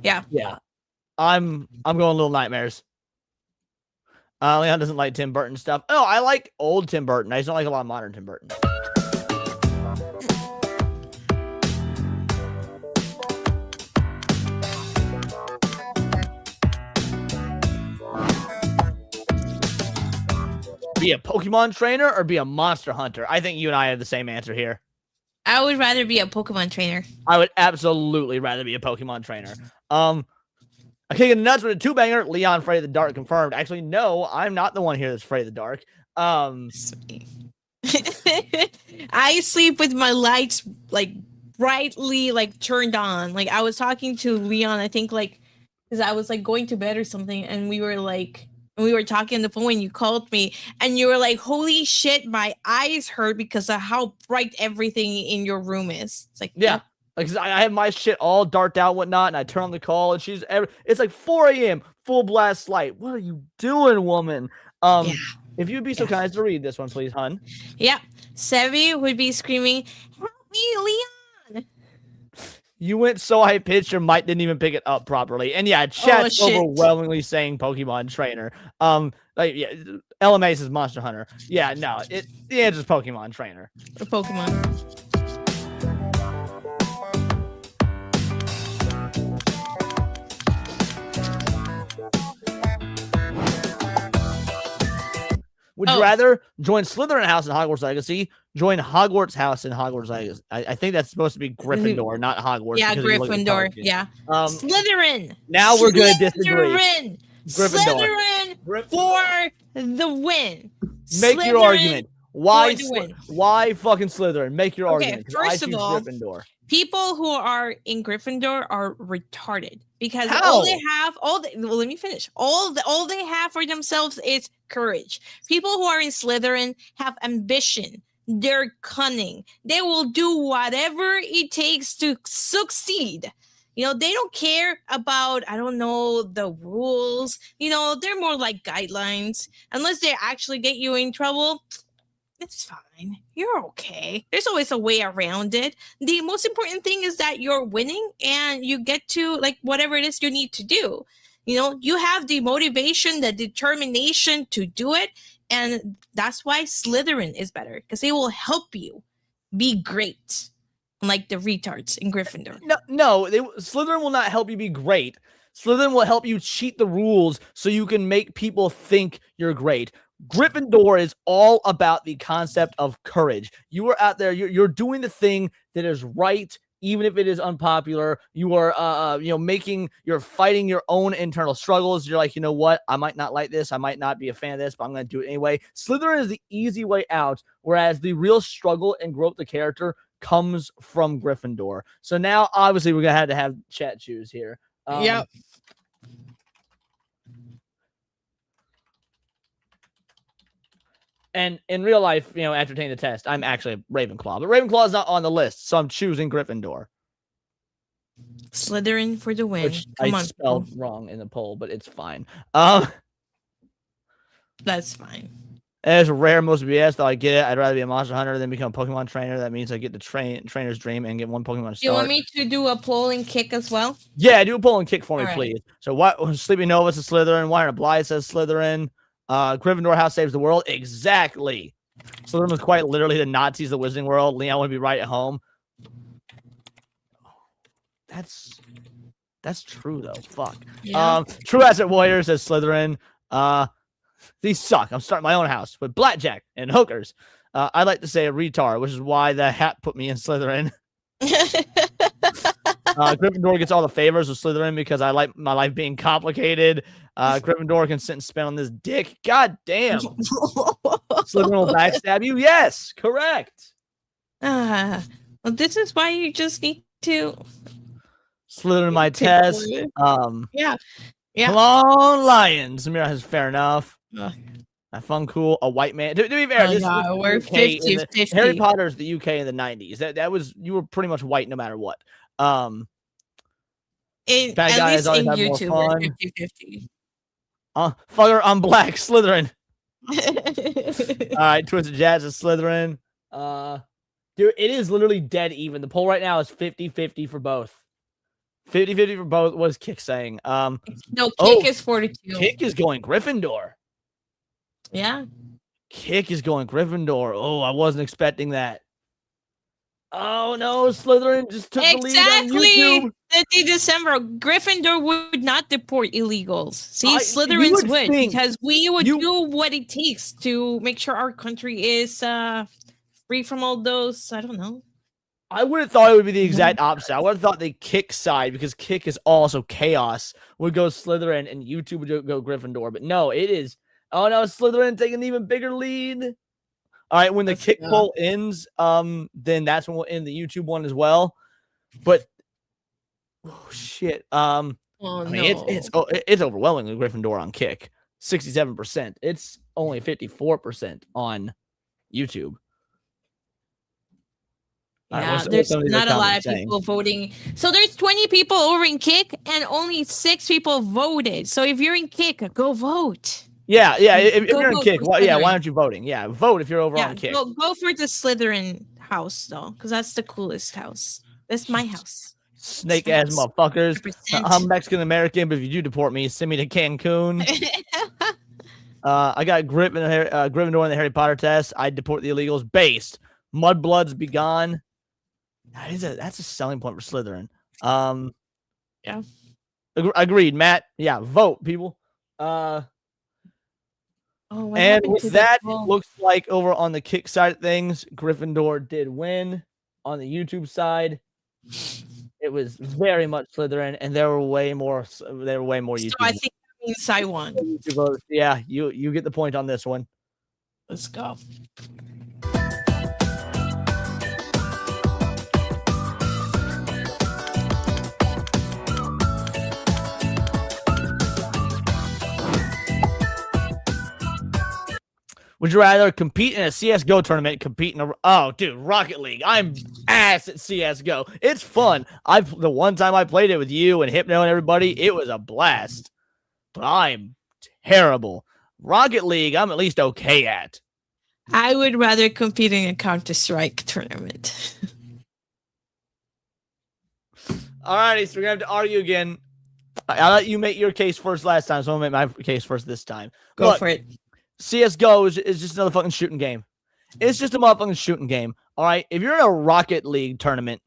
Speaker 3: Yeah.
Speaker 2: Yeah. I'm going Little Nightmares. Leon doesn't like Tim Burton stuff. Oh, I like old Tim Burton. I just don't like a lot of modern Tim Burton. Be a Pokemon trainer or be a monster hunter? I think you and I have the same answer here.
Speaker 3: I would rather be a Pokemon trainer.
Speaker 2: I would absolutely rather be a Pokemon trainer. I kick in the nuts with a 2-banger. Leon afraid of the dark confirmed. Actually, no, I'm not the one here that's afraid of the dark.
Speaker 3: I sleep with my lights like brightly turned on. Like, I was talking to Leon, I think because I was going to bed or something, and we were And we were talking on the phone when you called me, and you were like, "Holy shit, my eyes hurt because of how bright everything in your room is." It's like,
Speaker 2: Yeah. Like, I have my shit all darked out, whatnot, and I turn on the call, and it's like 4 a.m., full blast light. What are you doing, woman? If you'd be so kind as to read this one, please, hun.
Speaker 3: Yeah. Sevi would be screaming, "Help me, Leon!"
Speaker 2: You went so high pitched, your mic didn't even pick it up properly. And yeah, chat's overwhelmingly saying Pokemon Trainer. LMA says Monster Hunter. Yeah, no, the answer is Pokemon Trainer.
Speaker 3: Pokemon.
Speaker 2: Would you rather join Slytherin House in Hogwarts Legacy, join Hogwarts House in Hogwarts Legacy? I think that's supposed to be Gryffindor, not Hogwarts.
Speaker 3: Yeah, Gryffindor. Yeah. Slytherin.
Speaker 2: Now we're going to disagree.
Speaker 3: Slytherin for the win.
Speaker 2: Make your argument. Why fucking Slytherin? Make your argument.
Speaker 3: First of all,
Speaker 2: Gryffindor.
Speaker 3: People who are in Gryffindor are retarded because all they have, let me finish. All they have for themselves is courage. People who are in Slytherin have ambition. They're cunning. They will do whatever it takes to succeed. They don't care about, I don't know, the rules. They're more like guidelines. Unless they actually get you in trouble, it's fine. You're okay. There's always a way around it. The most important thing is that you're winning and you get to whatever it is you need to do. You have the motivation, the determination to do it. And that's why Slytherin is better, because they will help you be great. Like the retards in Gryffindor.
Speaker 2: No, Slytherin will not help you be great. Slytherin will help you cheat the rules so you can make people think you're great. Gryffindor is all about the concept of courage. You are out there, you're doing the thing that is right, even if it is unpopular. You are, you're fighting your own internal struggles. You're like, you know what? I might not like this. I might not be a fan of this, but I'm going to do it anyway. Slytherin is the easy way out, whereas the real struggle and growth of character comes from Gryffindor. So now, obviously, we're going to have chat choose here.
Speaker 3: Yep.
Speaker 2: And in real life, after taking the test, I'm actually a Ravenclaw. But Ravenclaw is not on the list, so I'm choosing Gryffindor.
Speaker 3: Slytherin for the win.
Speaker 2: Which I spelled wrong in the poll, but it's fine.
Speaker 3: That's fine.
Speaker 2: As a rare most BS, though I get it. I'd rather be a Monster Hunter than become a Pokemon Trainer. That means I get the trainer's dream and get one Pokemon to start.
Speaker 3: You want me to do a poll and kick as well?
Speaker 2: Yeah, do a poll and kick for me,
Speaker 3: All
Speaker 2: please. So, what Sleepy Nova says Slytherin. Why Blythe says Slytherin. Gryffindor House saves the world. Exactly. Slytherin was quite literally the Nazis of the Wizarding World. Leon would be right at home. That's true though. Fuck.
Speaker 3: Yeah.
Speaker 2: True Asset Warrior says Slytherin. These suck. I'm starting my own house with blackjack and hookers. I'd like to say a retard, which is why the hat put me in Slytherin. Gryffindor gets all the favors of Slytherin because I like my life being complicated. Gryffindor can sit and spin on this dick. God damn. Slytherin will backstab you? Yes, correct.
Speaker 3: Well, this is why you just need to
Speaker 2: Slytherin my test.
Speaker 3: Yeah.
Speaker 2: Come on, Lions. Samira has fair enough. Have fun, cool. A white man. To be fair,
Speaker 3: we're 50-50.
Speaker 2: Harry Potter's the UK in the 90s. That was, you were pretty much white no matter what. Bad guys always have more fun.
Speaker 3: 50-50.
Speaker 2: Fucker, I'm black. Slytherin. All right, Twisted Jazz is Slytherin. Dude, it is literally dead even. The poll right now is 50-50 for both. 50-50 for both. What is Kick saying?
Speaker 3: No, Kick is 42.
Speaker 2: Kick is going Gryffindor.
Speaker 3: Yeah.
Speaker 2: Kick is going Gryffindor. Oh, I wasn't expecting that. Oh no, Slytherin just took the lead on YouTube.
Speaker 3: In December, Gryffindor would not deport illegals. See, Slytherins would because we would do what it takes to make sure our country is free from all those. I don't know.
Speaker 2: I would have thought it would be the exact opposite. I would have thought the Kick side, because Kick is also chaos, would go Slytherin and YouTube would go Gryffindor. But no, it is. Oh no, Slytherin taking an even bigger lead. All right, when the Kick poll ends, then that's when we'll end the YouTube one as well. But oh shit, I mean, it's overwhelmingly Gryffindor on Kick. 67%. It's only 54% on YouTube. All right,
Speaker 3: Yeah,
Speaker 2: what's
Speaker 3: there's
Speaker 2: some of these
Speaker 3: not a lot
Speaker 2: comments
Speaker 3: of
Speaker 2: saying?
Speaker 3: people voting. So there's 20 people over in Kick, and only 6 people voted. So if you're in Kick, go vote.
Speaker 2: Yeah. If
Speaker 3: Go
Speaker 2: you're in
Speaker 3: vote
Speaker 2: Kick,
Speaker 3: for
Speaker 2: why
Speaker 3: Slytherin.
Speaker 2: aren't you voting? Yeah, vote if you're over
Speaker 3: Yeah,
Speaker 2: on Kick.
Speaker 3: go for the Slytherin house though, because that's the coolest house. That's my house.
Speaker 2: Snake ass motherfuckers.
Speaker 3: 100%.
Speaker 2: I'm Mexican American, but if you do deport me, send me to Cancun. I got Gryffindor in the Harry Potter test. I deport the illegals. Based. Mudbloods be gone. That's a selling point for Slytherin.
Speaker 3: Yeah.
Speaker 2: Agreed, Matt. Yeah, vote, people.
Speaker 3: Oh, what
Speaker 2: And
Speaker 3: happened
Speaker 2: with
Speaker 3: to
Speaker 2: that,
Speaker 3: the
Speaker 2: it looks like over on the Kick side of things, Gryffindor did win. On the YouTube side, it was very much Slytherin, and there were way more YouTube.
Speaker 3: So I think that means I won.
Speaker 2: YouTube voters. Yeah, you get the point on this one.
Speaker 3: Let's go.
Speaker 2: Would you rather compete in a CSGO tournament, Rocket League. I'm ass at CSGO. It's fun. The one time I played it with you and Hypno and everybody, it was a blast. But I'm terrible. Rocket League, I'm at least okay at.
Speaker 3: I would rather compete in a Counter-Strike tournament.
Speaker 2: Alrighty, so we're gonna have to argue again. I'll let you make your case first last time, so I'm gonna make my case first this time.
Speaker 3: Go for it.
Speaker 2: CSGO is just another fucking shooting game. It's just a motherfucking shooting game. All right. If you're in a Rocket League tournament,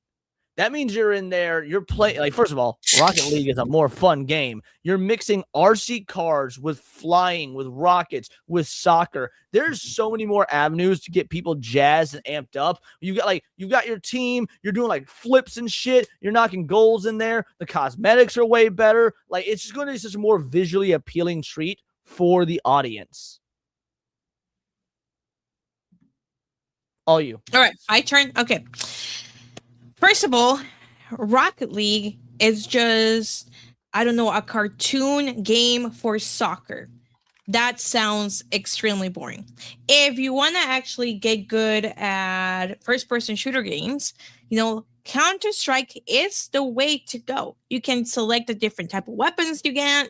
Speaker 2: that means you're in there. You're playing. Like, first of all, Rocket League is a more fun game. You're mixing RC cars with flying, with rockets, with soccer. There's so many more avenues to get people jazzed and amped up. You got your team. You're doing like flips and shit. You're knocking goals in there. The cosmetics are way better. Like, it's just going to be such a more visually appealing treat for the audience. All you.
Speaker 3: All right, my turn. Okay. First of all, Rocket League is just, I don't know, a cartoon game for soccer. That sounds extremely boring. If you want to actually get good at first-person shooter games, Counter-Strike is the way to go. You can select the different type of weapons you can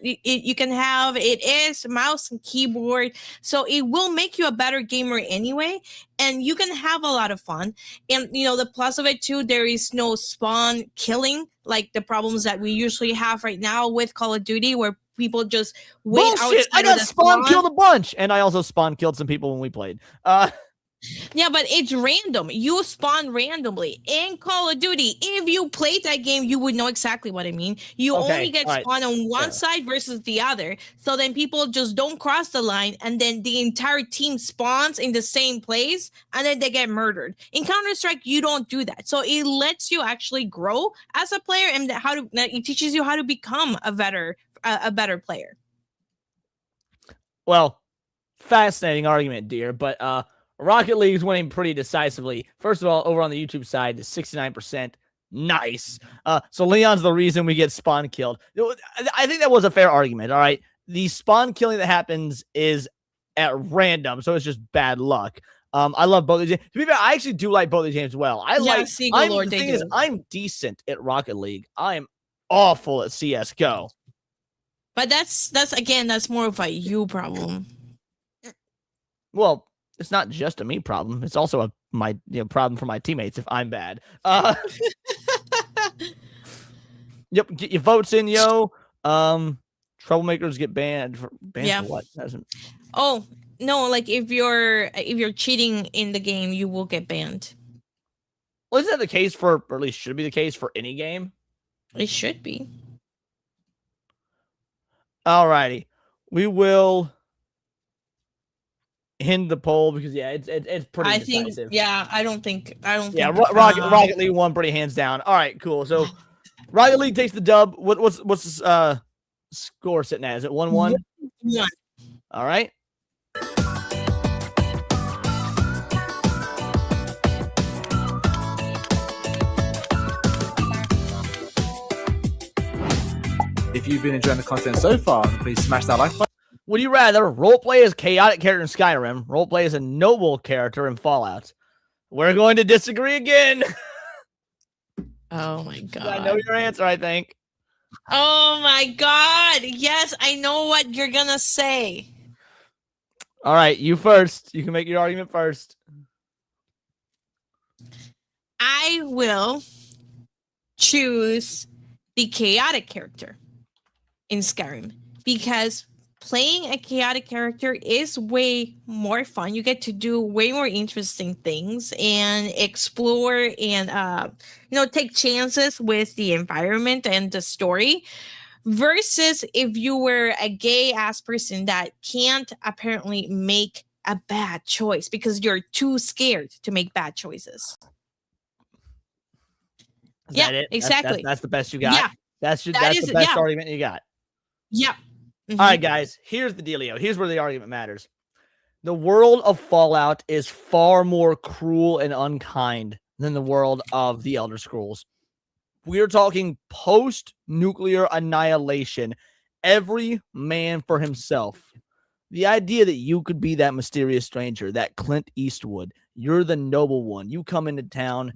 Speaker 3: have. It is mouse and keyboard, so it will make you a better gamer anyway, and you can have a lot of fun. And the plus of it too, there is no spawn killing like the problems that we usually have right now with Call of Duty, where people just wait outside.
Speaker 2: I got spawn killed a bunch, and I also spawn killed some people when we played.
Speaker 3: Yeah, but it's random. You spawn randomly in Call of Duty. If you played that game, you would know exactly what I mean. You only get spawned on one side versus the other. So then people just don't cross the line, and then the entire team spawns in the same place, and then they get murdered. In Counter-Strike, you don't do that. So it lets you actually grow as a player, and it teaches you how to become a better player.
Speaker 2: Well, fascinating argument, dear, but Rocket League is winning pretty decisively. First of all, over on the YouTube side, 69%. Nice. So Leon's the reason we get spawn killed. I think that was a fair argument, all right? The spawn killing that happens is at random, so it's just bad luck. I love both of these games. To be fair, I actually do like both of these games well. The thing is, I'm decent at Rocket League. I am awful at CSGO.
Speaker 3: But that's more of a you problem.
Speaker 2: Well, it's not just a me problem. It's also my problem for my teammates if I'm bad. Yep, get your votes in, yo. Troublemakers get banned for what?
Speaker 3: Oh no, like if you're cheating in the game, you will get banned.
Speaker 2: Well, isn't that the case or at least should be the case for any game?
Speaker 3: It should be.
Speaker 2: Alrighty, we will end the poll because it's pretty decisive.
Speaker 3: I don't think.
Speaker 2: Rocket League won pretty hands down. All right, cool. So Rocket League takes the dub. What's the score sitting at? Is it 1-1?
Speaker 3: 1.
Speaker 2: All right.
Speaker 13: If you've been enjoying the content so far, please smash that like button.
Speaker 2: Would you rather roleplay as chaotic character in Skyrim, roleplay as a noble character in Fallout? We're going to disagree again.
Speaker 3: Oh my god.
Speaker 2: I know your answer, I think.
Speaker 3: Oh my god. Yes, I know what you're gonna say.
Speaker 2: All right, you first. You can make your argument first.
Speaker 3: I will choose the chaotic character in Skyrim because playing a chaotic character is way more fun. You get to do way more interesting things and explore and take chances with the environment and the story versus if you were a gay ass person that can't apparently make a bad choice because you're too scared to make bad choices.
Speaker 2: Is that it?
Speaker 3: Exactly.
Speaker 2: That's the best you got.
Speaker 3: Yeah,
Speaker 2: that's the best argument you got.
Speaker 3: Yep.
Speaker 2: All right, guys. Here's the dealio. Here's where the argument matters. The world of Fallout is far more cruel and unkind than the world of the Elder Scrolls. We're talking post-nuclear annihilation. Every man for himself. The idea that you could be that mysterious stranger, that Clint Eastwood, you're the noble one. You come into town,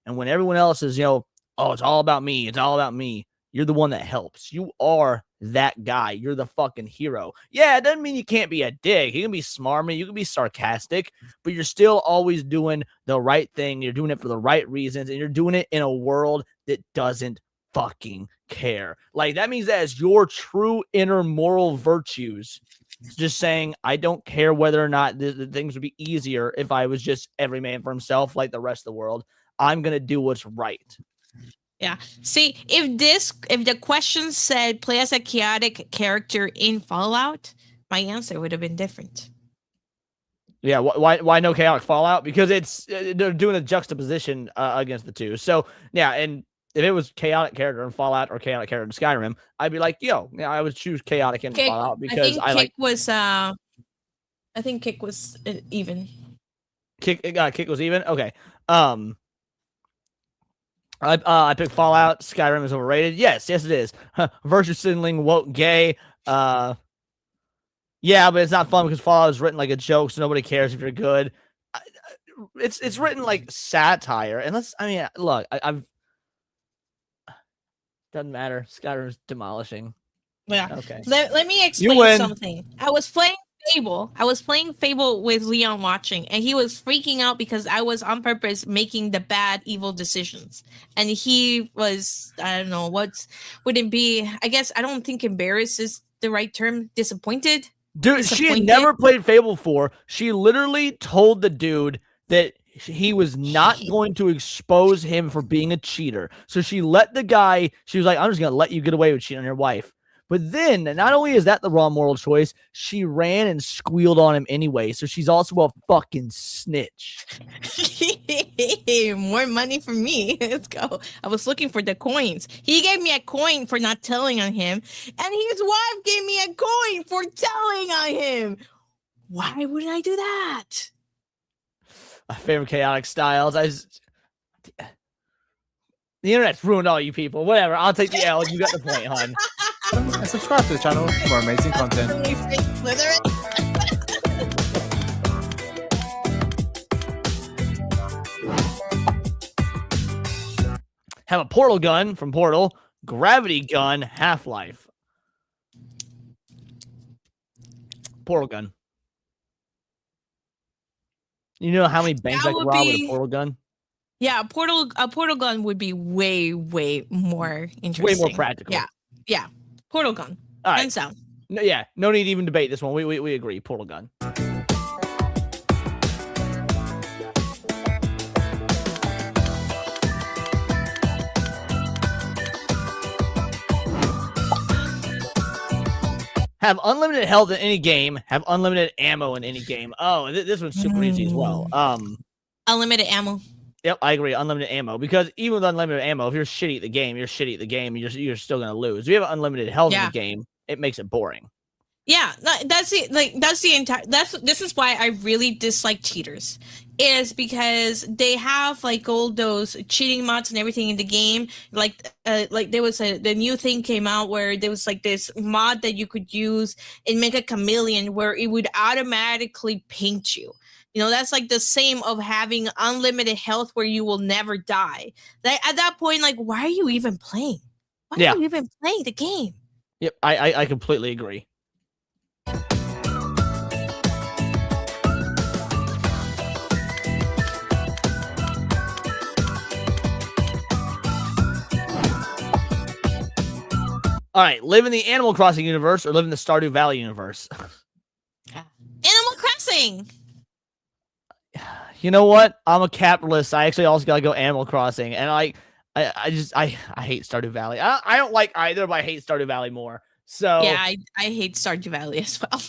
Speaker 2: and when everyone else is, oh, it's all about me. It's all about me. You're the one that helps. You are that guy. You're the fucking hero. Yeah, it doesn't mean you can't be a dick. You can be smarmy. You can be sarcastic, but you're still always doing the right thing. You're doing it for the right reasons, and you're doing it in a world that doesn't fucking care. Like, that means that is your true inner moral virtues. It's just saying, I don't care whether or not the things would be easier if I was just every man for himself like the rest of the world. I'm going to do what's right.
Speaker 3: Yeah. See, if the question said play as a chaotic character in Fallout, my answer would have been different.
Speaker 2: Yeah. Why no chaotic Fallout? Because they're doing a juxtaposition against the two. So yeah, and if it was chaotic character in Fallout or chaotic character in Skyrim, I'd be like, I would choose chaotic in Fallout because I think
Speaker 3: Kick was even.
Speaker 2: Kick was even. Okay. I picked Fallout. Skyrim is overrated. Yes, it is. Virtue signaling woke gay. Yeah, but it's not fun because Fallout is written like a joke, so nobody cares if you're good. It's written like satire, and look, I've doesn't matter. Skyrim's demolishing.
Speaker 3: Yeah.
Speaker 2: Okay.
Speaker 3: Let me explain something. I was playing Fable with Leon watching, and he was freaking out because I was on purpose making the bad, evil decisions. And he was, I don't know, would it be? I guess I don't think embarrassed is the right term. Disappointed?
Speaker 2: Dude, she had never played Fable before. She literally told the dude that he was not going to expose him for being a cheater. So she let the guy, she was like, I'm just going to let you get away with cheating on your wife. But then, not only is that the wrong moral choice, she ran and squealed on him anyway. So she's also a fucking snitch.
Speaker 3: More money for me. Let's go. I was looking for the coins. He gave me a coin for not telling on him, and his wife gave me a coin for telling on him. Why would I do that?
Speaker 2: My favorite chaotic styles. The internet's ruined all you people. Whatever. I'll take the L. You got the point, hon.
Speaker 13: And subscribe to the channel for more amazing content.
Speaker 2: Have a portal gun from Portal, gravity gun, Half-Life. Portal gun. You know how many banks I could rob with a portal gun?
Speaker 3: Yeah, a portal gun would be way more interesting.
Speaker 2: Way more practical.
Speaker 3: Yeah. Portal gun.
Speaker 2: All right.
Speaker 3: Hands down.
Speaker 2: No need to even debate this one. We agree. Portal gun. Have unlimited health in any game. Have unlimited ammo in any game. Oh, this one's super easy as well.
Speaker 3: Unlimited ammo.
Speaker 2: Yep, I agree. Unlimited ammo, because even with unlimited ammo, if you're shitty at the game, you're still gonna lose. If you have unlimited health in the game, it makes it boring.
Speaker 3: Yeah, that's it. Like that's the entire. This is why I really dislike cheaters, is because they have like all those cheating mods and everything in the game. Like there was the new thing came out where there was like this mod that you could use in Make a Chameleon where it would automatically paint you. You know, that's like the same of having unlimited health where you will never die. Like at that point, like why are you even playing? Why are you even playing the game?
Speaker 2: Yep, I completely agree. All right, live in the Animal Crossing universe or live in the Stardew Valley universe.
Speaker 3: Animal Crossing.
Speaker 2: You know what? I'm a capitalist. I actually also gotta go Animal Crossing, and I hate Stardew Valley. I don't like either, but I hate Stardew Valley more. So
Speaker 3: Yeah, I hate Stardew Valley as well.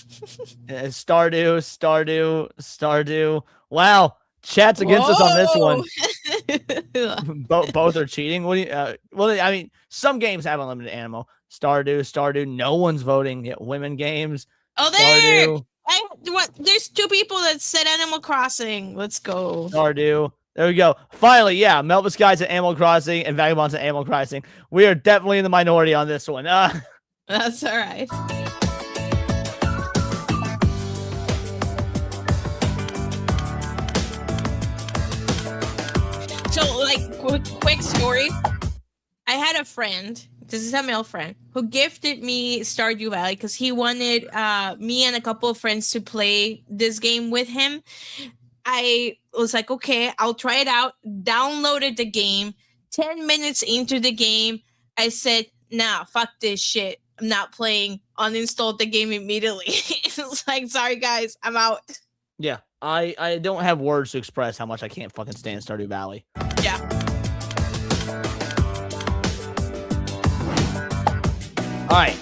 Speaker 2: Stardew. Wow, chat's against us on this one. Both are cheating. What do you? Well, I mean, some games have unlimited ammo. Stardew. No one's voting. Yeah, women games.
Speaker 3: Oh, there. There's two people that said Animal Crossing. Let's go.
Speaker 2: Stardew. There we go. Finally, yeah. Melvis guys at Animal Crossing and Vagabonds at Animal Crossing. We are definitely in the minority on this one.
Speaker 3: That's all right. So, like, quick story. I had a friend. This is a male friend who gifted me Stardew Valley because he wanted me and a couple of friends to play this game with him. I was like, okay, I'll try it out. Downloaded the game. 10 minutes into the game, I said, nah, fuck this shit. I'm not playing. Uninstalled the game immediately. It's like, sorry guys, I'm out.
Speaker 2: Yeah, I don't have words to express how much I can't fucking stand Stardew Valley.
Speaker 3: Yeah.
Speaker 2: All right.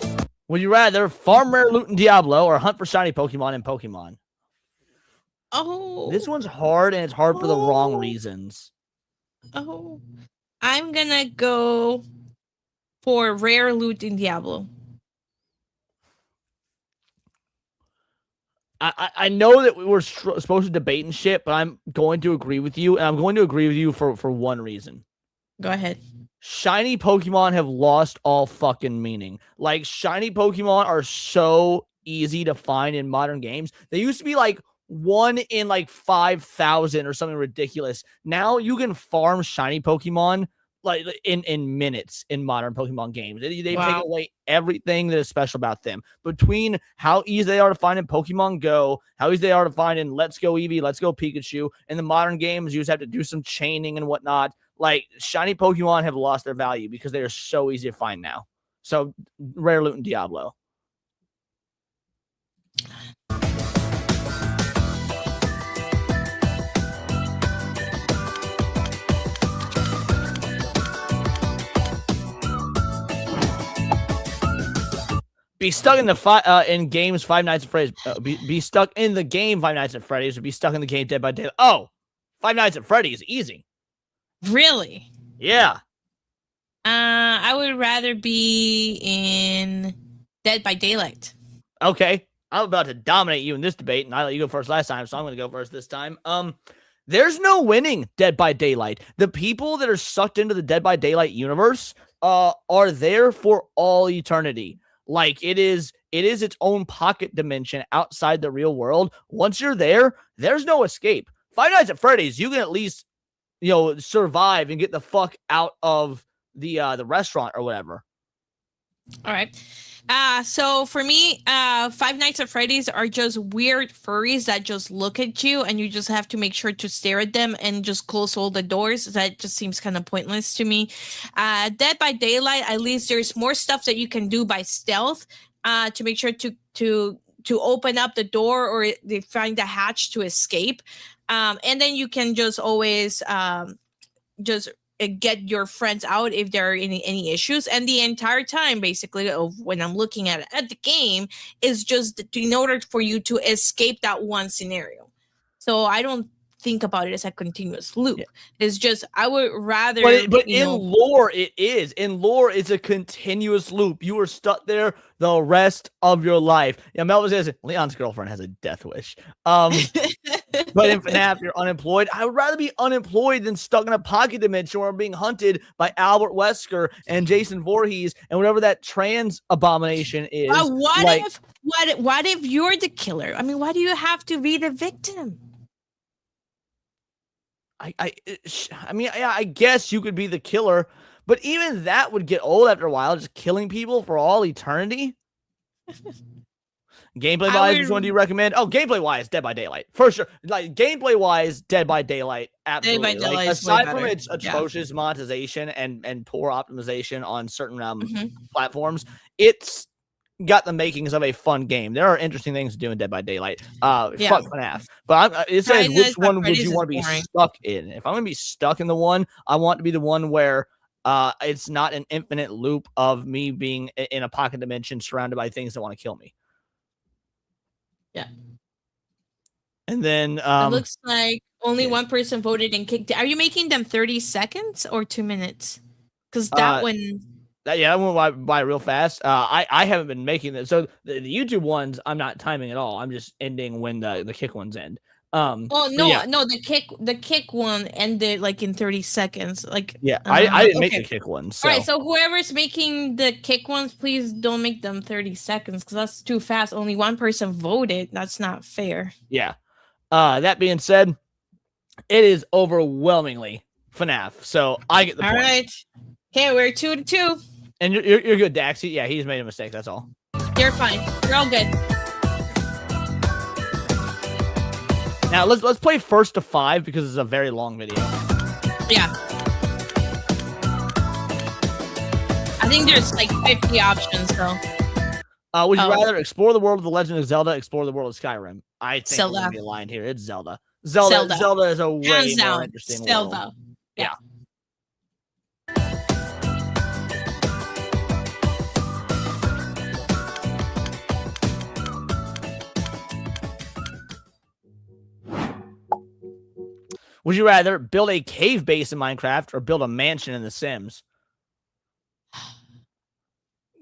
Speaker 2: Would you rather farm rare loot in Diablo or hunt for shiny Pokemon in Pokemon?
Speaker 3: Oh.
Speaker 2: This one's hard, and it's hard for the wrong reasons.
Speaker 3: Oh. I'm gonna go for rare loot in Diablo.
Speaker 2: I know that we were supposed to debate and shit, but I'm going to agree with you, and I'm going to agree with you for one reason.
Speaker 3: Go ahead.
Speaker 2: Shiny Pokemon have lost all fucking meaning. Like, shiny Pokemon are so easy to find in modern games. They used to be like 1 in like 5,000 or something ridiculous. Now you can farm shiny Pokemon like in minutes in modern Pokemon games. They've taken away everything that is special about them. Between how easy they are to find in Pokemon Go, how easy they are to find in Let's Go Eevee, Let's Go Pikachu, in the modern games, you just have to do some chaining and whatnot. Like, shiny Pokemon have lost their value because they are so easy to find now. So, rare loot in Diablo. Be stuck in the in games Five Nights at Freddy's. Be stuck in the game Five Nights at Freddy's, or be stuck in the game Dead by Daylight. Oh, Five Nights at Freddy's, easy.
Speaker 3: Really?
Speaker 2: Yeah.
Speaker 3: I would rather be in Dead by Daylight.
Speaker 2: Okay. I'm about to dominate you in this debate, and I let you go first last time, so I'm going to go first this time. There's no winning Dead by Daylight. The people that are sucked into the Dead by Daylight universe are there for all eternity. Like, it is its own pocket dimension outside the real world. Once you're there, there's no escape. Five Nights at Freddy's, you can at least, survive and get the fuck out of the restaurant or whatever.
Speaker 3: All right. So for me, Five Nights at Freddy's are just weird furries that just look at you, and you just have to make sure to stare at them and just close all the doors. That just seems kind of pointless to me. Dead by Daylight, at least there's more stuff that you can do by stealth to make sure to open up the door or they find a hatch to escape. And then you can just always just get your friends out if there are any issues. And the entire time, basically, of when I'm looking at the game is just in order for you to escape that one scenario. So I don't think about it as a continuous loop. It's just I would rather.
Speaker 2: But in lore, it is. In lore, it's a continuous loop. You are stuck there the rest of your life. Yeah, Melvin says Leon's girlfriend has a death wish. But in FNAF, you're unemployed. I would rather be unemployed than stuck in a pocket dimension where I'm being hunted by Albert Wesker and Jason Voorhees and whatever that trans abomination is.
Speaker 3: What if you're the killer? I mean, why do you have to be the victim?
Speaker 2: I mean, I guess you could be the killer, but even that would get old after a while, just killing people for all eternity. Gameplay wise, which one do you recommend? Oh, gameplay wise, Dead by Daylight for sure. Like gameplay wise, Dead by Daylight, absolutely.
Speaker 3: Dead by Daylight
Speaker 2: aside from its atrocious monetization and poor optimization on certain platforms, it's got the makings of a fun game. There are interesting things to do in Dead by Daylight. Fuck FNAF. But it says which one would you want to be stuck in? If I'm gonna be stuck in the one, I want to be the one where it's not an infinite loop of me being in a pocket dimension surrounded by things that want to kill me.
Speaker 3: Yeah.
Speaker 2: And then
Speaker 3: it looks like only one person voted and kicked. Are you making them 30 seconds or 2 minutes? Because that one.
Speaker 2: That went by real fast. I haven't been making this. So the YouTube ones, I'm not timing at all. I'm just ending when the kick ones end.
Speaker 3: The kick one ended like in 30 seconds. Like
Speaker 2: I didn't make the kick ones. So.
Speaker 3: All right, so whoever's making the kick ones, please don't make them 30 seconds because that's too fast. Only one person voted. That's not fair.
Speaker 2: Yeah. That being said, it is overwhelmingly FNAF. So I get the point.
Speaker 3: All right. Okay, we're 2-2.
Speaker 2: And you're good, Daxie. Yeah, he's made a mistake. That's all.
Speaker 3: You're fine. You're all good.
Speaker 2: Now let's play first to 5 because it's a very long video.
Speaker 3: Yeah. I think there's like 50 options though.
Speaker 2: Would you rather explore the world of The Legend of Zelda, explore the world of Skyrim? I think
Speaker 3: Zelda.
Speaker 2: we're gonna be aligned here. It's Zelda. Zelda is a way more interesting
Speaker 3: Zelda.
Speaker 2: world. Yeah. Would you rather build a cave base in Minecraft or build a mansion in The Sims?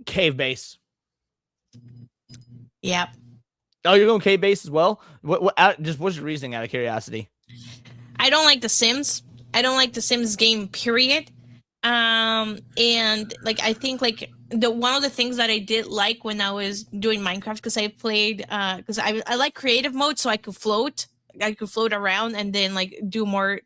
Speaker 2: Cave base.
Speaker 3: Yep.
Speaker 2: Oh, you're going cave base as well? What's your reasoning out of curiosity?
Speaker 3: I don't like The Sims. I don't like The Sims game, period. And like I think like one of the things that I did like when I was doing Minecraft, because I played because I like creative mode, so I could float around and then like do more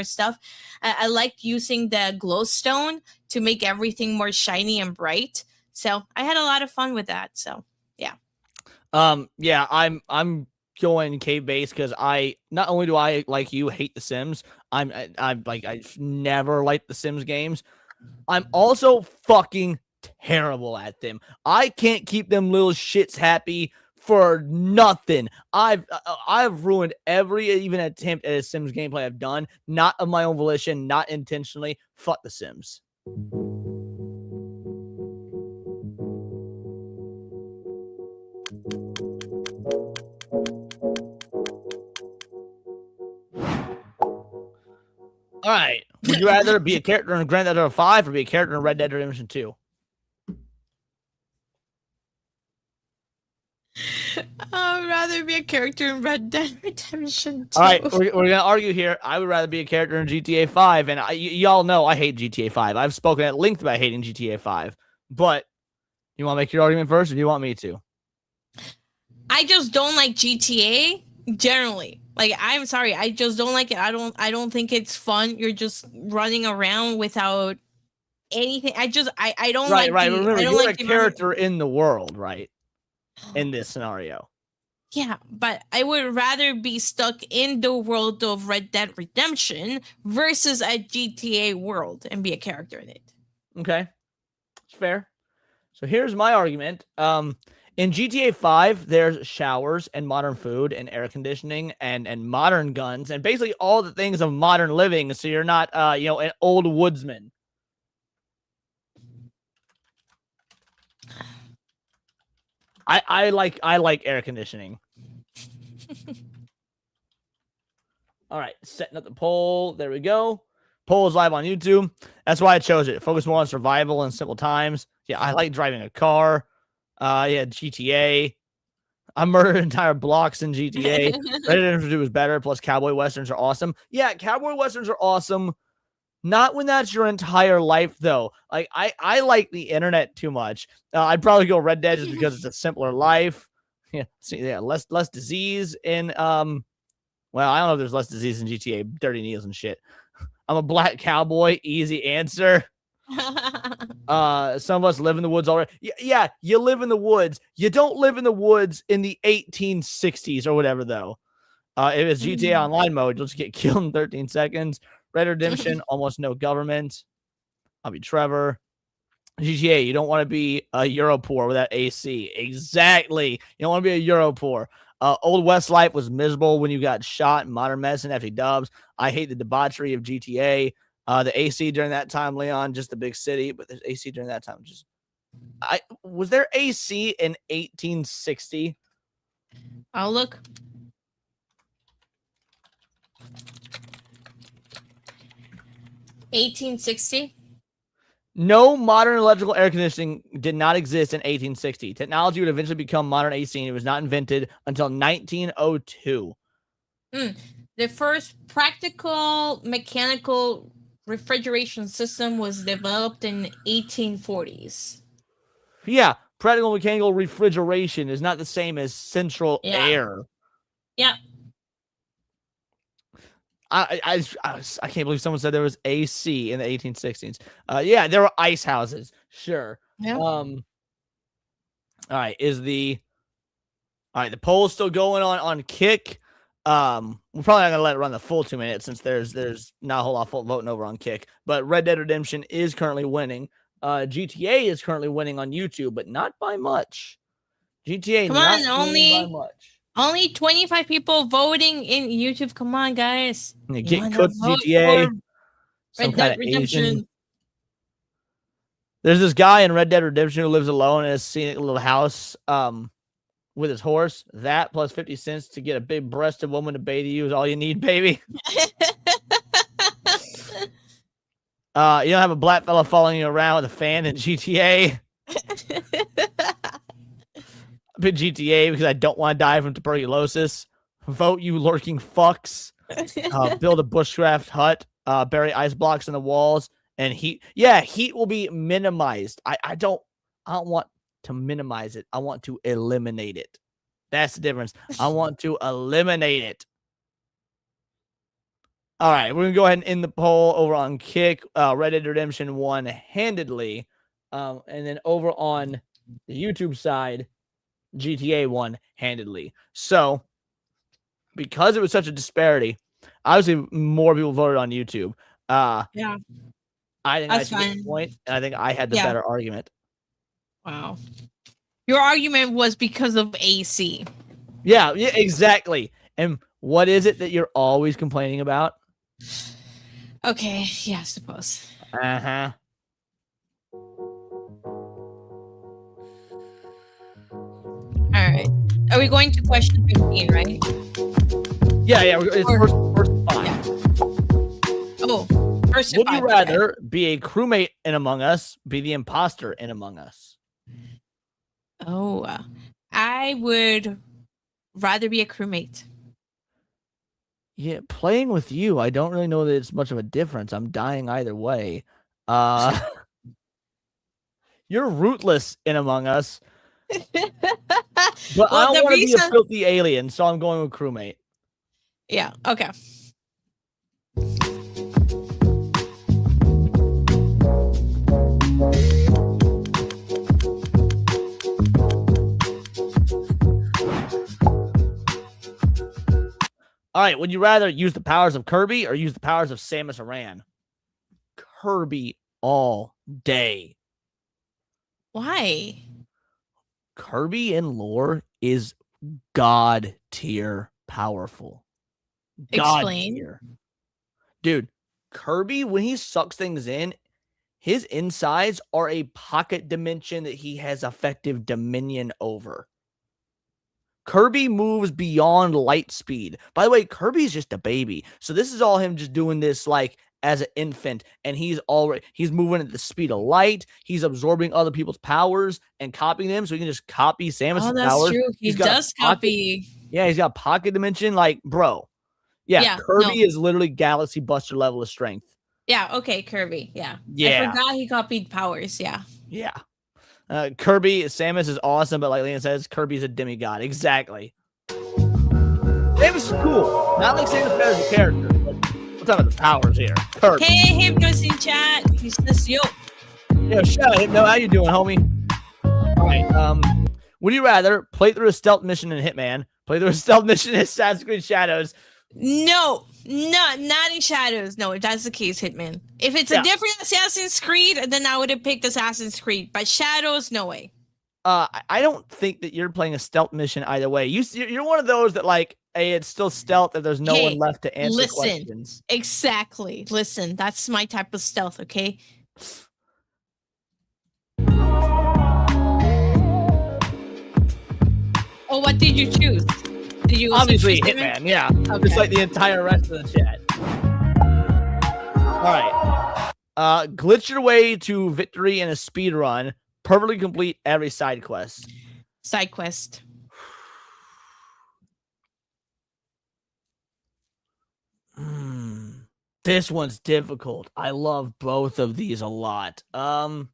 Speaker 3: stuff. I like using the glowstone to make everything more shiny and bright. So I had a lot of fun with that. So yeah.
Speaker 2: Yeah, I'm going cave base because I not only do I like you hate The Sims, I'm like I've never liked The Sims games. I'm also fucking terrible at them. I can't keep them little shits happy for nothing. I've ruined every even attempt at a Sims gameplay I've done, not of my own volition, not intentionally. Fuck The Sims. All right. Would you rather be a character in Grand Theft Auto 5 or be a character in Red Dead Redemption 2?
Speaker 3: I would rather be a character in Red Dead Redemption 2.
Speaker 2: All right, we're going to argue here. I would rather be a character in GTA 5, and y'all know I hate GTA 5. I've spoken at length about hating GTA 5, but you want to make your argument first, or do you want me to?
Speaker 3: I just don't like GTA generally. Like, I'm sorry, I just don't like it. I don't think it's fun. You're just running around without anything. I don't like.
Speaker 2: Right. Remember, you're a character in the world, right? In this scenario.
Speaker 3: Yeah, but I would rather be stuck in the world of Red Dead Redemption versus a GTA world and be a character in it.
Speaker 2: Okay, it's fair. So here's my argument. In GTA 5, there's showers and modern food and air conditioning and modern guns and basically all the things of modern living. So you're not, an old woodsman. I like air conditioning. All right, setting up the poll. There we go. Poll is live on YouTube. That's why I chose it. Focus more on survival and simple times. Yeah, I like driving a car. Yeah, GTA. I murdered entire blocks in GTA. Red Dead Redemption 2 is better. Plus, cowboy westerns are awesome. Yeah, cowboy westerns are awesome. Not when that's your entire life, though. Like, I like the internet too much. I'd probably go Red Dead just because it's a simpler life. Yeah, see, yeah, less disease in well, I don't know if there's less disease in GTA, dirty needles and shit. I'm a black cowboy, easy answer. Some of us live in the woods already. Yeah, you live in the woods. You don't live in the woods in the 1860s or whatever, though. If it's GTA Online mode, you'll just get killed in 13 seconds. Red Redemption, almost no government. I'll be Trevor. GTA, you don't want to be a Europoor without AC. Exactly. You don't want to be a Europoor. Old West life was miserable when you got shot. Modern medicine, FT dubs. I hate the debauchery of GTA. The AC during that time, Leon, just a big city, but there's AC during that time. Just, was there AC in 1860?
Speaker 3: I'll look. $1860.
Speaker 2: No modern electrical air conditioning did not exist in 1860. Technology would eventually become modern AC, and it was not invented until 1902.
Speaker 3: The first practical mechanical refrigeration system was developed in 1840s.
Speaker 2: Yeah, practical mechanical refrigeration is not the same as central air.
Speaker 3: Yeah.
Speaker 2: I can't believe someone said there was AC in the 1860s. Yeah, there were ice houses. Sure.
Speaker 3: Yeah.
Speaker 2: All right, the poll's still going on Kick. We're probably not gonna let it run the full 2 minutes since there's not a whole lot of voting over on Kick. But Red Dead Redemption is currently winning. GTA is currently winning on YouTube, but not by much. GTA
Speaker 3: Come
Speaker 2: not
Speaker 3: on,
Speaker 2: winning by much.
Speaker 3: Only 25 people voting in YouTube. Come on, guys.
Speaker 2: Get cooked GTA. Some kind of Asian. There's this guy in Red Dead Redemption who lives alone in a scenic little house with his horse. That plus 50 cents to get a big breasted woman to bathe you is all you need, baby. You don't have a black fella following you around with a fan in GTA. I picked GTA because I don't want to die from tuberculosis. Vote, you lurking fucks. Build a bushcraft hut. Bury ice blocks in the walls. And heat. Yeah, heat will be minimized. I don't want to minimize it. I want to eliminate it. That's the difference. I want to eliminate it. All right, we're going to go ahead and end the poll over on Kick. Red Dead Redemption won handedly. And then over on the YouTube side, GTA won handedly. So, because it was such a disparity, obviously more people voted on YouTube.
Speaker 3: Yeah.
Speaker 2: I think I should get the point, and I think I had the better argument.
Speaker 3: Wow. Your argument was because of AC.
Speaker 2: Yeah, exactly. And what is it that you're always complaining about?
Speaker 3: Okay, yeah, I suppose.
Speaker 2: Uh-huh.
Speaker 3: All right. Are we going to question 15, right?
Speaker 2: Yeah. It's first five.
Speaker 3: Yeah. Oh, first
Speaker 2: Would
Speaker 3: five.
Speaker 2: you rather be a crewmate in Among Us, be the imposter in Among Us?
Speaker 3: Oh, I would rather be a crewmate.
Speaker 2: Yeah, playing with you, I don't really know that it's much of a difference. I'm dying either way. You're rootless in Among Us. But I don't want to be a filthy alien, so I'm going with crewmate.
Speaker 3: Yeah, okay.
Speaker 2: All right, would you rather use the powers of Kirby or use the powers of Samus Aran? Kirby all day.
Speaker 3: Why?
Speaker 2: Kirby in lore is god tier powerful.
Speaker 3: Explain.
Speaker 2: Tier. Dude, Kirby, when he sucks things in, his insides are a pocket dimension that he has effective dominion over. Kirby moves beyond light speed. By the way, Kirby's just a baby. So this is all him just doing this like as an infant, and he's moving at the speed of light. He's absorbing other people's powers and copying them, so he can just copy Samus's
Speaker 3: Oh, that's
Speaker 2: powers.
Speaker 3: true. He does copy.
Speaker 2: Yeah, he's got pocket dimension. Like, bro. Yeah, Kirby is literally Galaxy Buster level of strength.
Speaker 3: Yeah, okay, Kirby. Yeah.
Speaker 2: Yeah.
Speaker 3: I forgot he copied powers. Yeah.
Speaker 2: Yeah. Kirby, Samus is awesome, but like Leon says, Kirby's a demigod. Exactly. Samus is cool. Not like Samus better as a character, but we're talking about the powers here. Kirby.
Speaker 3: Hey, Hypno's in chat. He says, yo.
Speaker 2: Yo, shout out, Hypno. How you doing, homie? All right. Would you rather play through a stealth mission in Hitman, play through a stealth mission in Assassin's Creed Shadows?
Speaker 3: No, not in Shadows. No, if that's the case, Hitman. If it's a different Assassin's Creed, then I would have picked Assassin's Creed. But Shadows, no way.
Speaker 2: I don't think that you're playing a stealth mission either way. You're one of those that like, hey, it's still stealth if there's no one left to answer questions.
Speaker 3: Exactly. Listen, that's my type of stealth, okay? Oh, what did you choose? Did you
Speaker 2: obviously Hitman? Yeah, okay. Just like the entire rest of the chat. All right, glitch your way to victory in a speed run. Perfectly complete every side quest.
Speaker 3: Side quest.
Speaker 2: This one's difficult. I love both of these a lot. You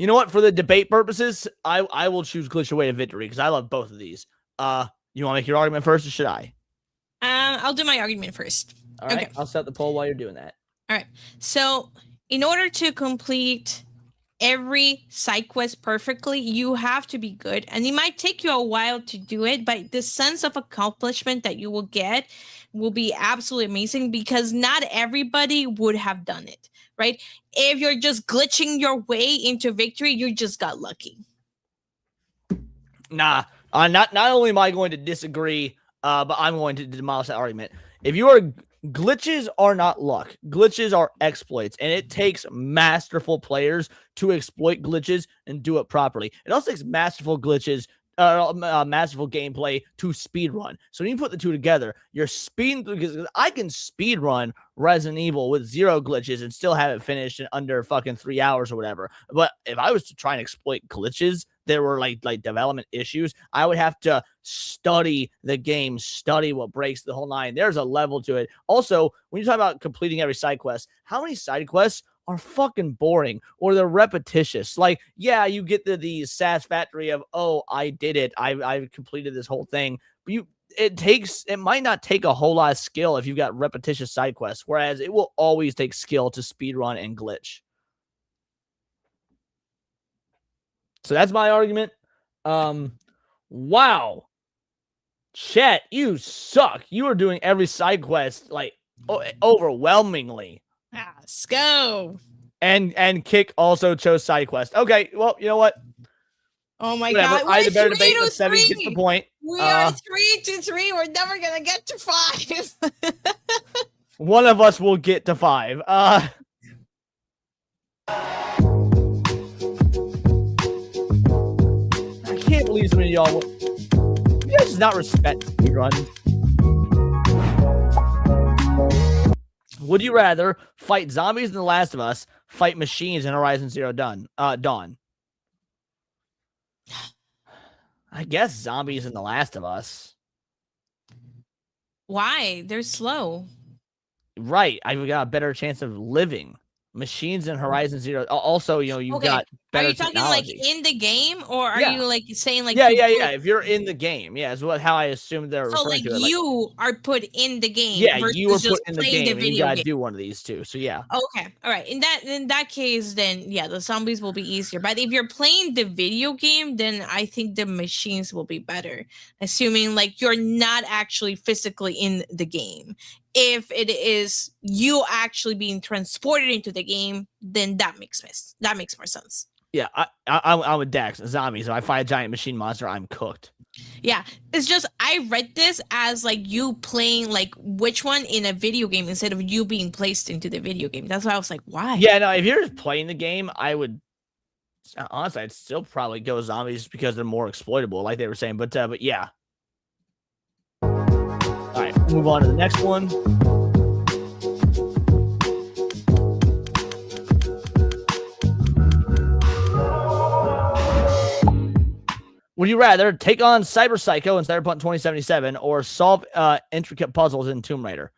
Speaker 2: know what? For the debate purposes, I will choose glitch your way to victory because I love both of these. You want to make your argument first, or should I?
Speaker 3: I'll do my argument first.
Speaker 2: All right.
Speaker 3: Okay.
Speaker 2: I'll set the poll while you're doing that.
Speaker 3: All right. So, in order to complete every side quest perfectly, you have to be good, and it might take you a while to do it, but the sense of accomplishment that you will get will be absolutely amazing because not everybody would have done it, right? If you're just glitching your way into victory, you just got lucky.
Speaker 2: Nah, not only am I going to disagree, but I'm going to demolish that argument. If you are glitches are not luck. Glitches are exploits, and it takes masterful players to exploit glitches and do it properly. It also takes masterful glitches, masterful gameplay to speedrun. So when you put the two together, you're speeding through, because I can speedrun Resident Evil with 0 glitches and still have it finished in under fucking 3 hours or whatever. But if I was to try and exploit glitches, there were like development issues, I would have to study the game, study what breaks the whole nine. There's a level to it. Also, when you talk about completing every side quest, how many side quests are fucking boring or they're repetitious? Like, yeah, you get the satisfactory of, oh, I did it. I've completed this whole thing. But it might not take a whole lot of skill if you've got repetitious side quests, whereas it will always take skill to speedrun and glitch. So that's my argument. Wow. Chet, you suck. You are doing every side quest like overwhelmingly.
Speaker 3: Let's go.
Speaker 2: And Kick also chose side quest. Okay, well, you know what?
Speaker 3: Oh my
Speaker 2: Whatever.
Speaker 3: God.
Speaker 2: I had a better debate, but 7 gets the point.
Speaker 3: We are 3-3. We're never gonna get to 5.
Speaker 2: One of us will get to 5. I can't believe so many of y'all. You guys just not respect speedruns. Would you rather fight zombies in The Last of Us, fight machines in Horizon Zero Dawn? I guess zombies in The Last of Us.
Speaker 3: Why? They're slow.
Speaker 2: Right. I've got a better chance of living. Machines in Horizon Zero. Also, you've got better
Speaker 3: Are you talking
Speaker 2: technology.
Speaker 3: like in the game, or are you like saying like
Speaker 2: yeah. If you're in the game, is how I assume they're
Speaker 3: so
Speaker 2: referring
Speaker 3: like
Speaker 2: to it.
Speaker 3: you are put in the game.
Speaker 2: Yeah, you were
Speaker 3: versus
Speaker 2: put
Speaker 3: just
Speaker 2: in the
Speaker 3: playing
Speaker 2: game. And you
Speaker 3: video
Speaker 2: gotta
Speaker 3: game.
Speaker 2: do one of these two. So yeah.
Speaker 3: Okay, all right. In that case, then yeah, the zombies will be easier. But if you're playing the video game, then I think the machines will be better. Assuming like you're not actually physically in the game. If it is you actually being transported into the game, then that makes more sense.
Speaker 2: Yeah, I'm with Dax. Zombies. If I fight a giant machine monster, I'm cooked.
Speaker 3: Yeah, it's just I read this as like you playing like which one in a video game instead of you being placed into the video game. That's why I was like, why?
Speaker 2: Yeah, no. If you're just playing the game, I would Honestly, I'd still probably go zombies because they're more exploitable, like they were saying. But yeah. All right, move on to the next one. Would you rather take on Cyber Psycho in Cyberpunk 2077 or solve intricate puzzles in Tomb Raider?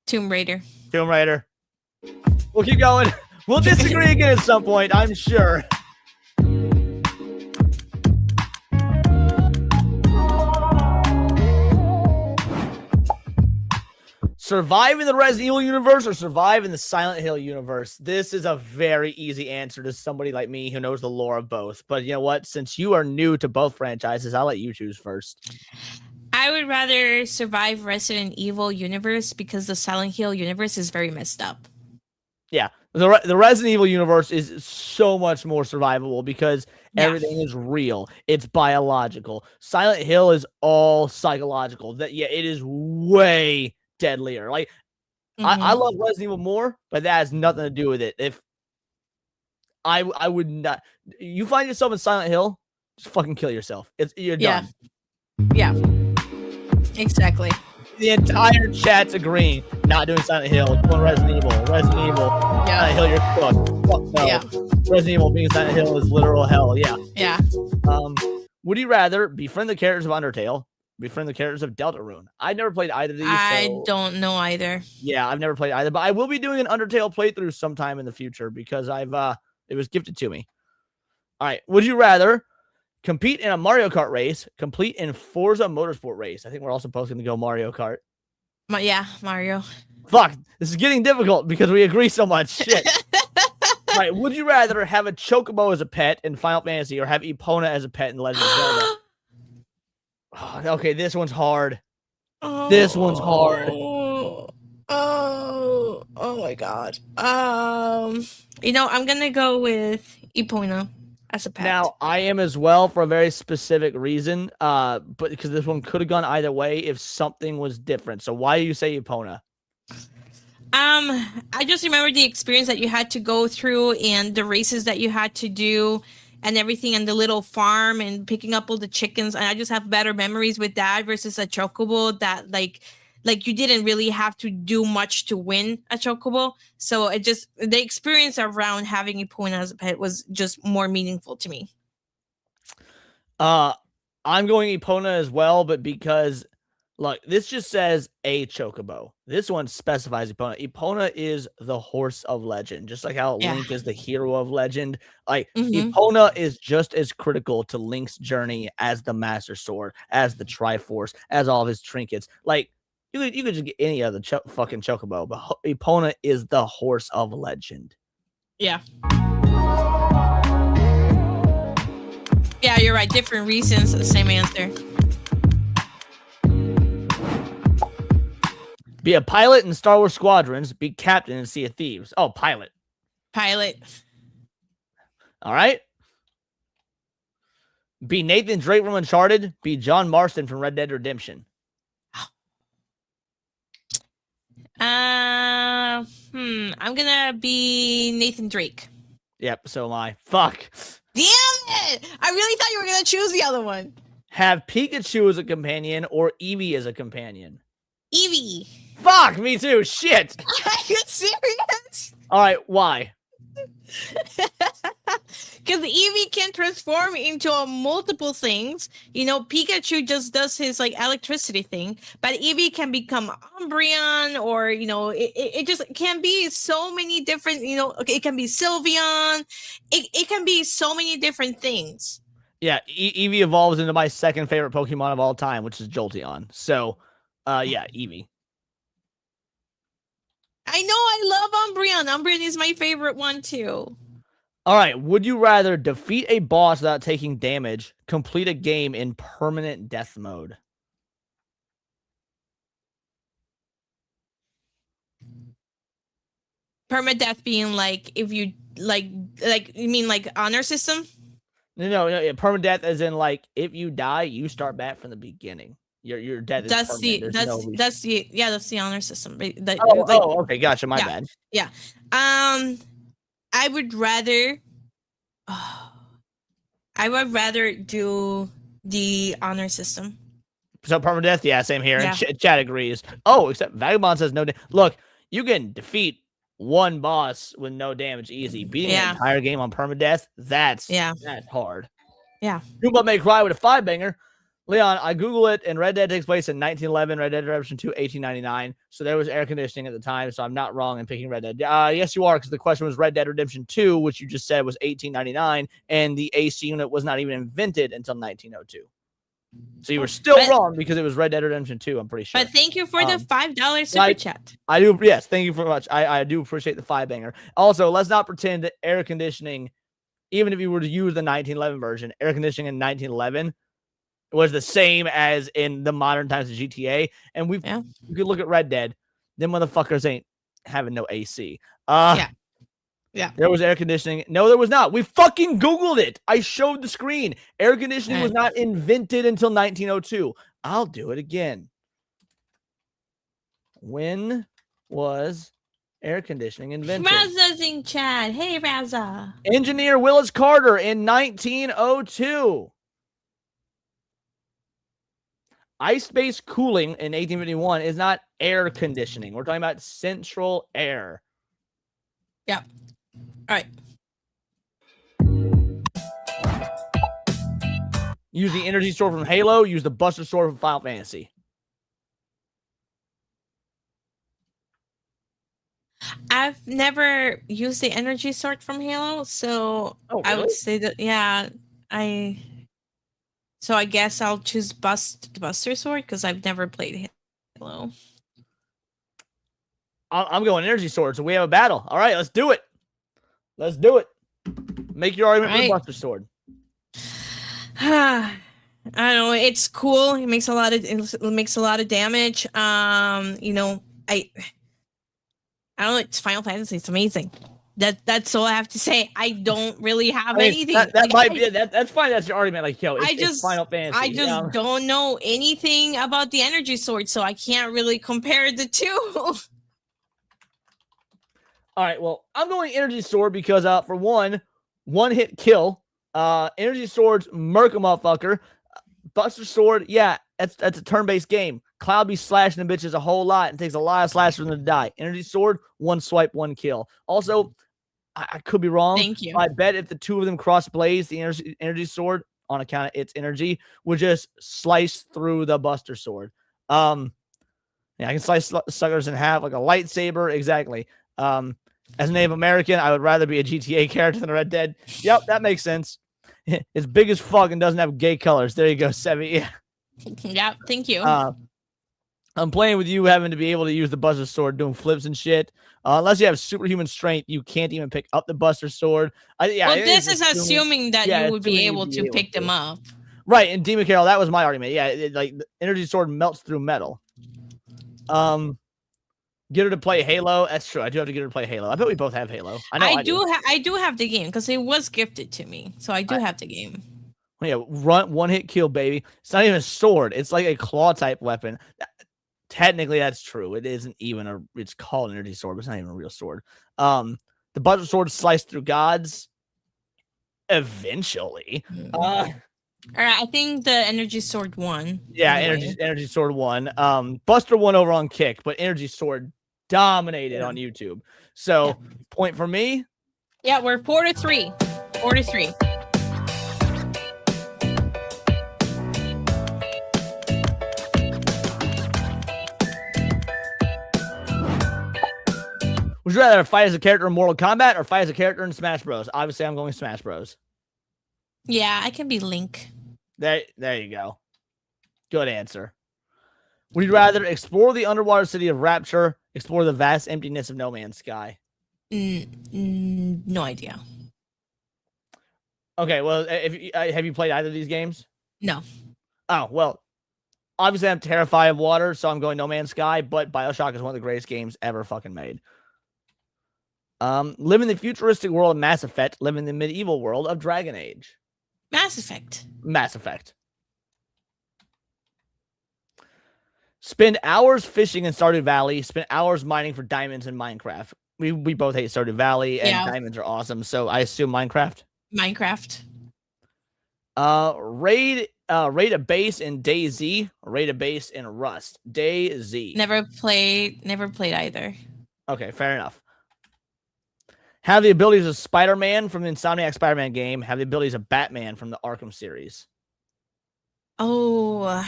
Speaker 3: Tomb Raider.
Speaker 2: Tomb Raider. We'll keep going. We'll disagree again at some point, I'm sure. Survive in the Resident Evil universe or survive in the Silent Hill universe? This is a very easy answer to somebody like me who knows the lore of both. But you know what? Since you are new to both franchises, I'll let you choose first.
Speaker 3: I would rather survive Resident Evil universe because the Silent Hill universe is very messed up.
Speaker 2: Yeah, the Resident Evil universe is so much more survivable because everything is real. It's biological. Silent Hill is all psychological. That it is way deadlier. Like I love Resident Evil more, but that has nothing to do with it. If I would not, you find yourself in Silent Hill, just fucking kill yourself. You're done.
Speaker 3: Yeah, exactly.
Speaker 2: The entire chat's agreeing. Not doing Silent Hill, doing Resident Evil. Resident Evil.
Speaker 3: Yeah.
Speaker 2: Silent Hill, you're cooked. Fuck no.
Speaker 3: Yeah.
Speaker 2: Resident Evil being Silent Hill is literal hell. Yeah.
Speaker 3: Yeah.
Speaker 2: Would you rather befriend the characters of Undertale, befriend the characters of Deltarune? I've never played either of these.
Speaker 3: I don't know either.
Speaker 2: Yeah, I've never played either, but I will be doing an Undertale playthrough sometime in the future because it was gifted to me. All right. Would you rather compete in a Mario Kart race, complete in Forza Motorsport race? I think we're also both going to go Mario Kart.
Speaker 3: Yeah, Mario.
Speaker 2: Fuck, this is getting difficult because we agree so much. Shit. All right, would you rather have a Chocobo as a pet in Final Fantasy or have Epona as a pet in Legend of Zelda? Oh, okay, this one's hard. This one's hard.
Speaker 3: Oh my god. I'm gonna go with Epona as a pet.
Speaker 2: Now, I am as well for a very specific reason, but because this one could have gone either way if something was different. So why do you say Epona?
Speaker 3: I just remember the experience that you had to go through and the races that you had to do and everything, and the little farm and picking up all the chickens. And I just have better memories with that versus a Chocobo that like you didn't really have to do much to win a Chocobo. So the experience around having Epona as a pet was just more meaningful to me.
Speaker 2: I'm going Epona as well, but because look, this just says a Chocobo. This one specifies Epona. Epona is the horse of legend, just like how Link is the hero of legend. Like Epona is just as critical to Link's journey as the Master Sword, as the Triforce, as all of his trinkets. Like you could just get any other fucking Chocobo, but Epona is the horse of legend.
Speaker 3: Yeah. Yeah, you're right. Different reasons, same answer.
Speaker 2: Be a pilot in Star Wars Squadrons. Be captain in Sea of Thieves. Oh, pilot.
Speaker 3: Pilot.
Speaker 2: All right. Be Nathan Drake from Uncharted. Be John Marston from Red Dead Redemption.
Speaker 3: I'm gonna be Nathan Drake.
Speaker 2: Yep, so am I. Fuck.
Speaker 3: Damn it! I really thought you were gonna choose the other one.
Speaker 2: Have Pikachu as a companion or Eevee as a companion?
Speaker 3: Eevee.
Speaker 2: Fuck, me too. Shit.
Speaker 3: Are you serious?
Speaker 2: All right, why?
Speaker 3: Because Eevee can transform into multiple things. Pikachu just does his electricity thing, but Eevee can become Umbreon, or it just can be so many different. It can be Sylveon. It can be so many different things.
Speaker 2: Yeah, Eevee evolves into my second favorite Pokemon of all time, which is Jolteon. So, yeah, Eevee.
Speaker 3: I know, I love Umbreon. Umbreon is my favorite one too.
Speaker 2: All right, would you rather defeat a boss without taking damage, complete a game in permanent death mode?
Speaker 3: Permadeath being if you you mean honor system?
Speaker 2: No, permadeath as in if you die, you start back from the beginning. Your death is permanent.
Speaker 3: That's the honor system.
Speaker 2: Okay, gotcha. My bad.
Speaker 3: Yeah. I would rather I would rather do the honor system.
Speaker 2: So permadeath, yeah, same here.
Speaker 3: Yeah.
Speaker 2: And Chad agrees. Oh, except Vagabond says no. Look, you can defeat one boss with no damage easy. Beating an entire game on permadeath, that's hard.
Speaker 3: Yeah.
Speaker 2: Goomba May Cry with a 5-banger. Leon, I Google it, and Red Dead takes place in 1911, Red Dead Redemption 2, 1899. So there was air conditioning at the time, so I'm not wrong in picking Red Dead. Yes, you are, because the question was Red Dead Redemption 2, which you just said was 1899, and the AC unit was not even invented until 1902. So you were still wrong because it was Red Dead Redemption 2, I'm pretty sure.
Speaker 3: But thank you for the $5 super chat.
Speaker 2: I do, yes, thank you very much. I do appreciate the 5-banger. Also, let's not pretend that air conditioning, even if you were to use the 1911 version, air conditioning in 1911 was the same as in the modern times of GTA. And you could look at Red Dead, them motherfuckers ain't having no AC.
Speaker 3: Yeah.
Speaker 2: There was air conditioning. No, there was not. We fucking Googled it. I showed the screen. Air conditioning was not invented until 1902. I'll do it again. When was air conditioning invented?
Speaker 3: Raza's in chat. Hey, Raza.
Speaker 2: Engineer Willis Carter in 1902. Ice-based cooling in 1851 is not air conditioning. We're talking about central air.
Speaker 3: Yeah. All right.
Speaker 2: Use the energy sword from Halo. Use the Buster Sword from Final Fantasy.
Speaker 3: I've never used the energy sword from Halo, so I would say that So I guess I'll choose the Buster Sword because I've never played Halo.
Speaker 2: I'm going energy sword, so we have a battle. All right, let's do it. Let's do it. Make your argument for the Buster Sword.
Speaker 3: I don't know. It's cool. It makes a lot of damage. You know, I don't know. It's Final Fantasy. It's amazing. That's all I have to say. I don't really have anything.
Speaker 2: That might be that's fine. That's your argument. Like, yo, it's Final Fantasy.
Speaker 3: I just don't know anything about the energy sword, so I can't really compare the two.
Speaker 2: All right, well, I'm going energy sword because for one hit kill. Energy swords murk a motherfucker. Buster sword, yeah, that's a turn-based game. Cloud be slashing the bitches a whole lot and takes a lot of slash for them to die. Energy sword, one swipe, one kill. Also, I could be wrong.
Speaker 3: Thank you.
Speaker 2: I bet if the two of them cross blades, the energy sword, on account of its energy, would just slice through the Buster sword. Yeah, I can slice suckers in half like a lightsaber. Exactly. As a Native American, I would rather be a GTA character than a Red Dead. Yep, that makes sense. It's big as fuck and doesn't have gay colors. There you go, Sevi. Yeah.
Speaker 3: Yeah, thank you.
Speaker 2: I'm playing with you having to be able to use the Buster Sword doing flips and shit. Unless you have superhuman strength, you can't even pick up the Buster Sword.
Speaker 3: This is assuming that you would be able to pick them up.
Speaker 2: Right, and Demon Carol, that was my argument. Yeah, like the energy sword melts through metal. Get her to play Halo. That's true. I do have to get her to play Halo. I bet we both have Halo. I
Speaker 3: do have the game because it was gifted to me, so I do have the game.
Speaker 2: Yeah, one hit kill, baby. It's not even a sword. It's like a claw type weapon. Technically, that's true. It isn't even it's called an energy sword, but it's not even a real sword. The Buster Sword sliced through gods. Eventually.
Speaker 3: All right, I think the energy sword won.
Speaker 2: Yeah, energy sword won. Buster won over on Kick, but energy sword dominated on YouTube. So point for me.
Speaker 3: Yeah, we're 4-3. 4-3.
Speaker 2: Would you rather fight as a character in Mortal Kombat or fight as a character in Smash Bros? Obviously, I'm going Smash Bros.
Speaker 3: Yeah, I can be Link.
Speaker 2: There you go. Good answer. Would you rather explore the underwater city of Rapture, explore the vast emptiness of No Man's Sky?
Speaker 3: No idea.
Speaker 2: Okay, well, have you played either of these games?
Speaker 3: No.
Speaker 2: Oh, well, obviously I'm terrified of water, so I'm going No Man's Sky, but BioShock is one of the greatest games ever fucking made. Live in the futuristic world of Mass Effect, live in the medieval world of Dragon Age.
Speaker 3: Mass Effect.
Speaker 2: Mass Effect. Spend hours fishing in Stardew Valley, spend hours mining for diamonds in Minecraft. We both hate Stardew Valley, and diamonds are awesome, so I assume Minecraft.
Speaker 3: Minecraft.
Speaker 2: Raid a base in DayZ, raid a base in Rust. DayZ.
Speaker 3: Never played either.
Speaker 2: Okay, fair enough. Have the abilities of Spider-Man from the Insomniac Spider-Man game. Have the abilities of Batman from the Arkham series.
Speaker 3: Oh.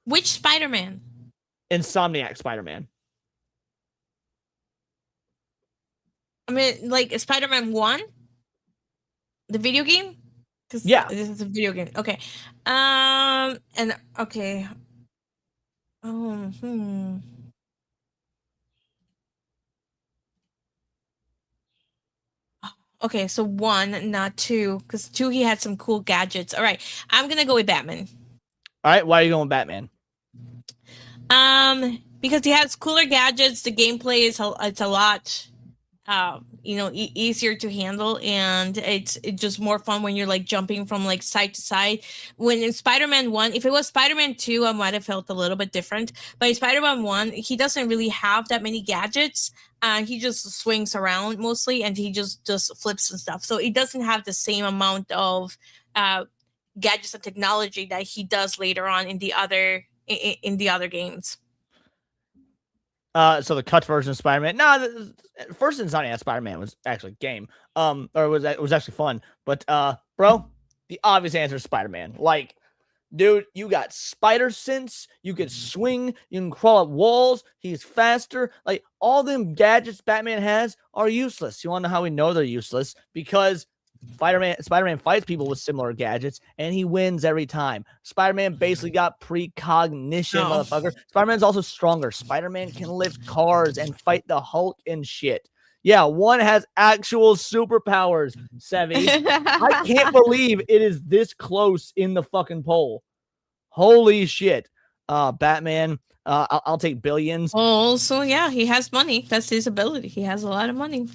Speaker 3: Which Spider-Man?
Speaker 2: Insomniac Spider-Man.
Speaker 3: I mean, like Spider-Man 1? The video game?
Speaker 2: Yeah.
Speaker 3: This is a video game. Okay. And okay. Okay, so 1, not 2, because 2 he had some cool gadgets. All right, I'm gonna go with Batman.
Speaker 2: All right, why are you going with Batman?
Speaker 3: Because he has cooler gadgets. The gameplay is it's a lot, easier to handle, and it's just more fun when you're like jumping from like side to side. When in Spider-Man 1, if it was Spider-Man 2, I might have felt a little bit different. But in Spider-Man 1, he doesn't really have that many gadgets. He just swings around mostly, and he just flips and stuff. So it doesn't have the same amount of gadgets and technology that he does later on in the other games.
Speaker 2: So the cut version of Spider-Man. No, the first Insomniac Spider-Man was actually game. Or it was actually fun. But bro, the obvious answer is Spider-Man. Like, dude, you got spider sense, you can swing, you can crawl up walls, he's faster. Like, all them gadgets Batman has are useless. You want to know how we know they're useless? Because Spider-Man fights people with similar gadgets, and he wins every time. Spider-Man basically got precognition, motherfucker. Spider-Man's also stronger. Spider-Man can lift cars and fight the Hulk and shit. Yeah, one has actual superpowers, Sevi. I can't believe it is this close in the fucking poll. Holy shit. Batman, I'll take billions.
Speaker 3: Oh, so yeah, he has money. That's his ability. He has a lot of money.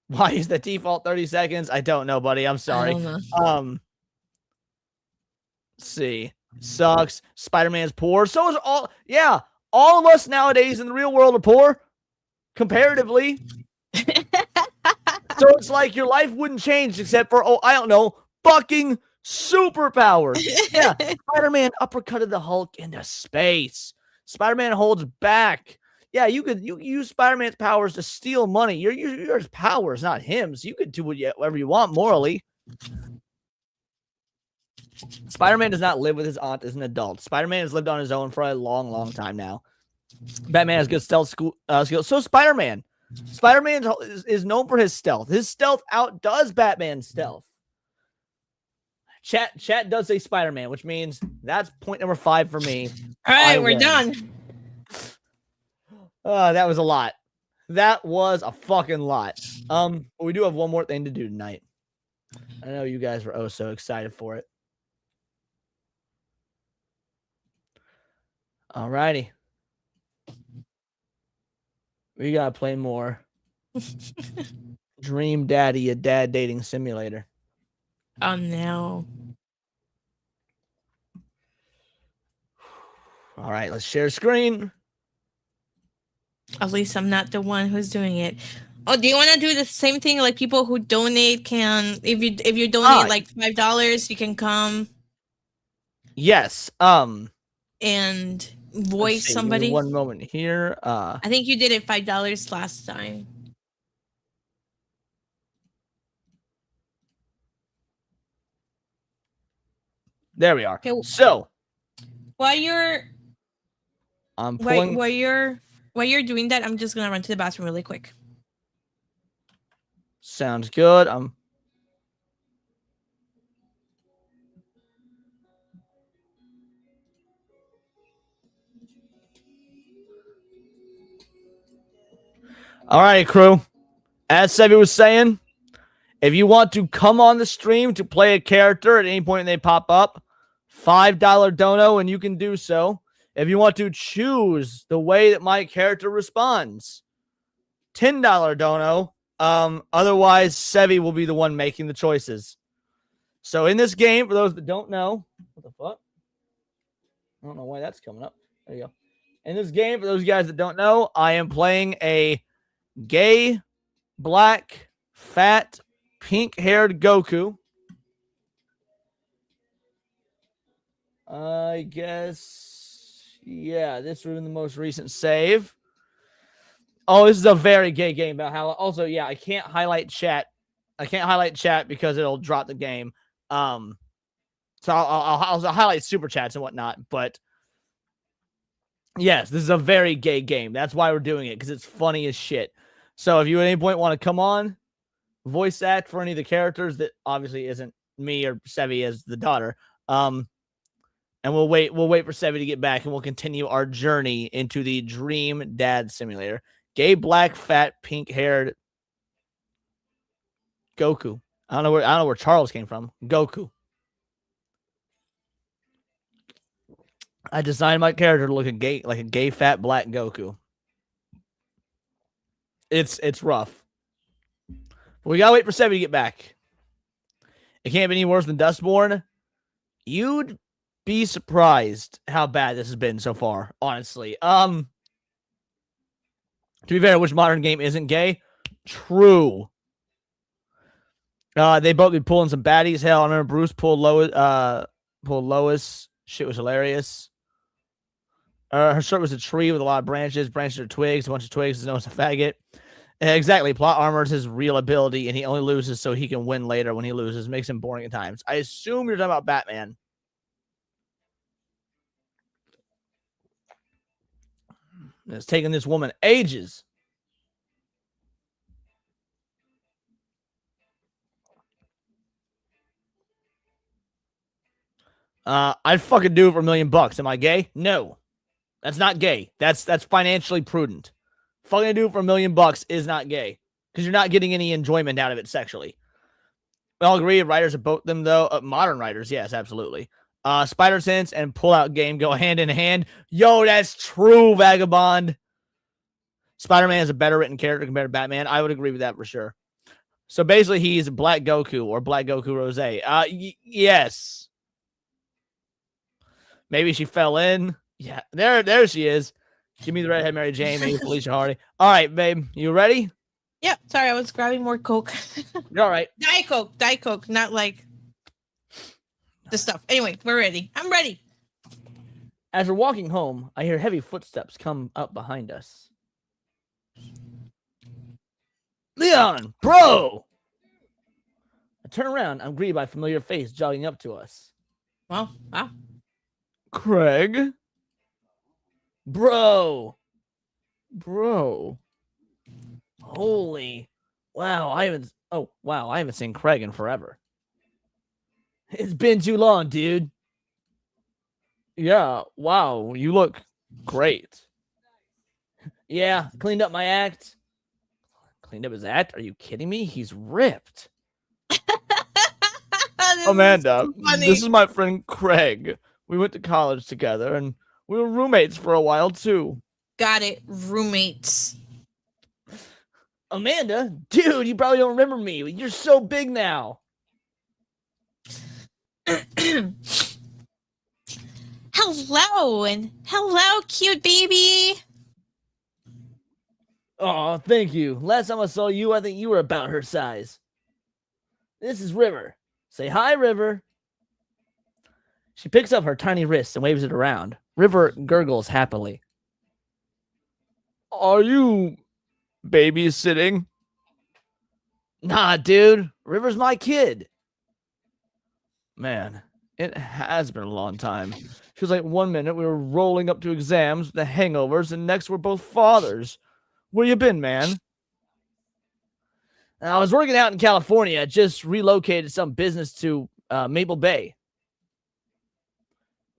Speaker 2: Why is the default 30 seconds? I don't know, buddy. I'm sorry.
Speaker 3: I don't know.
Speaker 2: Let's see. Sucks. Spider-Man's poor. So is all of us nowadays in the real world are poor, comparatively. So it's like your life wouldn't change except for, I don't know, fucking superpowers. Yeah, Spider-Man uppercutted the Hulk into space. Spider-Man holds back. Yeah, you use Spider-Man's powers to steal money. Your powers, not him. So you could do whatever you want morally. Spider-Man does not live with his aunt as an adult. Spider-Man has lived on his own for a long, long time now. Batman has good stealth skills. So Spider-Man. Spider-Man is known for his stealth. His stealth outdoes Batman's stealth. Chat does say Spider-Man, which means that's point number 5 for me.
Speaker 3: All right, we're done.
Speaker 2: That was a lot. That was a fucking lot. But we do have one more thing to do tonight. I know you guys were so excited for it. Alrighty. We gotta play more Dream Daddy, a dad dating simulator.
Speaker 3: Oh no.
Speaker 2: All right, let's share screen.
Speaker 3: At least I'm not the one who's doing it. Oh, do you want to do the same thing? Like people who donate can, if you donate like $5, you can come.
Speaker 2: Yes.
Speaker 3: And voice somebody.
Speaker 2: One moment here.
Speaker 3: I think you did it $5 last time.
Speaker 2: There we are.
Speaker 3: Okay.
Speaker 2: So
Speaker 3: while you're
Speaker 2: pulling.
Speaker 3: While you're doing that, I'm just gonna run to the bathroom really quick.
Speaker 2: Sounds good. All right, crew. As Sevi was saying, if you want to come on the stream to play a character at any point they pop up, $5 dono, and you can do so. If you want to choose the way that my character responds, $10 dono. Otherwise, Sevi will be the one making the choices. So in this game, for those that don't know, what the fuck? I don't know why that's coming up. There you go. In this game, for those guys that don't know, I am playing a gay, black, fat, pink-haired Goku. I guess, yeah, this was in the most recent save. Oh, this is a very gay game about how. Also, yeah, I can't highlight chat. I can't highlight chat because it'll drop the game. So I'll highlight super chats and whatnot. But yes, this is a very gay game. That's why we're doing it, because it's funny as shit. So if you at any point want to come on, voice act for any of the characters that obviously isn't me or Sevi as the daughter. And we'll wait for Sevi to get back, and we'll continue our journey into the Dream Dad Simulator. Gay, black, fat, pink-haired Goku. I don't know where Charles came from. Goku. I designed my character to look like a gay, fat, black Goku. It's rough. But we gotta wait for Sevi to get back. It can't be any worse than Dustborn. You'd be surprised how bad this has been so far, honestly. To be fair, which modern game isn't gay? True. They both be pulling some baddies. Hell, I remember Bruce pulled Lois. Shit was hilarious. Her shirt was a tree with a lot of branches. Branches are twigs. A bunch of twigs is known as a faggot. Exactly. Plot armor is his real ability, and he only loses so he can win later. When he loses, makes him boring at times. I assume you're talking about Batman. It's taken this woman ages. I'd fucking do it for $1 million. Am I gay? No. That's not gay. That's financially prudent. Fucking do it for $1 million is not gay. Because you're not getting any enjoyment out of it sexually. We all agree writers of both them, though. Modern writers, yes, absolutely. Spider Sense and Pull Out Game go hand in hand. Yo, that's true, Vagabond. Spider-Man is a better written character compared to Batman. I would agree with that for sure. So basically, he's Black Goku or Black Goku Rose. Yes. Maybe she fell in. Yeah, there she is. Give me the redhead Mary Jane, maybe Felicia Hardy. All right, babe, you ready?
Speaker 3: Yep. Sorry, I was grabbing more Coke.
Speaker 2: You're all right.
Speaker 3: Diet Coke, not like the stuff. Anyway, we're ready. I'm ready.
Speaker 2: As we're walking home, I hear heavy footsteps come up behind us. Leon, bro! I turn around. I'm greeted by a familiar face jogging up to us.
Speaker 3: Wow.
Speaker 2: Craig? Bro. Holy. Wow, I haven't seen Craig in forever. It's been too long, dude. Yeah, wow, you look great. Yeah, cleaned up my act. Cleaned up his act? Are you kidding me? He's ripped. Amanda, this is my friend Craig. We went to college together, and we were roommates for a while, too.
Speaker 3: Got it. Roommates.
Speaker 2: Amanda, dude, you probably don't remember me. You're so big now.
Speaker 3: Hello, cute baby.
Speaker 2: Oh, thank you. Last time I saw you, I think you were about her size. This is River. Say hi, River. She picks up her tiny wrist and waves it around. River gurgles happily. Are you babysitting? Nah, dude. River's my kid. Man, it has been a long time. Feels like 1 minute we were rolling up to exams with the hangovers, and next we're both fathers. Where you been, man? I was working out in California. Just relocated some business to Maple Bay.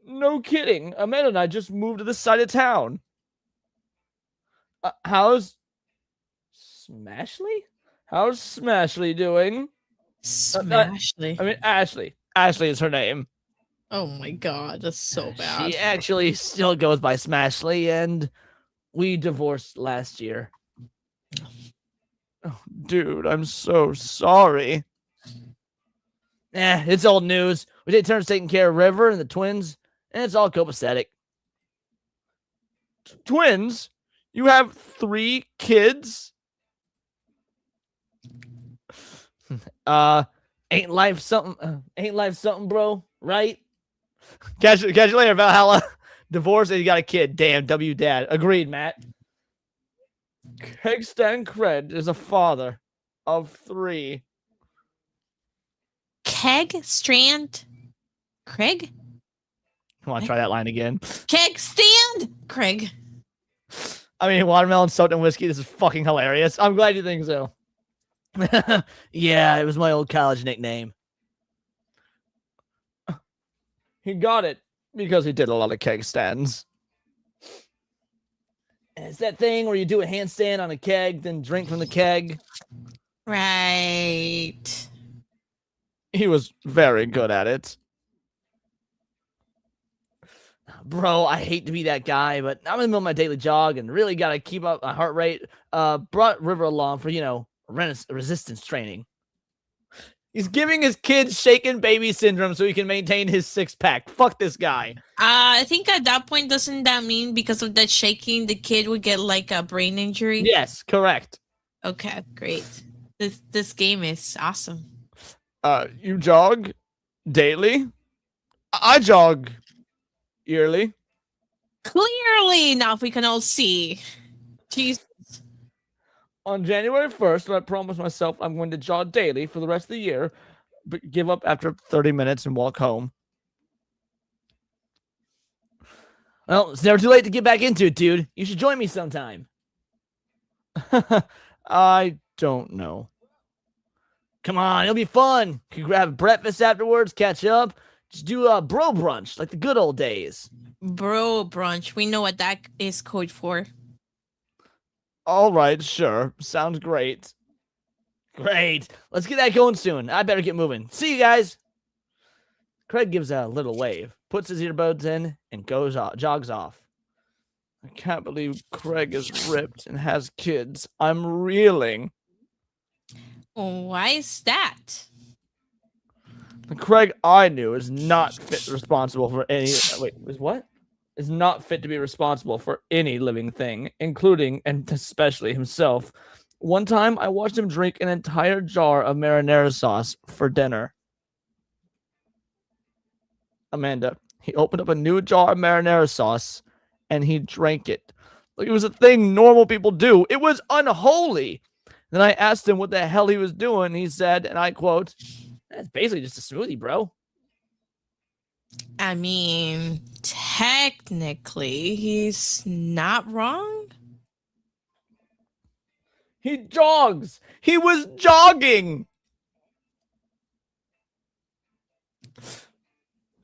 Speaker 2: No kidding. Amanda and I just moved to this side of town. How's Smashley? How's Smashley doing?
Speaker 3: Smashley.
Speaker 2: I mean, Ashley. Ashley is her name.
Speaker 3: Oh my god, that's so bad.
Speaker 2: She actually still goes by Smashley, and we divorced last year. Oh, dude, I'm so sorry. It's old news. We take turns taking care of River and the twins, and it's all copacetic. Twins? You have 3 kids? Ain't life something? Ain't life something, bro? Right? Catch you later, Valhalla. Divorce and you got a kid. Damn, W dad. Agreed, Matt. Kegstan Cred is a father of 3.
Speaker 3: Keg Strand Craig?
Speaker 2: Come on, try that line again.
Speaker 3: Keg Stand Craig.
Speaker 2: I mean, watermelon soaked in whiskey. This is fucking hilarious. I'm glad you think so. Yeah, it was my old college nickname. He got it because he did a lot of keg stands. And it's that thing where you do a handstand on a keg, then drink from the keg.
Speaker 3: Right.
Speaker 2: He was very good at it. Bro, I hate to be that guy, but I'm in the middle of my daily jog and really got to keep up my heart rate. Brought River along for, resistance training. He's giving his kids shaken baby syndrome so he can maintain his 6-pack. Fuck this guy.
Speaker 3: I think at that point, doesn't that mean because of that shaking, the kid would get like a brain injury?
Speaker 2: Yes, correct.
Speaker 3: Okay, great. This game is awesome.
Speaker 2: You jog daily? I jog yearly.
Speaker 3: Clearly, now if we can all see. Jeez.
Speaker 2: On January 1st, I promised myself I'm going to jog daily for the rest of the year, but give up after 30 minutes and walk home. Well, it's never too late to get back into it, dude. You should join me sometime. I don't know. Come on, it'll be fun. You can grab breakfast afterwards, catch up. Just do a bro brunch like the good old days.
Speaker 3: Bro brunch. We know what that is code for.
Speaker 2: All right, sure. Sounds great. Great. Let's get that going soon. I better get moving. See you guys. Craig gives a little wave, puts his earbuds in, and jogs off. I can't believe Craig is ripped and has kids. I'm reeling.
Speaker 3: Why is that?
Speaker 2: The Craig I knew is not responsible for any. Wait, is what? Is not fit to be responsible for any living thing, including and especially himself. One time, I watched him drink an entire jar of marinara sauce for dinner. Amanda, he opened up a new jar of marinara sauce, and he drank it. Like it was a thing normal people do. It was unholy. Then I asked him what the hell he was doing. He said, and I quote, "That's basically just a smoothie, bro."
Speaker 3: I mean, technically, he's not wrong.
Speaker 2: He jogs. He was jogging.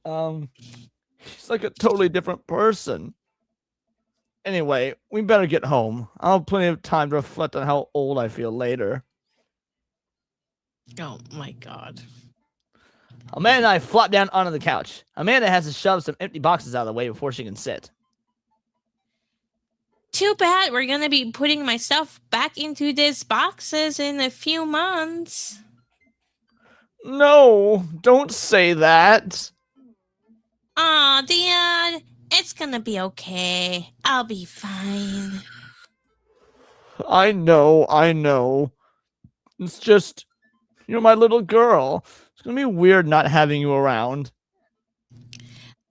Speaker 2: He's like a totally different person. Anyway, we better get home. I'll have plenty of time to reflect on how old I feel later.
Speaker 3: Oh my god.
Speaker 2: Amanda and I flop down onto the couch. Amanda has to shove some empty boxes out of the way before she can sit.
Speaker 3: Too bad we're gonna be putting my stuff back into these boxes in a few months.
Speaker 2: No, don't say that.
Speaker 3: Aw, Dad, it's gonna be okay. I'll be fine.
Speaker 2: I know. It's just, you're my little girl. It's gonna be weird not having you around.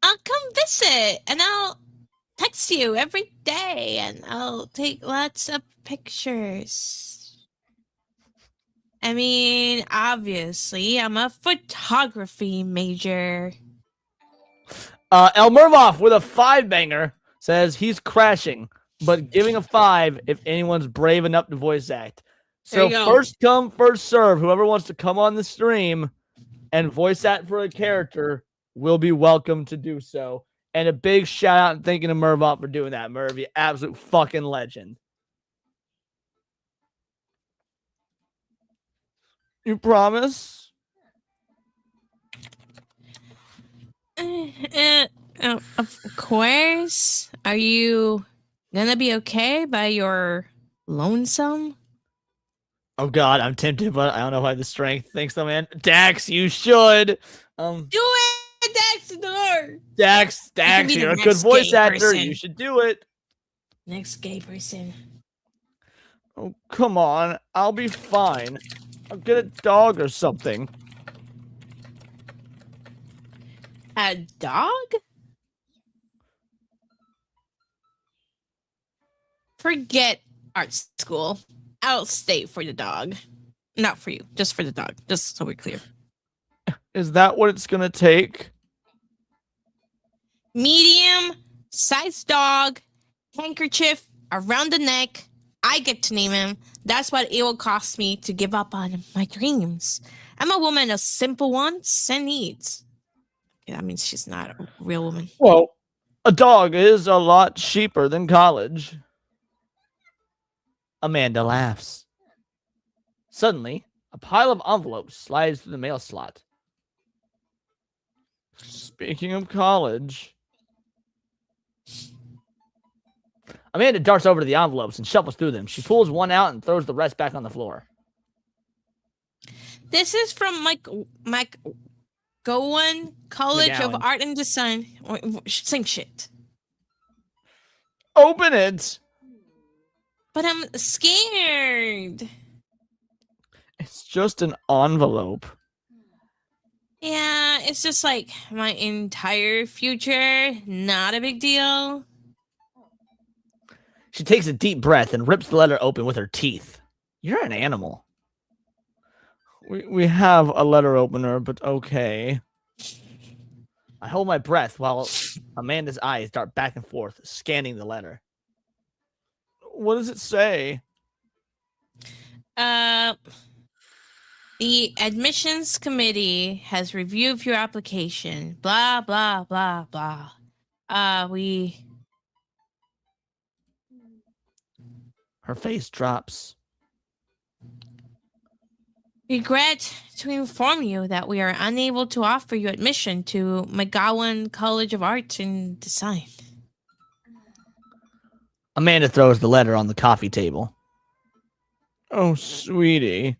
Speaker 3: I'll come visit, and I'll text you every day, and I'll take lots of pictures. I mean, obviously, I'm a photography major.
Speaker 2: El Mervoff with a 5-banger says he's crashing, but giving a 5 if anyone's brave enough to voice act. So first come, first serve. Whoever wants to come on the stream and voice act for a character will be welcome to do so. And a big shout out and thanking to Mervoff for doing that. Merv, you absolute fucking legend. You promise?
Speaker 3: Of course. Are you gonna be okay by your lonesome?
Speaker 2: Oh god, I'm tempted, but I don't know if I have the strength. Thanks though, man. Dax, you should.
Speaker 3: Do it, Dax!
Speaker 2: Dax, you're a good voice actor. You should do it.
Speaker 3: Next gay person.
Speaker 2: Oh, come on. I'll be fine. I'll get a dog or something.
Speaker 3: A dog? Forget art school. I'll stay for the dog. Not for you, just for the dog. Just so we're clear.
Speaker 2: Is that what it's gonna take?
Speaker 3: Medium sized dog, handkerchief around the neck. I get to name him. That's what it will cost me to give up on my dreams. I'm a woman of simple wants and needs. Okay, that means she's not a real woman.
Speaker 2: Well, a dog is a lot cheaper than college. Amanda laughs. Suddenly, a pile of envelopes slides through the mail slot. Speaking of college, Amanda darts over to the envelopes and shuffles through them. She pulls one out and throws the rest back on the floor.
Speaker 3: This is from McGowan College of
Speaker 2: McGowan.
Speaker 3: Art and Design. Same shit.
Speaker 2: Open it!
Speaker 3: But I'm scared.
Speaker 2: It's just an envelope.
Speaker 3: Yeah, it's just like my entire future. Not a big deal.
Speaker 2: She takes a deep breath and rips the letter open with her teeth. You're an animal. We have a letter opener, but okay. I hold my breath while Amanda's eyes dart back and forth, scanning the letter. What does it say?
Speaker 3: The admissions committee has reviewed your application. Blah, blah, blah, blah.
Speaker 2: Her face drops.
Speaker 3: Regret to inform you that we are unable to offer you admission to McGowan College of Art and Design.
Speaker 2: Amanda throws the letter on the coffee table. Oh, sweetie.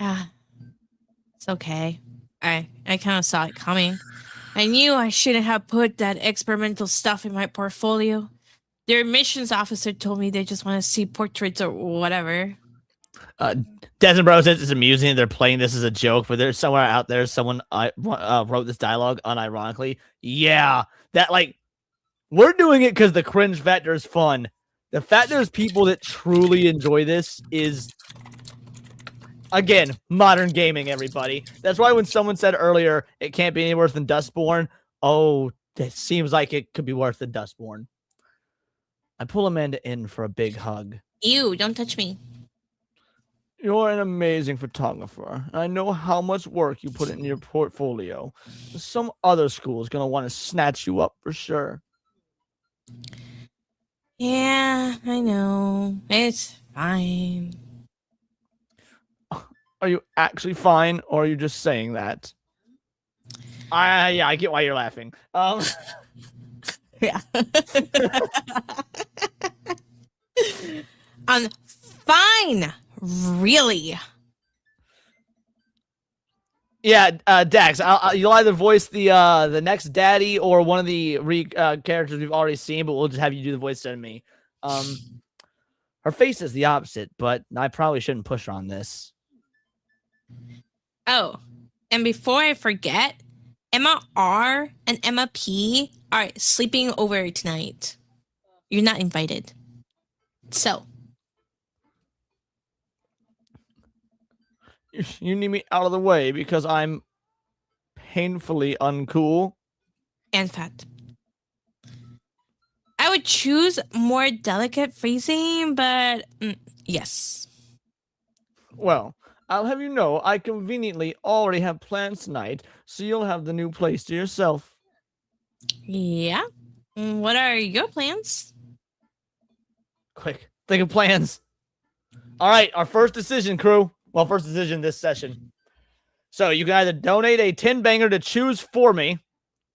Speaker 3: It's okay. I kind of saw it coming. I knew I shouldn't have put that experimental stuff in my portfolio. Their admissions officer told me they just want to see portraits or whatever.
Speaker 2: Desmond says it's amusing. They're playing this as a joke, but there's somewhere out there someone wrote this dialogue unironically. Yeah, that we're doing it because the cringe factor is fun. The fact there's people that truly enjoy this is, again, modern gaming, everybody. That's why when someone said earlier it can't be any worse than Dustborn, it seems like it could be worse than Dustborn. I pull Amanda in for a big hug.
Speaker 3: Ew, don't touch me.
Speaker 2: You're an amazing photographer. I know how much work you put in your portfolio. Some other school is going to want to snatch you up for sure.
Speaker 3: Yeah, I know. It's fine.
Speaker 2: Are you actually fine, or are you just saying that? Yeah, I get why you're laughing.
Speaker 3: Yeah. I'm fine. Really?
Speaker 2: Yeah, Dax, you'll either voice the next daddy or one of the characters we've already seen, but we'll just have you do the voice instead of me. Her face is the opposite, but I probably shouldn't push her on this.
Speaker 3: Oh, and before I forget, Emma R and Emma P are sleeping over tonight. You're not invited. So.
Speaker 2: You need me out of the way because I'm painfully uncool.
Speaker 3: And fat. I would choose more delicate phrasing, but yes.
Speaker 2: Well, I'll have you know I conveniently already have plans tonight, so you'll have the new place to yourself.
Speaker 3: Yeah? What are your plans?
Speaker 2: Quick, think of plans. All right, our first decision, crew. Well, first decision this session. So you can either donate a 10-banger to choose for me.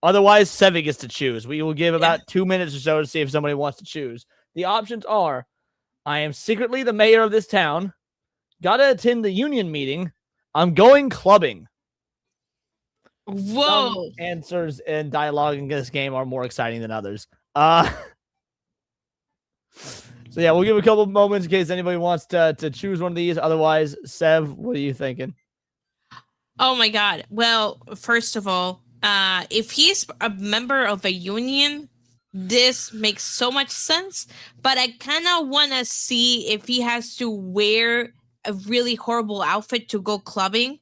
Speaker 2: Otherwise, Sevi gets to choose. We will give about 2 minutes or so to see if somebody wants to choose. The options are, I am secretly the mayor of this town. Gotta attend the union meeting. I'm going clubbing.
Speaker 3: Whoa.
Speaker 2: Some answers and dialogue in this game are more exciting than others. So So yeah, we'll give a couple of moments in case anybody wants to choose one of these. Otherwise, Sev, what are you thinking?
Speaker 3: Oh my god. Well, first of all, if he's a member of a union, this makes so much sense. But I kind of want to see if he has to wear a really horrible outfit to go clubbing,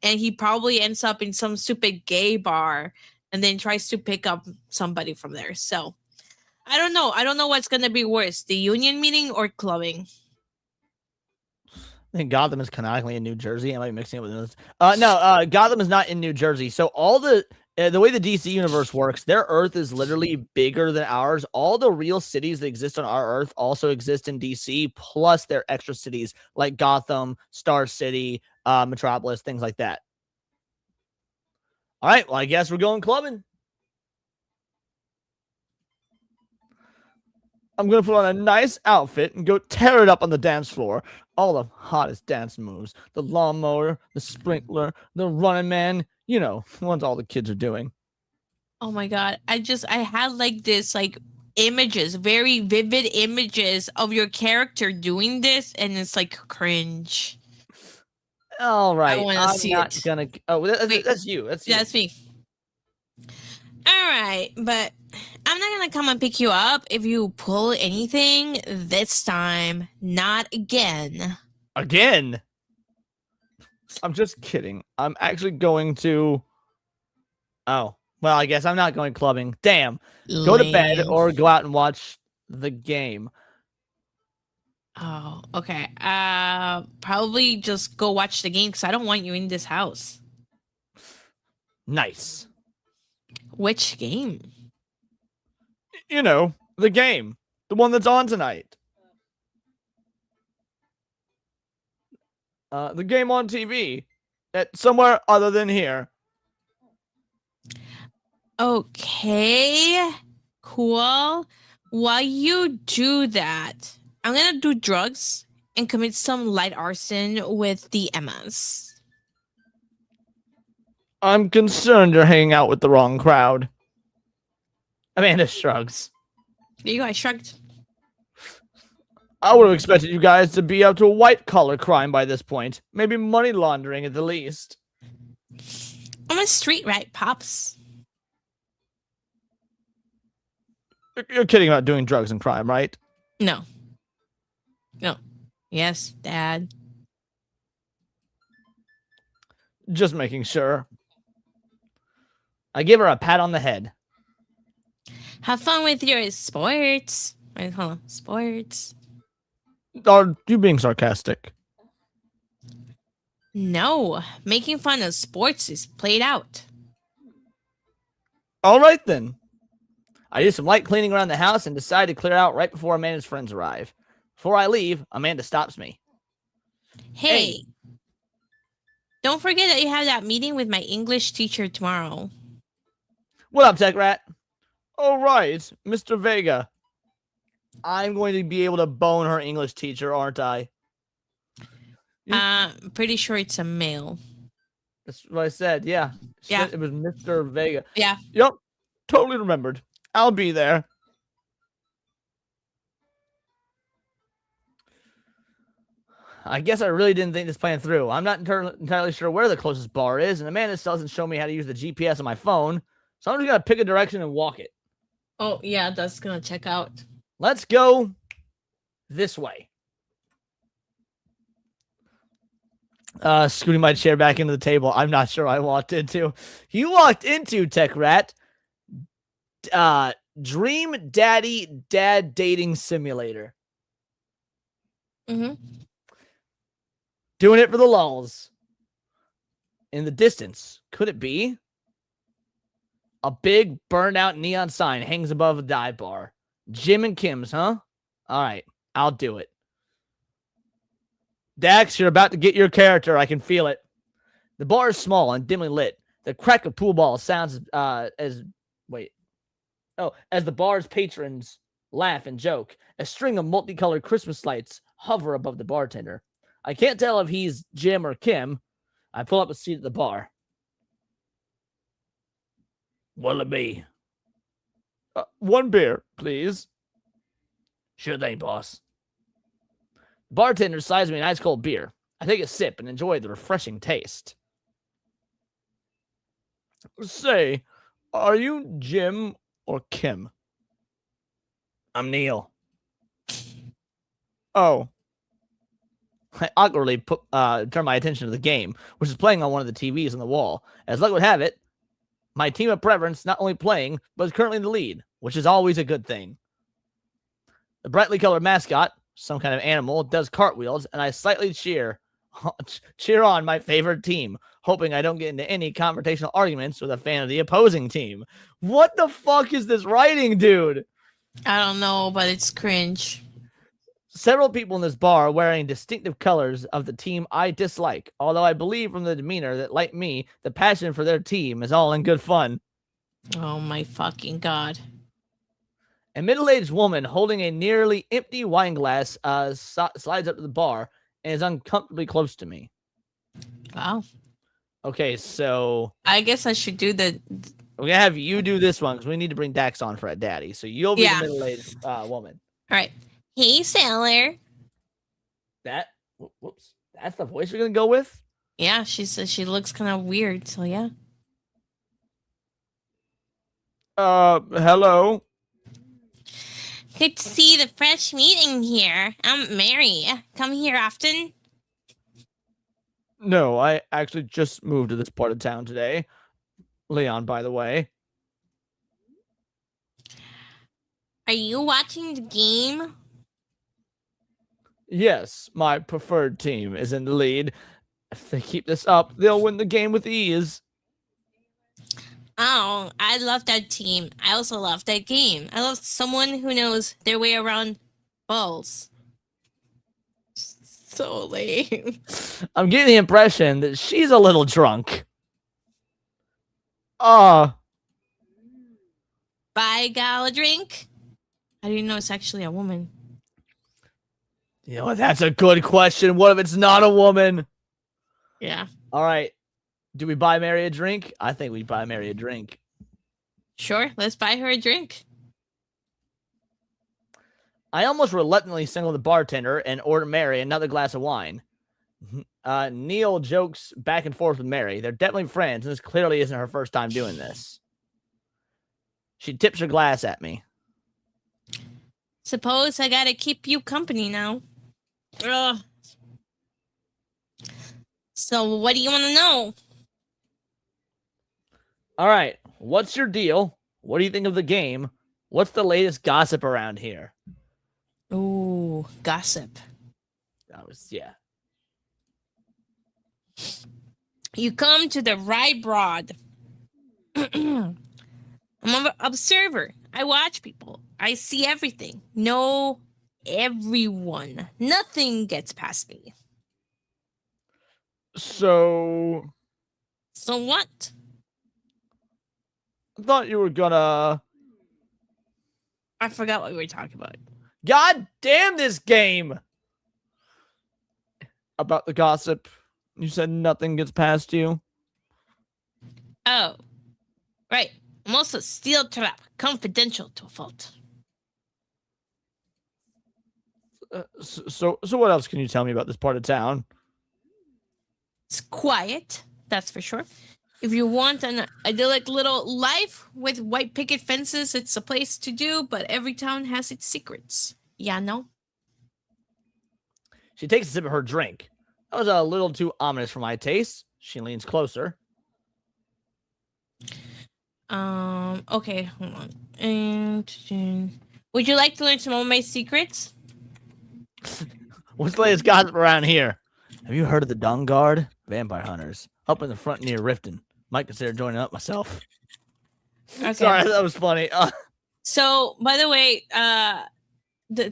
Speaker 3: and he probably ends up in some stupid gay bar and then tries to pick up somebody from there. So I don't know. I don't know what's gonna be worse, the union meeting or clubbing.
Speaker 2: I think Gotham is canonically in New Jersey. Am I mixing it with this? No, Gotham is not in New Jersey. So all the way the DC universe works, their Earth is literally bigger than ours. All the real cities that exist on our Earth also exist in DC, plus their extra cities like Gotham, Star City, Metropolis, things like that. All right, well, I guess we're going clubbing. I'm going to put on a nice outfit and go tear it up on the dance floor. All the hottest dance moves. The lawnmower, the sprinkler, the running man. You know, ones all the kids are doing.
Speaker 3: Oh my god. I had like this like images, very vivid images of your character doing this, and it's like cringe.
Speaker 2: All right.
Speaker 3: I want to see
Speaker 2: not
Speaker 3: it.
Speaker 2: Gonna, oh, that's you. That's you.
Speaker 3: That's me. All right, but I'm not gonna come and pick you up if you pull anything this time. Not again.
Speaker 2: Again? I'm just kidding. I'm actually going to... Oh, well, I guess I'm not going clubbing. Damn. Go to bed
Speaker 3: Lame.
Speaker 2: or go out and watch the game.
Speaker 3: Oh, okay. Probably just go watch the game because I don't want you in this house.
Speaker 2: Nice.
Speaker 3: Which game?
Speaker 2: You know, the game. The one that's on tonight. The game on TV. At somewhere other than here.
Speaker 3: Okay. Cool. While you do that, I'm gonna do drugs and commit some light arson with the Emmas.
Speaker 2: I'm concerned you're hanging out with the wrong crowd. Amanda shrugs.
Speaker 3: There you go, I shrugged.
Speaker 2: I would have expected you guys to be up to a white-collar crime by this point. Maybe money laundering at the least.
Speaker 3: I'm a street rat, Pops.
Speaker 2: You're kidding about doing drugs and crime, right?
Speaker 3: No. No. Yes, Dad.
Speaker 2: Just making sure. I give her a pat on the head.
Speaker 3: Have fun with your sports. Wait, hold on. Sports.
Speaker 2: Are you being sarcastic?
Speaker 3: No. Making fun of sports is played out.
Speaker 2: All right, then. I did some light cleaning around the house and decided to clear out right before Amanda's friends arrive. Before I leave, Amanda stops me.
Speaker 3: Hey. Don't forget that you have that meeting with my English teacher tomorrow.
Speaker 2: What up, Tech Rat? All right, Mr. Vega. I'm going to be able to bone her English teacher, aren't I?
Speaker 3: Pretty sure it's a male.
Speaker 2: That's what I said, yeah.
Speaker 3: Yeah.
Speaker 2: It was Mr. Vega.
Speaker 3: Yeah.
Speaker 2: Yep, totally remembered. I'll be there. I guess I really didn't think this plan through. I'm not entirely sure where the closest bar is, and Amanda still doesn't show me how to use the GPS on my phone, so I'm just going to pick a direction and walk it.
Speaker 3: Oh, yeah, that's going to check out.
Speaker 2: Let's go this way. Scooting my chair back into the table. I'm not sure I walked into. You walked into, Tech Rat. Dream Daddy Dad Dating Simulator.
Speaker 3: Mm-hmm.
Speaker 2: Doing it for the lulz. In the distance, could it be? A big burned out neon sign hangs above a dive bar. Jim and Kim's, huh? All right, I'll do it. Dax, you're about to get your character. I can feel it. The bar is small and dimly lit. The crack of pool balls sounds as the bar's patrons laugh and joke. A string of multicolored Christmas lights hover above the bartender. I can't tell if he's Jim or Kim. I pull up a seat at the bar. What'll it be? One beer, please. Sure thing, boss. Bartender sides me an ice cold beer. I take a sip and enjoy the refreshing taste. Say, are you Jim or Kim? I'm Neil. Oh. I awkwardly turn my attention to the game, which is playing on one of the TVs on the wall. As luck would have it, my team of preference not only playing, but is currently in the lead, which is always a good thing. The brightly colored mascot, some kind of animal, does cartwheels, and I slightly cheer on my favorite team, hoping I don't get into any confrontational arguments with a fan of the opposing team. What the fuck is this writing, dude?
Speaker 3: I don't know, but it's cringe.
Speaker 2: Several people in this bar are wearing distinctive colors of the team I dislike, although I believe from the demeanor that, like me, the passion for their team is all in good fun.
Speaker 3: Oh my fucking god.
Speaker 2: A middle-aged woman holding a nearly empty wine glass slides up to the bar and is uncomfortably close to me.
Speaker 3: Wow.
Speaker 2: Okay, so
Speaker 3: I guess I should do the...
Speaker 2: we're going to have you do this one because we need to bring Dax on for a daddy. So you'll be the middle-aged woman.
Speaker 3: All right. Hey, sailor.
Speaker 2: Whoops. That's the voice you're going to go with?
Speaker 3: Yeah, she says she looks kind of weird, so yeah.
Speaker 2: Hello?
Speaker 3: Good to see the fresh meat in here. I'm Mary. Come here often?
Speaker 2: No, I actually just moved to this part of town today. Leon, by the way.
Speaker 3: Are you watching the game?
Speaker 2: Yes, my preferred team is in the lead. If they keep this up, they'll win the game with ease.
Speaker 3: Oh, I love that team. I also love that game. I love someone who knows their way around balls. So lame.
Speaker 2: I'm getting the impression that she's a little drunk. Ah.
Speaker 3: Buy gal a drink? I didn't know it's actually a woman.
Speaker 2: You know what? That's a good question. What if it's not a woman?
Speaker 3: Yeah.
Speaker 2: All right. Do we buy Mary a drink? I think we buy Mary a drink.
Speaker 3: Sure. Let's buy her a drink.
Speaker 2: I almost reluctantly signal the bartender and order Mary another glass of wine. Neil jokes back and forth with Mary. They're definitely friends, and this clearly isn't her first time doing this. She tips her glass at me.
Speaker 3: Suppose I gotta keep you company now. Ugh. So what do you want to know?
Speaker 2: All right. What's your deal? What do you think of the game? What's the latest gossip around here?
Speaker 3: Ooh, gossip.
Speaker 2: Yeah.
Speaker 3: You come to the right broad. I'm an observer. I watch people. I see everything. Know everyone. Nothing gets past me.
Speaker 2: So
Speaker 3: what?
Speaker 2: I thought you were gonna...
Speaker 3: I forgot what we were talking about.
Speaker 2: God damn this game! About the gossip. You said nothing gets past you.
Speaker 3: Oh, right. I'm also steel trap, confidential to a fault.
Speaker 2: So what else can you tell me about this part of town?
Speaker 3: It's quiet, that's for sure. If you want an idyllic little life with white picket fences, it's a place to do, but every town has its secrets. Yeah, no?
Speaker 2: She takes a sip of her drink. That was a little too ominous for my taste. She leans closer.
Speaker 3: Okay, hold on. And would you like to learn some of my secrets?
Speaker 2: What's the latest gossip around here? Have you heard of the Dung Guard? Vampire hunters. Up in the front near Riften. Might consider joining up myself.
Speaker 3: Okay.
Speaker 2: Sorry, that was funny.
Speaker 3: So, by the way,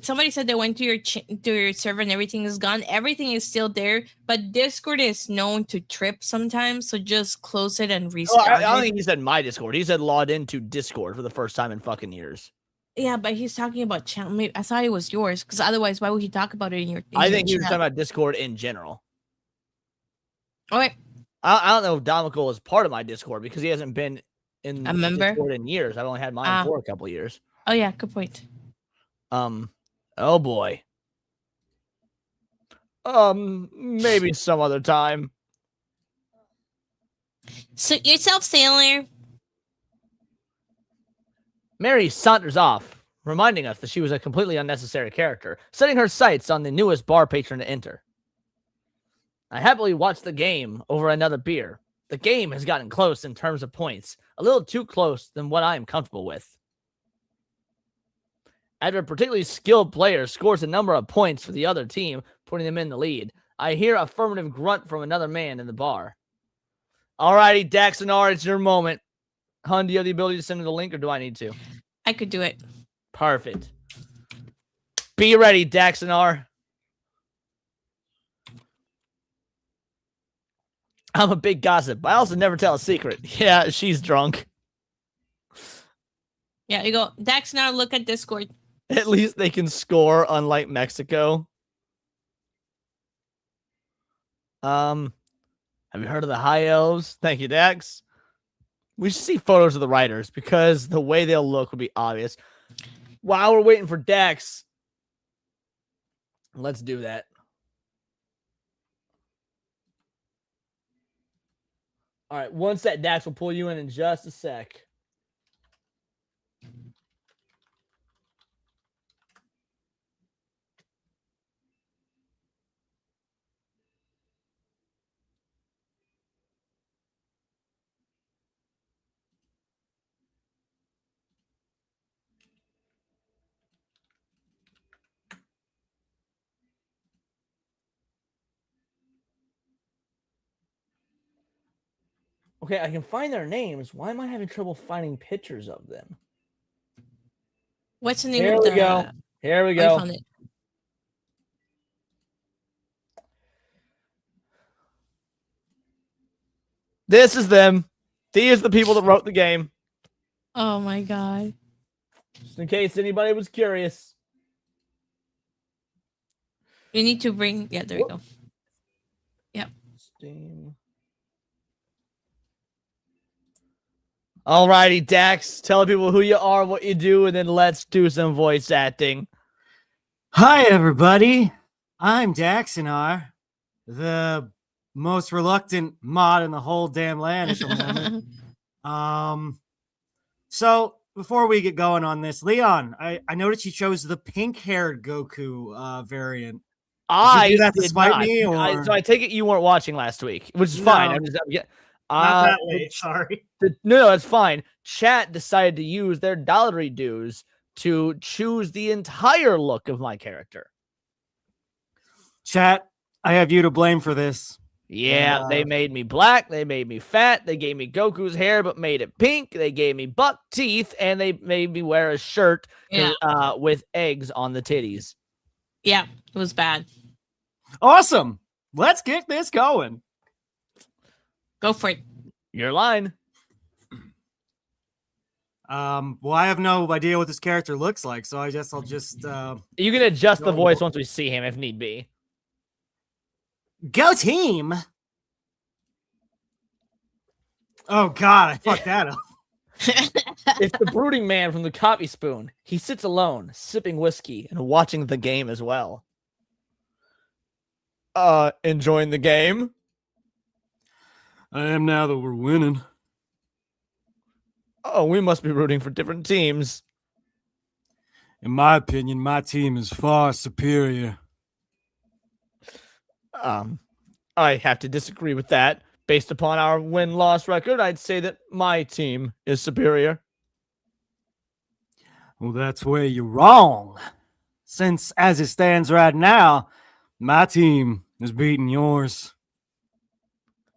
Speaker 3: somebody said they went to your server and everything is gone. Everything is still there, but Discord is known to trip sometimes, so just close it and restart.
Speaker 2: I don't think he said my Discord. He said logged into Discord for the first time in fucking years.
Speaker 3: Yeah, but he's talking about channel. Maybe I thought it was yours, because otherwise, why would he talk about it in your?
Speaker 2: I think he was talking about Discord in general.
Speaker 3: Okay.
Speaker 2: I don't know if Domical is part of my Discord because he hasn't been in
Speaker 3: a member
Speaker 2: Discord in years. I've only had mine for a couple of years.
Speaker 3: Oh yeah, good point.
Speaker 2: Oh boy. Maybe some other time.
Speaker 3: Suit yourself, sailor.
Speaker 2: Mary saunters off, reminding us that she was a completely unnecessary character, setting her sights on the newest bar patron to enter. I happily watched the game over another beer. The game has gotten close in terms of points, a little too close than what I am comfortable with. After a particularly skilled player scores a number of points for the other team, putting them in the lead, I hear a affirmative grunt from another man in the bar. Alrighty, Dax and R, it's your moment. Hun, do you have the ability to send me the link, or do I need to?
Speaker 3: I could do it.
Speaker 2: Perfect. Be ready, Dax and R. I'm a big gossip. I also never tell a secret. Yeah, she's drunk.
Speaker 3: Yeah, you go. Dax, now look at Discord.
Speaker 2: At least they can score, unlike Mexico. Have you heard of the High Elves? Thank you, Dax. We should see photos of the writers because the way they'll look would be obvious. While we're waiting for Dax, let's do that. All right, once that Dax will pull you in just a sec. Okay, I can find their names. Why am I having trouble finding pictures of them?
Speaker 3: What's the name
Speaker 2: Here
Speaker 3: of
Speaker 2: we
Speaker 3: the...
Speaker 2: go. Here we
Speaker 3: Oh,
Speaker 2: go.
Speaker 3: you found it.
Speaker 2: This is them. These are the people that wrote the game.
Speaker 3: Oh my god.
Speaker 2: Just in case anybody was curious.
Speaker 3: You need to bring... Yeah, there we go. Yep.
Speaker 2: Steam. Alrighty, Dax. Tell people who you are, what you do, and then let's do some voice acting.
Speaker 14: Hi, everybody. I'm Daxinar, the most reluctant mod in the whole damn land at the moment. So before we get going on this, Leon, I noticed you chose the pink-haired Goku variant. Did you do that to
Speaker 2: did
Speaker 14: spite
Speaker 2: not.
Speaker 14: me, or
Speaker 2: So I take it you weren't watching last week, which is fine. I'm just
Speaker 14: not that late? Sorry.
Speaker 2: No, it's fine. Chat decided to use their dollary dues to choose the entire look of my character.
Speaker 14: Chat, I have you to blame for this.
Speaker 2: Yeah, they made me black. They made me fat. They gave me Goku's hair, but made it pink. They gave me buck teeth, and they made me wear a shirt with eggs on the titties.
Speaker 3: Yeah, it was bad.
Speaker 14: Awesome. Let's get this going.
Speaker 3: Go for it.
Speaker 2: Your line.
Speaker 14: Well, I have no idea what this character looks like, so I guess I'll just
Speaker 2: You can adjust the voice once we see him if need be.
Speaker 14: Go team. Oh god, I fucked that up.
Speaker 2: It's the brooding man from the coffee spoon. He sits alone, sipping whiskey and watching the game as well. Enjoying the game?
Speaker 14: I am now that we're winning.
Speaker 2: Oh, we must be rooting for different teams.
Speaker 14: In my opinion, my team is far superior.
Speaker 2: I have to disagree with that. Based upon our win-loss record, I'd say that my team is superior.
Speaker 14: Well, that's where you're wrong. Since, as it stands right now, my team is beating yours.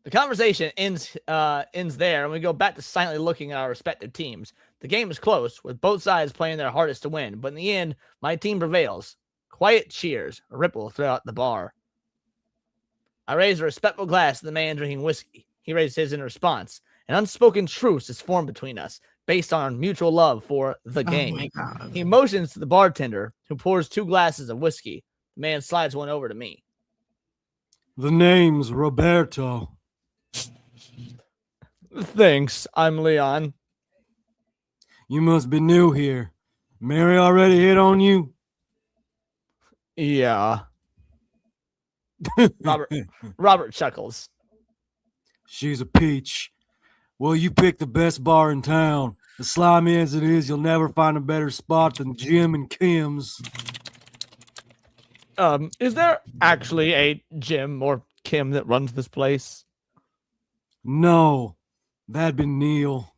Speaker 2: The conversation ends there, and we go back to silently looking at our respective teams. The game is close, with both sides playing their hardest to win, but in the end, my team prevails. Quiet cheers ripple throughout the bar. I raise a respectful glass to the man drinking whiskey. He raises his in response. An unspoken truce is formed between us, based on mutual love for the game.
Speaker 7: Oh my god.
Speaker 2: He motions to the bartender, who pours 2 glasses of whiskey. The man slides one over to me.
Speaker 14: The name's Roberto.
Speaker 2: Thanks, I'm Leon.
Speaker 14: You must be new here. Mary already hit on you?
Speaker 2: Yeah. Robert chuckles.
Speaker 14: She's a peach. Well, you picked the best bar in town. As slimy as it is, you'll never find a better spot than Jim and Kim's.
Speaker 2: Is there actually a Jim or Kim that runs this place?
Speaker 14: No, that'd be Neil.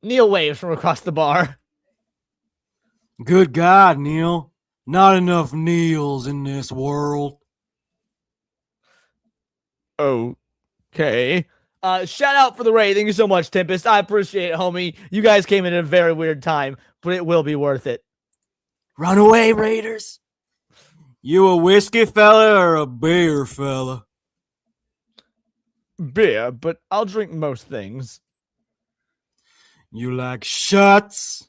Speaker 2: Neil waves from across the bar.
Speaker 14: Good God, Neil. Not enough Neils in this world.
Speaker 2: Okay. Shout out for the raid. Thank you so much, Tempest. I appreciate it, homie. You guys came in at a very weird time, but it will be worth it.
Speaker 14: Run away, Raiders. You a whiskey fella or a beer fella?
Speaker 2: Beer, but I'll drink most things.
Speaker 14: You like shots?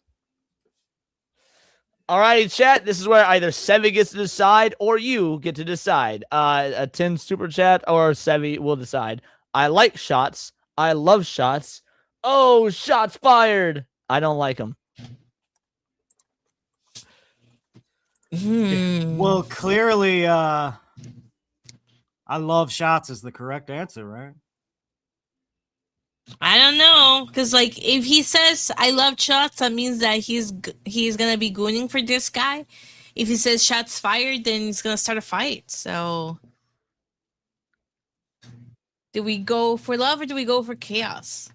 Speaker 2: Alrighty, chat. This is where either Sevi gets to decide or you get to decide. A 10 super chat or Sevi will decide. I like shots. I love shots. Oh, shots fired. I don't like them.
Speaker 14: Well, clearly, I love shots is the correct answer, right?
Speaker 3: I don't know, because like if he says I love shots, that means that he's gonna be gooning for this guy. If he says shots fired, then he's gonna start a fight. So, do we go for love or do we go for chaos?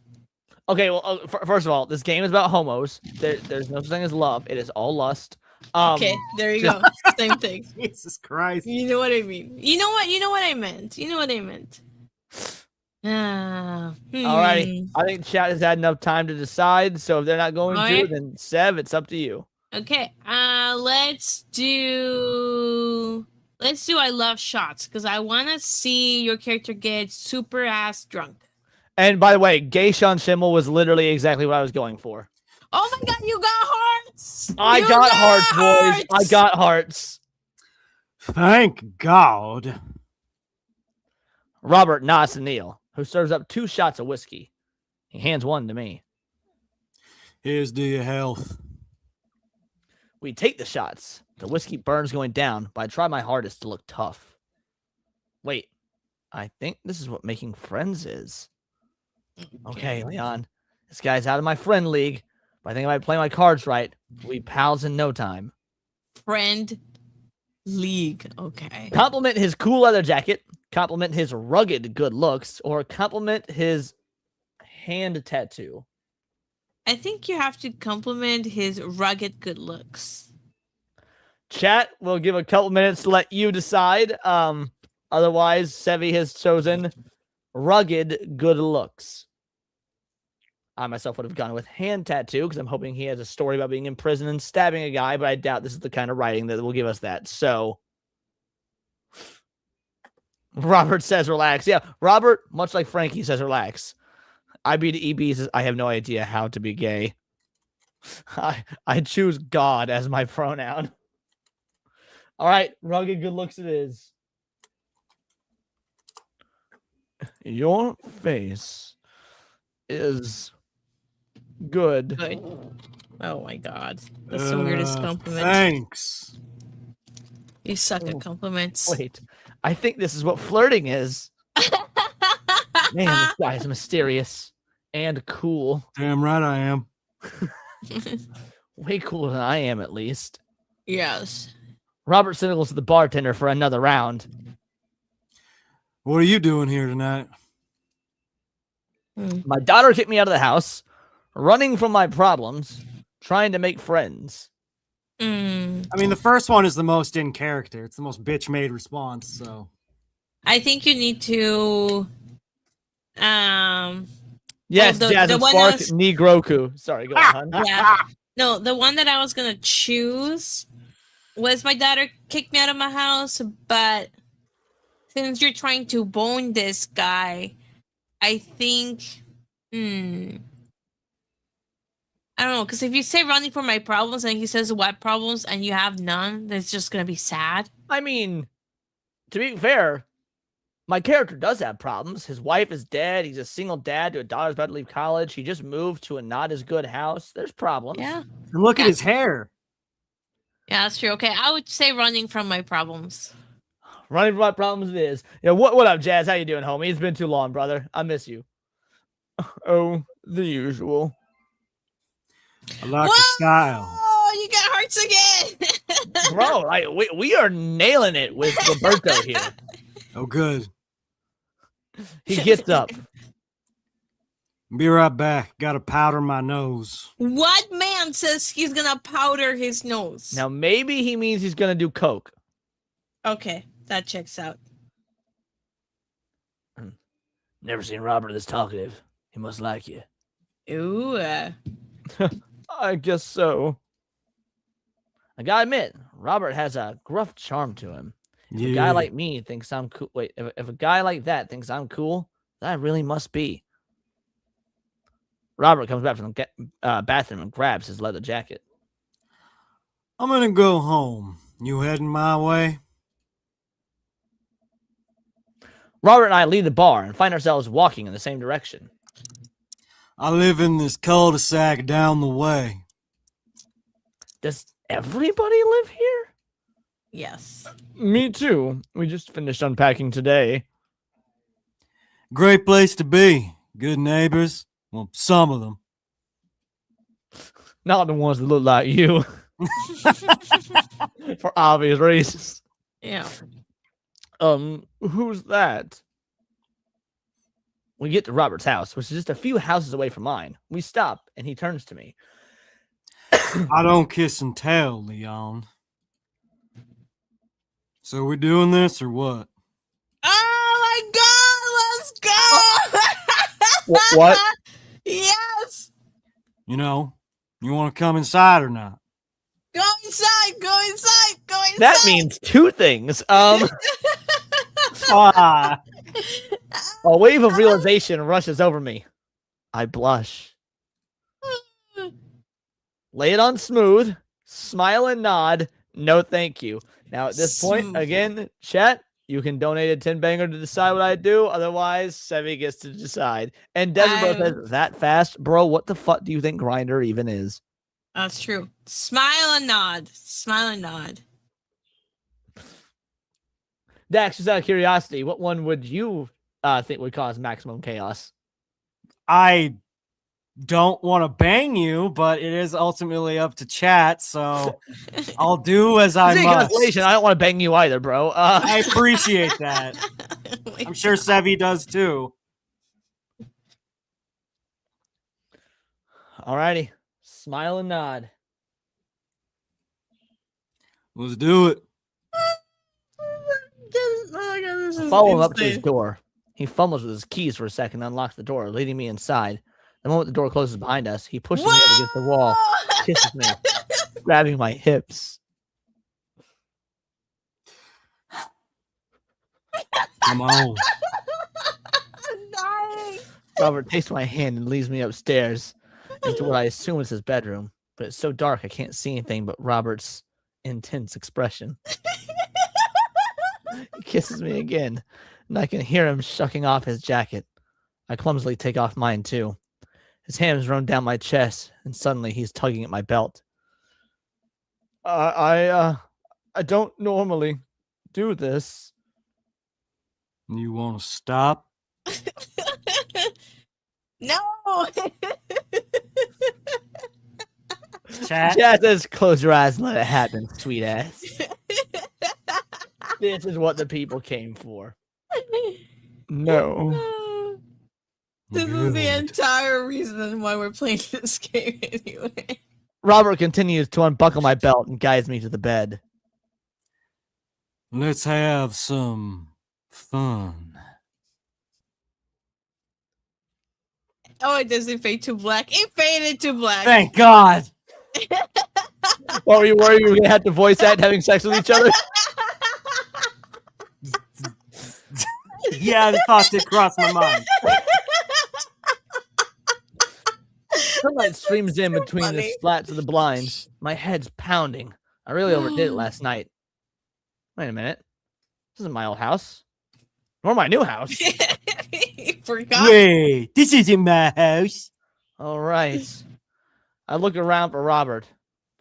Speaker 2: Okay, well, first of all, this game is about homos. There's no such thing as love. It is all lust.
Speaker 3: Okay, there you go. Same thing.
Speaker 14: Jesus Christ.
Speaker 3: You know what I mean. You know what I meant. You know what I meant.
Speaker 2: Alrighty. I think chat has had enough time to decide. So if they're not going to, then Sev, it's up to you.
Speaker 3: Okay. Let's do I love shots because I want to see your character get super ass drunk.
Speaker 2: And by the way, Gay Sean Schimmel was literally exactly what I was going for.
Speaker 3: Oh my god, you got hearts!
Speaker 2: I got hearts, boys. I got hearts.
Speaker 14: Thank God.
Speaker 2: Robert nods to Neil, who serves up 2 shots of whiskey. He hands one to me.
Speaker 14: Here's to your health.
Speaker 2: We take the shots. The whiskey burns going down, but I try my hardest to look tough. Wait, I think this is what making friends is. Okay, Leon. This guy's out of my friend league, but I think if I play my cards right, we'll be pals in no time.
Speaker 3: Friend league. Okay.
Speaker 2: Compliment his cool leather jacket, compliment his rugged good looks, or compliment his hand tattoo.
Speaker 3: I think you have to compliment his rugged good looks.
Speaker 2: Chat, we'll give a couple minutes to let you decide. Otherwise, Sevi has chosen rugged good looks. I myself would have gone with hand tattoo because I'm hoping he has a story about being in prison and stabbing a guy, but I doubt this is the kind of writing that will give us that. So, Robert says relax. Yeah, Robert, much like Frankie, says relax. IB to EB says, I have no idea how to be gay. I choose God as my pronoun. All right, rugged good looks it is. Your face is good.
Speaker 3: Oh my god. That's the weirdest compliment.
Speaker 14: Thanks.
Speaker 3: You suck at compliments.
Speaker 2: Wait, I think this is what flirting is. Man, this guy is mysterious and cool.
Speaker 14: Damn right I am.
Speaker 2: Way cooler than I am, at least.
Speaker 3: Yes.
Speaker 2: Robert signals to the bartender for another round.
Speaker 14: What are you doing here tonight?
Speaker 2: My daughter kicked me out of the house, running from my problems, trying to make friends.
Speaker 14: I mean, the first one is the most in character. It's the most bitch-made response, so.
Speaker 3: I think you need to
Speaker 2: Yes,
Speaker 3: the
Speaker 2: Jasmine
Speaker 3: one
Speaker 2: Spark,
Speaker 3: was-
Speaker 2: Nigroku. Sorry, go on.
Speaker 3: Yeah. No, the one that I was gonna choose was my daughter kicked me out of my house, but since you're trying to bone this guy, I think I don't know, because if you say running from my problems and he says what problems and you have none, then it's just gonna be sad.
Speaker 2: I mean, to be fair, my character does have problems. His wife is dead. He's a single dad to a daughter's about to leave college. He just moved to a not as good house. There's problems.
Speaker 3: Yeah.
Speaker 14: And look at his hair.
Speaker 3: Yeah, that's true. Okay, I would say running from my problems.
Speaker 2: Running from my problems it is. Yeah, what up, Jazz? How you doing, homie? It's been too long, brother. I miss you. Oh, the usual.
Speaker 14: I like the style.
Speaker 3: Oh, you got hearts again.
Speaker 2: Bro, like we are nailing it with Roberto here.
Speaker 14: Oh, good.
Speaker 2: He gets up.
Speaker 14: Be right back. Gotta powder my nose.
Speaker 3: What man says he's gonna powder his nose?
Speaker 2: Now, maybe he means he's going to do coke.
Speaker 3: Okay, that checks out.
Speaker 2: Never seen Robert this talkative. He must like you.
Speaker 3: Ooh.
Speaker 2: I guess so. I gotta admit, Robert has a gruff charm to him. If a guy like me thinks I'm cool. Wait, if a guy like that thinks I'm cool, that really must be. Robert comes back from the bathroom and grabs his leather jacket.
Speaker 14: I'm gonna go home. You heading my way?
Speaker 2: Robert and I leave the bar and find ourselves walking in the same direction.
Speaker 14: I live in this cul-de-sac down the way.
Speaker 2: Does everybody live here?
Speaker 3: Yes.
Speaker 2: Me too. We just finished unpacking today.
Speaker 14: Great place to be. Good neighbors. Well, some of them.
Speaker 2: Not the ones that look like you. For obvious reasons.
Speaker 3: Yeah.
Speaker 2: Who's that? We get to Robert's house, which is just a few houses away from mine. We stop, and he turns to me.
Speaker 14: I don't kiss and tell, Leon. So we doing this or what?
Speaker 3: Oh my God! Let's go!
Speaker 2: What?
Speaker 3: Yes!
Speaker 14: You know, you want to come inside or not?
Speaker 3: Go inside! Go inside! Go inside!
Speaker 2: That means two things. A wave of realization rushes over me. I blush. Lay it on smooth, smile and nod. No, thank you. Now, at this point, again, chat, you can donate a 10 banger to decide what I do. Otherwise, Sevi gets to decide. And Desmond says, that fast? Bro, what the fuck do you think Grinder even is?
Speaker 3: That's true. Smile and nod. Smile and nod.
Speaker 2: Dax, just out of curiosity, what one would you think would cause maximum chaos?
Speaker 14: I don't want to bang you, but it is ultimately up to chat, so I'll do as I must.
Speaker 2: I don't want to bang you either, bro.
Speaker 14: I appreciate that. I'm sure Sevi does too.
Speaker 2: Alrighty. Smile and nod.
Speaker 14: Let's do it.
Speaker 2: Follow him up to his door. He fumbles with his keys for a second, unlocks the door, leading me inside. The moment the door closes behind us, he pushes me up against the wall, kisses me, grabbing my hips.
Speaker 14: Come on.
Speaker 2: Robert takes my hand and leads me upstairs into what I assume is his bedroom, but it's so dark I can't see anything but Robert's intense expression. He kisses me again, and I can hear him shucking off his jacket. I clumsily take off mine too. His hands run down my chest, and suddenly he's tugging at my belt. I don't normally do this.
Speaker 14: You want to stop?
Speaker 3: No.
Speaker 14: Chat.
Speaker 2: Jazz says, close your eyes and let it happen, sweet ass. This is what the people came for. No.
Speaker 3: This is the entire reason why we're playing this game anyway.
Speaker 2: Robert continues to unbuckle my belt and guides me to the bed.
Speaker 14: Let's have some fun.
Speaker 3: Oh, it doesn't fade to black. It faded to black.
Speaker 14: Thank God.
Speaker 2: What were you worried we were gonna have to voice act having sex with each other?
Speaker 14: Yeah, the thought did cross my mind.
Speaker 2: Sunlight streams in between the slats of the blinds. My head's pounding. I really overdid it last night. Wait a minute. This isn't my old house. Nor my new house.
Speaker 3: Forgot.
Speaker 14: Wait, this isn't my house.
Speaker 2: All right. I look around for Robert.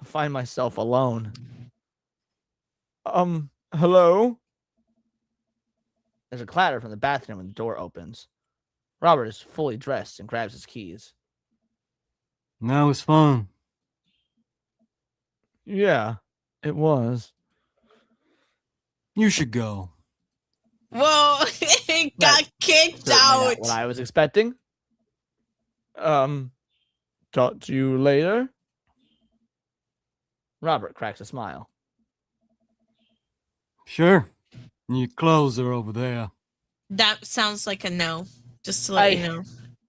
Speaker 2: I find myself alone. Hello? There's a clatter from the bathroom when the door opens. Robert is fully dressed and grabs his keys.
Speaker 14: That was fun.
Speaker 2: Yeah, it was.
Speaker 14: You should go.
Speaker 3: Whoa, he got kicked
Speaker 2: Certainly
Speaker 3: out.
Speaker 2: not what I was expecting. Talk to you later. Robert cracks a smile.
Speaker 14: Sure. Your clothes are over there.
Speaker 3: That sounds like a no. Just to let you know.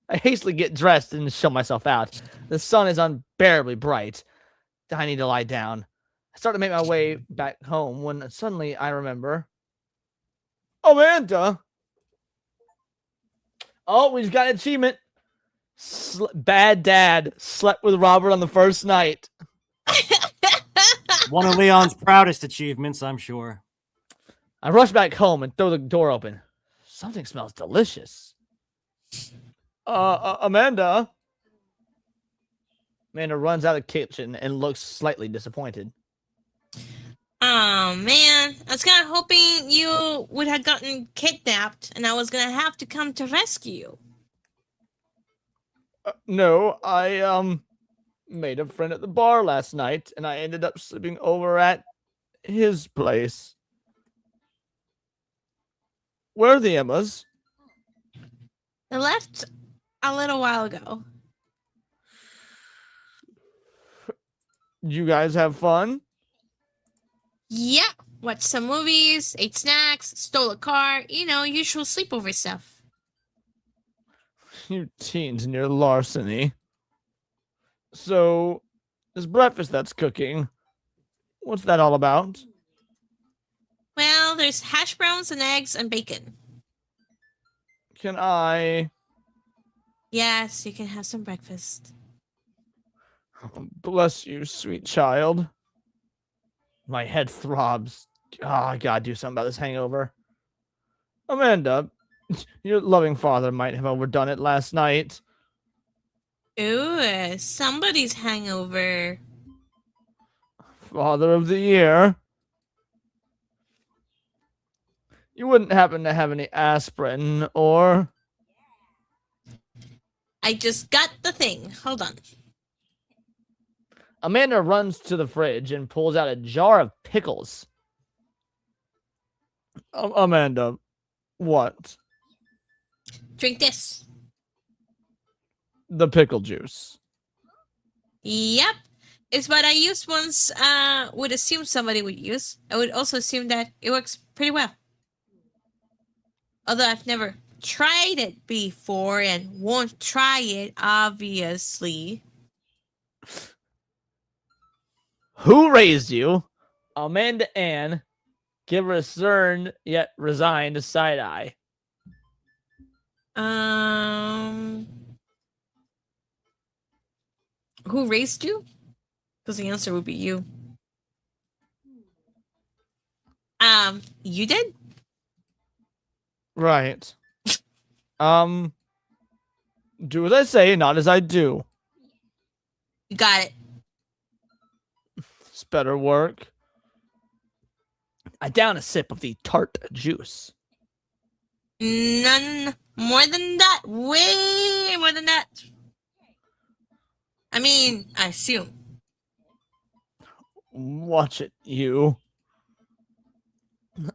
Speaker 2: I hastily get dressed and show myself out. The sun is unbearably bright. I need to lie down. I start to make my way back home when suddenly I remember. Amanda! Oh, we just got an achievement. Bad dad slept with Robert on the first night.
Speaker 14: One of Leon's proudest achievements, I'm sure.
Speaker 2: I rush back home and throw the door open. Something smells delicious. Amanda? Amanda runs out of the kitchen and looks slightly disappointed.
Speaker 3: Oh man, I was kind of hoping you would have gotten kidnapped and I was gonna have to come to rescue you.
Speaker 2: No, I made a friend at the bar last night and I ended up sleeping over at his place. Where are the Emmas?
Speaker 3: They left a little while ago.
Speaker 2: You guys have fun?
Speaker 3: Yeah, watched some movies, ate snacks, stole a car, usual sleepover stuff.
Speaker 2: You teens and your larceny. So, this breakfast that's cooking, what's that all about?
Speaker 3: Well, there's hash browns and eggs and bacon.
Speaker 2: Can I...
Speaker 3: Yes, you can have some breakfast.
Speaker 2: Bless you, sweet child. My head throbs. Oh, I gotta do something about this hangover. Amanda, your loving father might have overdone it last night.
Speaker 3: Ooh, somebody's hangover.
Speaker 2: Father of the year. You wouldn't happen to have any aspirin, or...
Speaker 3: I just got the thing. Hold on.
Speaker 2: Amanda runs to the fridge and pulls out a jar of pickles. Amanda, what?
Speaker 3: Drink this.
Speaker 2: The pickle juice.
Speaker 3: Yep. It's what I used once, would assume somebody would use. I would also assume that it works pretty well. Although I've never tried it before and won't try it, obviously.
Speaker 2: Who raised you? Amanda Ann. Give her a stern yet resigned side eye.
Speaker 3: Who raised you? Because the answer would be you. You did?
Speaker 2: Right. Do as I say, not as I do.
Speaker 3: You got it.
Speaker 2: It's better work. I down a sip of the tart juice.
Speaker 3: None more than that. Way more than that. I mean, I assume.
Speaker 2: Watch it, you.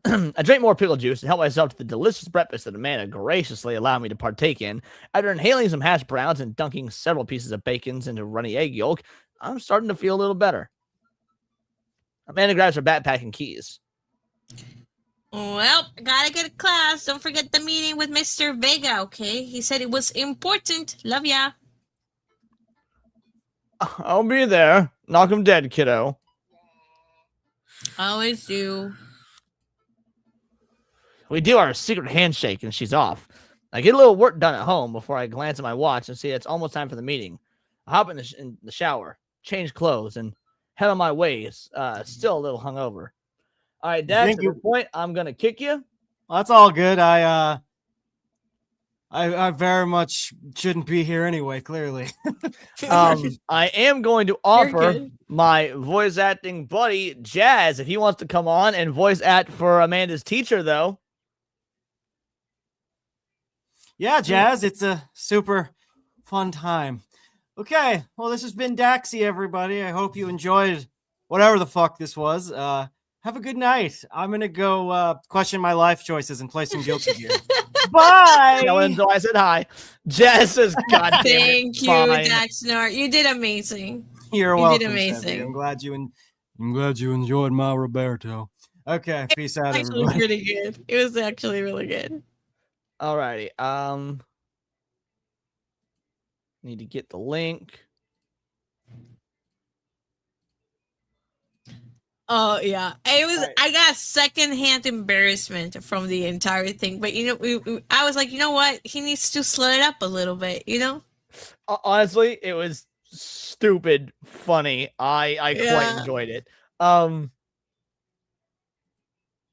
Speaker 2: I drank more pickle juice and helped myself to the delicious breakfast that Amanda graciously allowed me to partake in. After inhaling some hash browns and dunking several pieces of bacon into runny egg yolk, I'm starting to feel a little better. Amanda grabs her backpack and keys.
Speaker 3: Well, I gotta get to class. Don't forget the meeting with Mr. Vega, okay? He said it was important. Love ya.
Speaker 2: I'll be there. Knock 'em dead, kiddo.
Speaker 3: Always do.
Speaker 2: We do our secret handshake and she's off. I get a little work done at home before I glance at my watch and see it's almost time for the meeting. I hop in the shower, change clothes, and head on my way. Still a little hungover. All right, Dax, at this point, I'm going to kick you.
Speaker 14: Well, that's all good. I very much shouldn't be here anyway, clearly.
Speaker 2: I am going to offer my voice acting buddy, Jazz, if he wants to come on and voice act for Amanda's teacher, though.
Speaker 14: Yeah, Jazz, it's a super fun time. Okay, well, this has been Daxie, everybody. I hope you enjoyed whatever the fuck this was. Have a good night. I'm gonna go question my life choices and play some Guilty Gear. Bye.
Speaker 2: So I said hi. Jazz says, "God damn it,
Speaker 3: Thank you,
Speaker 2: fine."
Speaker 3: Daxnar. You did amazing.
Speaker 14: You're
Speaker 3: You
Speaker 14: welcome.
Speaker 3: did
Speaker 14: Sebby.
Speaker 3: amazing.
Speaker 14: I'm glad you enjoyed my Roberto. Okay, peace out,
Speaker 3: Actually,
Speaker 14: everybody.
Speaker 3: pretty good. It was actually really good.
Speaker 2: Alrighty. Need to get the link.
Speaker 3: Oh yeah, it was. I got secondhand embarrassment from the entire thing, but I was like, you know what? He needs to slow it up a little bit, you know.
Speaker 2: Honestly, it was stupid funny. I quite
Speaker 3: Yeah.
Speaker 2: enjoyed it.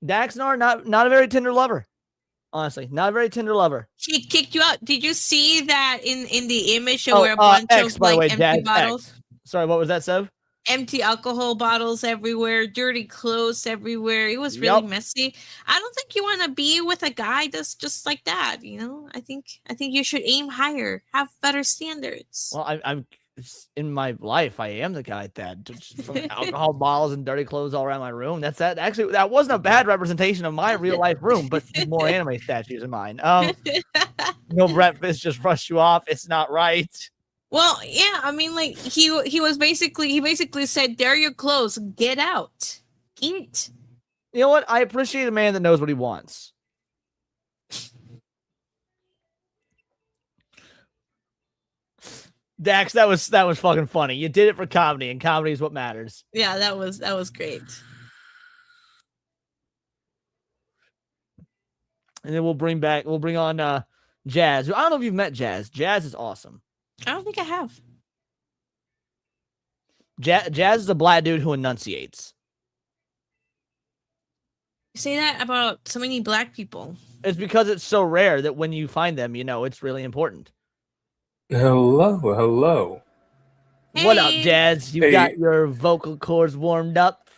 Speaker 2: Daxnar, not a very tender lover. Honestly, not a very tender lover.
Speaker 3: He kicked you out. Did you see that in the image? There
Speaker 2: Oh,
Speaker 3: were a bunch
Speaker 2: X,
Speaker 3: of
Speaker 2: by the
Speaker 3: like
Speaker 2: way,
Speaker 3: empty
Speaker 2: Daz,
Speaker 3: bottles.
Speaker 2: X. Sorry, what was that, Sev?
Speaker 3: Empty alcohol bottles everywhere, dirty clothes everywhere. It was really messy. I don't think you want to be with a guy that's just like that. You know, I think you should aim higher, have better standards.
Speaker 2: Well, I'm in my life. I am the guy that just from alcohol bottles and dirty clothes all around my room. That's that. Actually, that wasn't a bad representation of my real life room, but more anime statues in mine. No breakfast, just rush you off. It's not right.
Speaker 3: Well, yeah, I mean, like he basically said, "There your clothes, get out, eat."
Speaker 2: You know what? I appreciate a man that knows what he wants. Dax, that was fucking funny. You did it for comedy, and comedy is what matters.
Speaker 3: Yeah, that was great.
Speaker 2: And then we'll bring on Jazz. I don't know if you've met Jazz. Jazz is awesome.
Speaker 3: I don't think I have.
Speaker 2: Jazz is a black dude who enunciates.
Speaker 3: You say that about so many black people.
Speaker 2: It's because it's so rare that when you find them, you know it's really important.
Speaker 15: Hello.
Speaker 2: What up, Jazz? You got your vocal cords warmed up?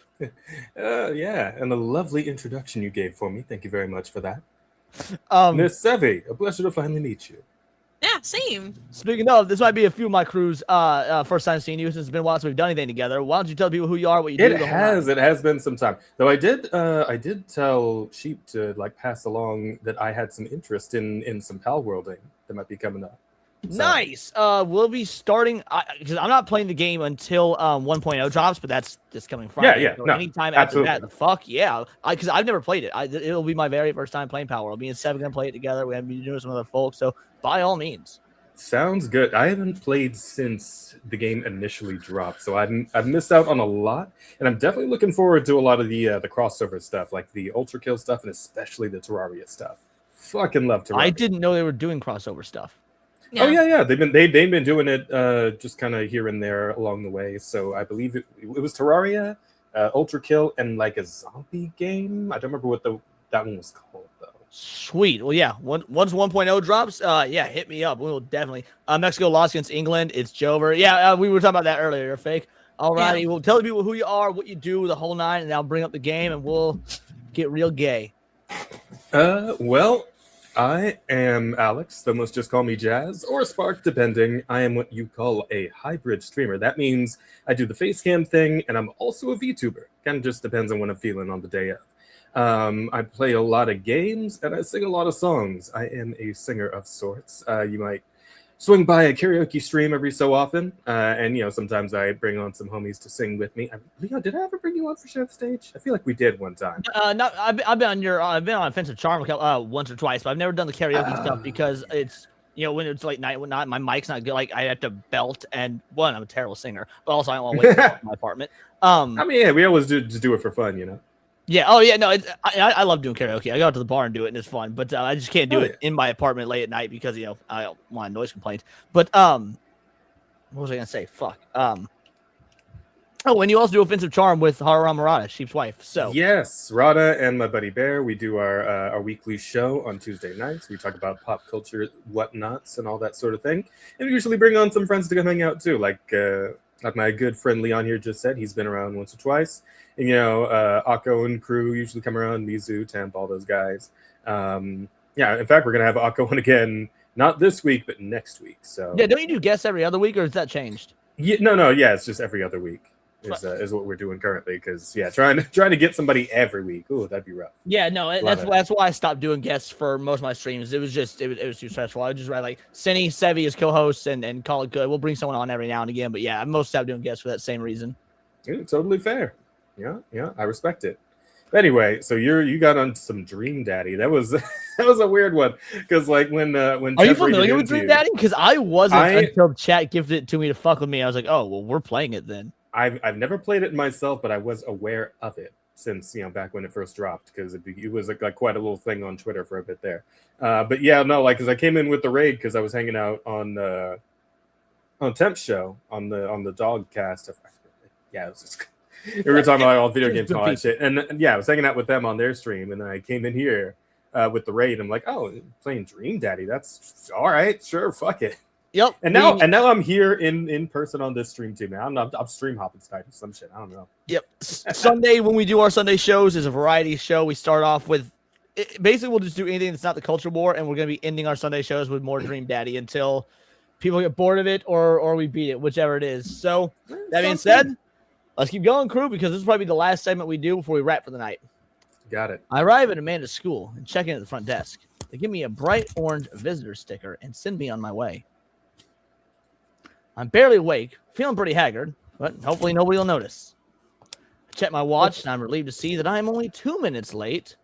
Speaker 15: Yeah, and a lovely introduction you gave for me. Thank you very much for that. Miss Sevi, a pleasure to finally meet you.
Speaker 3: Yeah, same.
Speaker 2: Speaking of, this might be a few of my crew's first time seeing you since it's been a while since we've done anything together. Why don't you tell people who you are, what you do?
Speaker 15: It has been some time. Though I did tell Sheep to like pass along that I had some interest in some pal worlding that might be coming up. So.
Speaker 2: Nice. We'll be starting because I'm not playing the game until 1.0 drops, but that's this coming Friday.
Speaker 15: Yeah.
Speaker 2: So
Speaker 15: No,
Speaker 2: anytime
Speaker 15: absolutely.
Speaker 2: after that, the fuck yeah. Because I've never played it. It'll be my very first time playing Power World. Me and Seven gonna play it together. We have been doing some other folks. So by all means.
Speaker 15: Sounds good. I haven't played since the game initially dropped, so I've missed out on a lot, and I'm definitely looking forward to a lot of the crossover stuff, like the Ultra Kill stuff, and especially the Terraria stuff. Fucking love Terraria.
Speaker 2: I didn't know they were doing crossover stuff.
Speaker 15: Yeah. Oh yeah. They've been doing it just kind of here and there along the way. So I believe it was Terraria, Ultra Kill, and like a zombie game. I don't remember what that one was called though.
Speaker 2: Sweet. Well, yeah. Once 1.0 drops, yeah, hit me up. We will definitely. Mexico lost against England. It's Jover. Yeah, we were talking about that earlier. You're fake. Alrighty. Yeah. We'll tell the people who you are, what you do, the whole nine, and I'll bring up the game, and we'll get real gay.
Speaker 15: Well, I am Alex. Some must just call me Jazz or Spark, depending. I am what you call a hybrid streamer. That means I do the face cam thing, and I'm also a VTuber. Kind of just depends on what I'm feeling on the day of. I play a lot of games and I sing a lot of songs. I am a singer of sorts. You might swing by a karaoke stream every so often, and sometimes I bring on some homies to sing with me. Leon, did I ever bring you on for Chef Stage? I feel like we did one time.
Speaker 2: No, I've been on Offensive Charm once or twice, but I've never done the karaoke stuff because it's when it's like night, when my mic's not good, like I have to belt, and one, I'm a terrible singer, but also I don't want to wait in my apartment.
Speaker 15: I mean, yeah, we always just do it for fun,
Speaker 2: Yeah. Oh, yeah. No, I love doing karaoke. I go out to the bar and do it, and it's fun. But I just can't do it in my apartment late at night because I don't want noise complaints. But what was I gonna say? Fuck. And you also do Offensive Charm with Haruram Murata, Sheep's wife. So
Speaker 15: yes, Rada and my buddy Bear, we do our weekly show on Tuesday nights. We talk about pop culture, whatnots, and all that sort of thing. And we usually bring on some friends to come hang out too, like my good friend Leon here just said. He's been around once or twice. And, Akko and crew usually come around, Mizu, Temp, all those guys. Yeah, in fact, we're going to have Akko on again Not this week, but next week. So
Speaker 2: Yeah, don't you do guests every other week, or has that changed?
Speaker 15: yeah, no, yeah, it's just every other week is what we're doing currently. Because trying to get somebody every week. Ooh, that'd be rough.
Speaker 2: Yeah, no, that's why I stopped doing guests for most of my streams. It was just it was too stressful. I would just write like Cinny, Sevi as co-hosts and call it good. We'll bring someone on every now and again, but yeah, I most stopped doing guests for that same reason.
Speaker 15: Yeah, totally fair. Yeah, I respect it. Anyway, so you got on some Dream Daddy. That was that was a weird one because like when
Speaker 2: are you familiar with Dream Daddy? Because I wasn't until chat gifted it to me to fuck with me. I was like, oh well, we're playing it then.
Speaker 15: I've never played it myself, but I was aware of it since back when it first dropped because it was like quite a little thing on Twitter for a bit there. But yeah, no, like because I came in with the raid because I was hanging out on Temp's show on the dog cast. Yeah, it was just. We were talking about all video games and all that shit. And yeah, I was hanging out with them on their stream. And then I came in here with the raid. I'm like, oh, playing Dream Daddy. That's all right. Sure. Fuck it.
Speaker 2: Yep.
Speaker 15: And now I'm here in person on this stream too, man. I'm stream hopping tonight or some shit. I don't know.
Speaker 2: Yep. Sunday, when we do our Sunday shows, is a variety show. We start off with basically we'll just do anything that's not the culture war. And we're going to be ending our Sunday shows with more Dream Daddy until people get bored of it or we beat it, whichever it is. So that being said, let's keep going, crew, because this will probably be the last segment we do before we wrap for the night.
Speaker 15: Got it.
Speaker 2: I arrive at Amanda's school and check in at the front desk. They give me a bright orange visitor sticker and send me on my way. I'm barely awake, feeling pretty haggard, but hopefully nobody will notice. I check my watch, and I'm relieved to see that I am only 2 minutes late.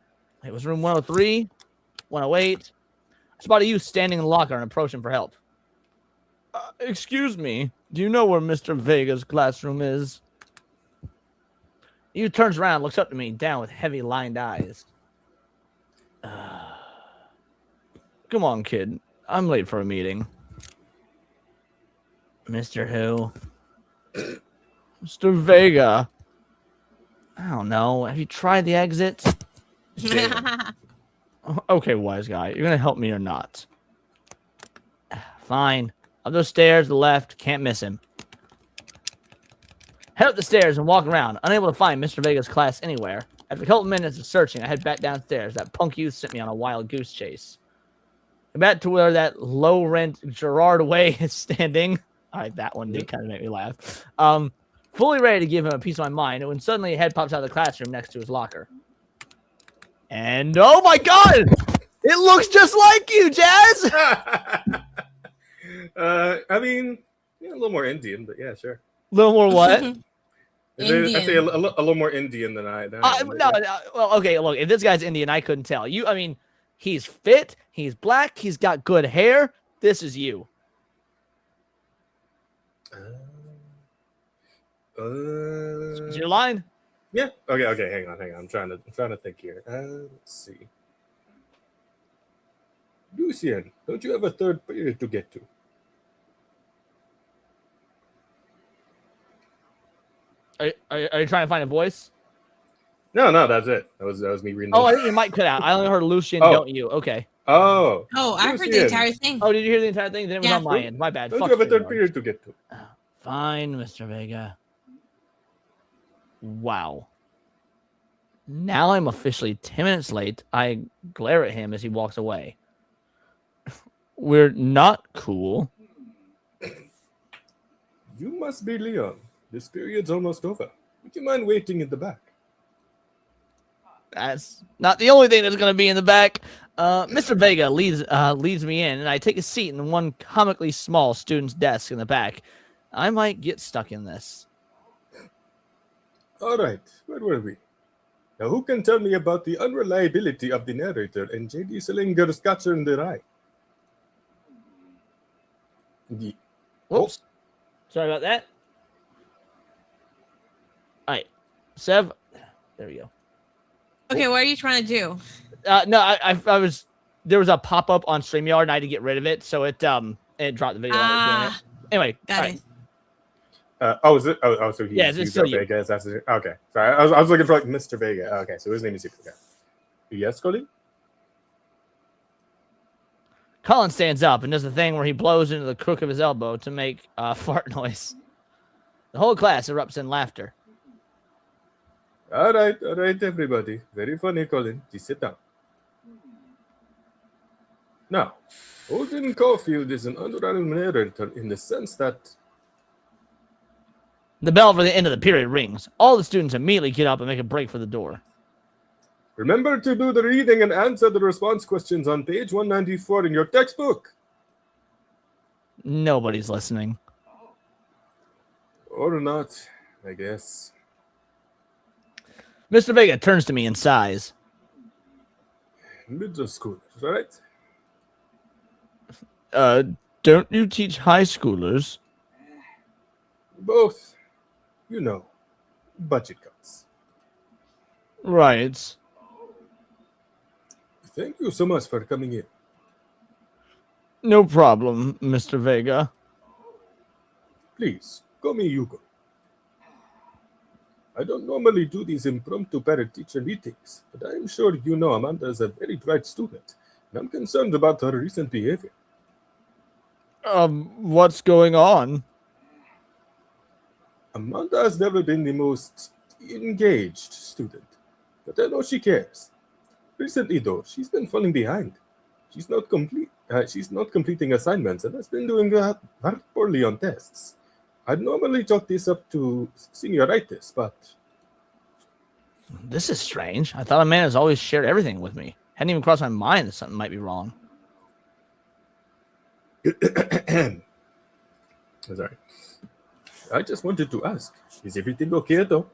Speaker 2: It was room 103, 108. I spot a youth standing in the locker and approaching for help. Excuse me, do you know where Mr. Vega's classroom is? He turns around, looks up to me, down with heavy lined eyes. Come on, kid. I'm late for a meeting. Mr. Who? Mr. Vega. I don't know. Have you tried the exit? Okay, wise guy. You're going to help me or not? Fine. Up those stairs to the left. Can't miss him. Head up the stairs and walk around, unable to find Mr. Vega's class anywhere. After a couple minutes of searching, I head back downstairs. That punk youth sent me on a wild goose chase. I'm back to where that low-rent Gerard Way is standing. All right, that one did kind of make me laugh. Fully ready to give him a piece of my mind, when suddenly a head pops out of the classroom next to his locker. And, oh my god! It looks just like you, Jazz!
Speaker 15: I mean, a little more Indian, but yeah, sure.
Speaker 2: A little more what?
Speaker 15: I'd say a little more Indian than I.
Speaker 2: Well, okay, look, if this guy's Indian, I couldn't tell. I mean, he's fit, he's black, he's got good hair. This is you. Is your line?
Speaker 15: Yeah. Okay. Hang on. I'm trying to think here. Let's see. Lucien, don't you have a third period to get to?
Speaker 2: Are you trying to find a voice?
Speaker 15: No, that's it. That was me reading.
Speaker 2: Oh, I think your mic cut out. I only heard Lucien, don't you? Okay.
Speaker 15: Oh.
Speaker 3: Oh, I heard the entire thing.
Speaker 2: Oh, did you hear the entire thing? Then it was on my end. My bad.
Speaker 15: Don't you have a third period to get to?
Speaker 2: Fine, Mr. Vega. Wow. Now I'm officially 10 minutes late. I glare at him as he walks away. We're not cool.
Speaker 15: You must be Leon. This period's almost over. Would you mind waiting in the back?
Speaker 2: That's not the only thing that's going to be in the back. Mr. Vega leads me in, and I take a seat in one comically small student's desk in the back. I might get stuck in this.
Speaker 15: All right, where were we? Now, who can tell me about the unreliability of the narrator and J.D. Salinger's Catcher in the Rye?
Speaker 2: Whoops. Sorry about that. All right. Sev. There we go.
Speaker 3: Okay, what are you trying to do?
Speaker 2: No, I was... There was a pop-up on StreamYard, and I had to get rid of it, so it dropped the video. Anyway.
Speaker 3: Got it.
Speaker 15: Is it? Oh, so he's
Speaker 2: still
Speaker 15: Vega. Okay. Sorry, I was looking for like Mr. Vega. Okay, so his name is okay. Yes, Colin?
Speaker 2: Colin stands up and does the thing where he blows into the crook of his elbow to make fart noise. The whole class erupts in laughter.
Speaker 15: All right, everybody. Very funny, Colin. Just sit down. Now, Odin Caulfield is an honorary narrator in the sense that
Speaker 2: The bell for the end of the period rings. All the students immediately get up and make a break for the door.
Speaker 15: remember to do the reading and answer the response questions on page 194 in your textbook.
Speaker 2: Nobody's listening.
Speaker 15: Or not, I guess.
Speaker 2: Mr. Vega turns to me and sighs.
Speaker 15: Middle school, right?
Speaker 2: Don't you teach high schoolers?
Speaker 15: Both. You know, budget cuts.
Speaker 2: Right.
Speaker 15: Thank you so much for coming in.
Speaker 2: No problem, Mr. Vega.
Speaker 15: Please, call me Hugo. I don't normally do these impromptu parent-teacher meetings, but I'm sure you know Amanda is a very bright student, and I'm concerned about her recent behavior.
Speaker 2: What's going on?
Speaker 15: Amanda has never been the most engaged student, but I know she cares. Recently, though, she's been falling behind. She's not completing assignments and has been doing very poorly on tests. I'd normally chalk this up to senioritis, but
Speaker 2: This is strange. I thought Amanda's always shared everything with me. Hadn't even crossed my mind that something might be wrong.
Speaker 15: sorry. I just wanted to ask, is everything okay, though?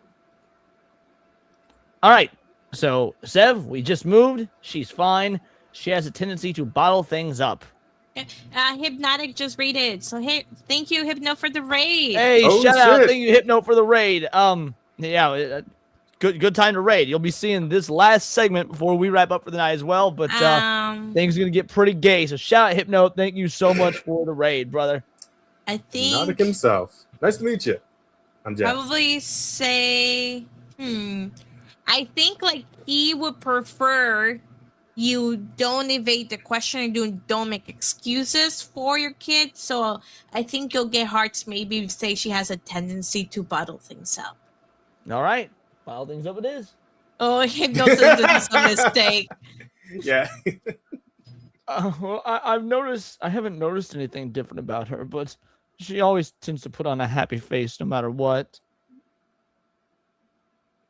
Speaker 2: All right. So, Sev, we just moved. She's fine. She has a tendency to bottle things up.
Speaker 3: Hypnotic just raided. So, hey, thank you, Hypno, for the raid.
Speaker 2: Hey, shout out. Thank you, Hypno, for the raid. Good time to raid. You'll be seeing this last segment before we wrap up for the night as well, but things are going to get pretty gay. So, shout out, Hypno. Thank you so much for the raid, brother.
Speaker 3: I think
Speaker 15: Hypnotic himself. Nice to meet you. I'm Jack.
Speaker 3: probably say, I think like he would prefer you don't evade the question and don't make excuses for your kid. So I think you'll get hearts maybe say she has a tendency to bottle things up.
Speaker 2: All right. Bottle things up it is.
Speaker 3: Oh, hypnosis is a mistake.
Speaker 15: Yeah.
Speaker 2: Well, I haven't noticed anything different about her, but she always tends to put on a happy face no matter what.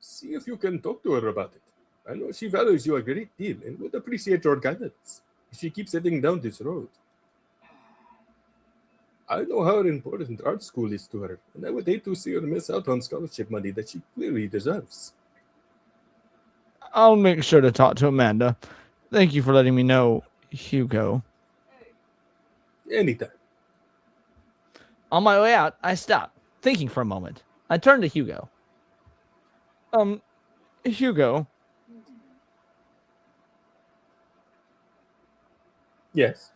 Speaker 15: See if you can talk to her about it. I know she values you a great deal and would appreciate your guidance if she keeps heading down this road. I know how important art school is to her, and I would hate to see her miss out on scholarship money that she clearly deserves.
Speaker 2: I'll make sure to talk to Amanda. Thank you for letting me know, Hugo.
Speaker 15: Anytime.
Speaker 2: On my way out, I stopped, thinking for a moment. I turned to Hugo. Hugo.
Speaker 15: Yes.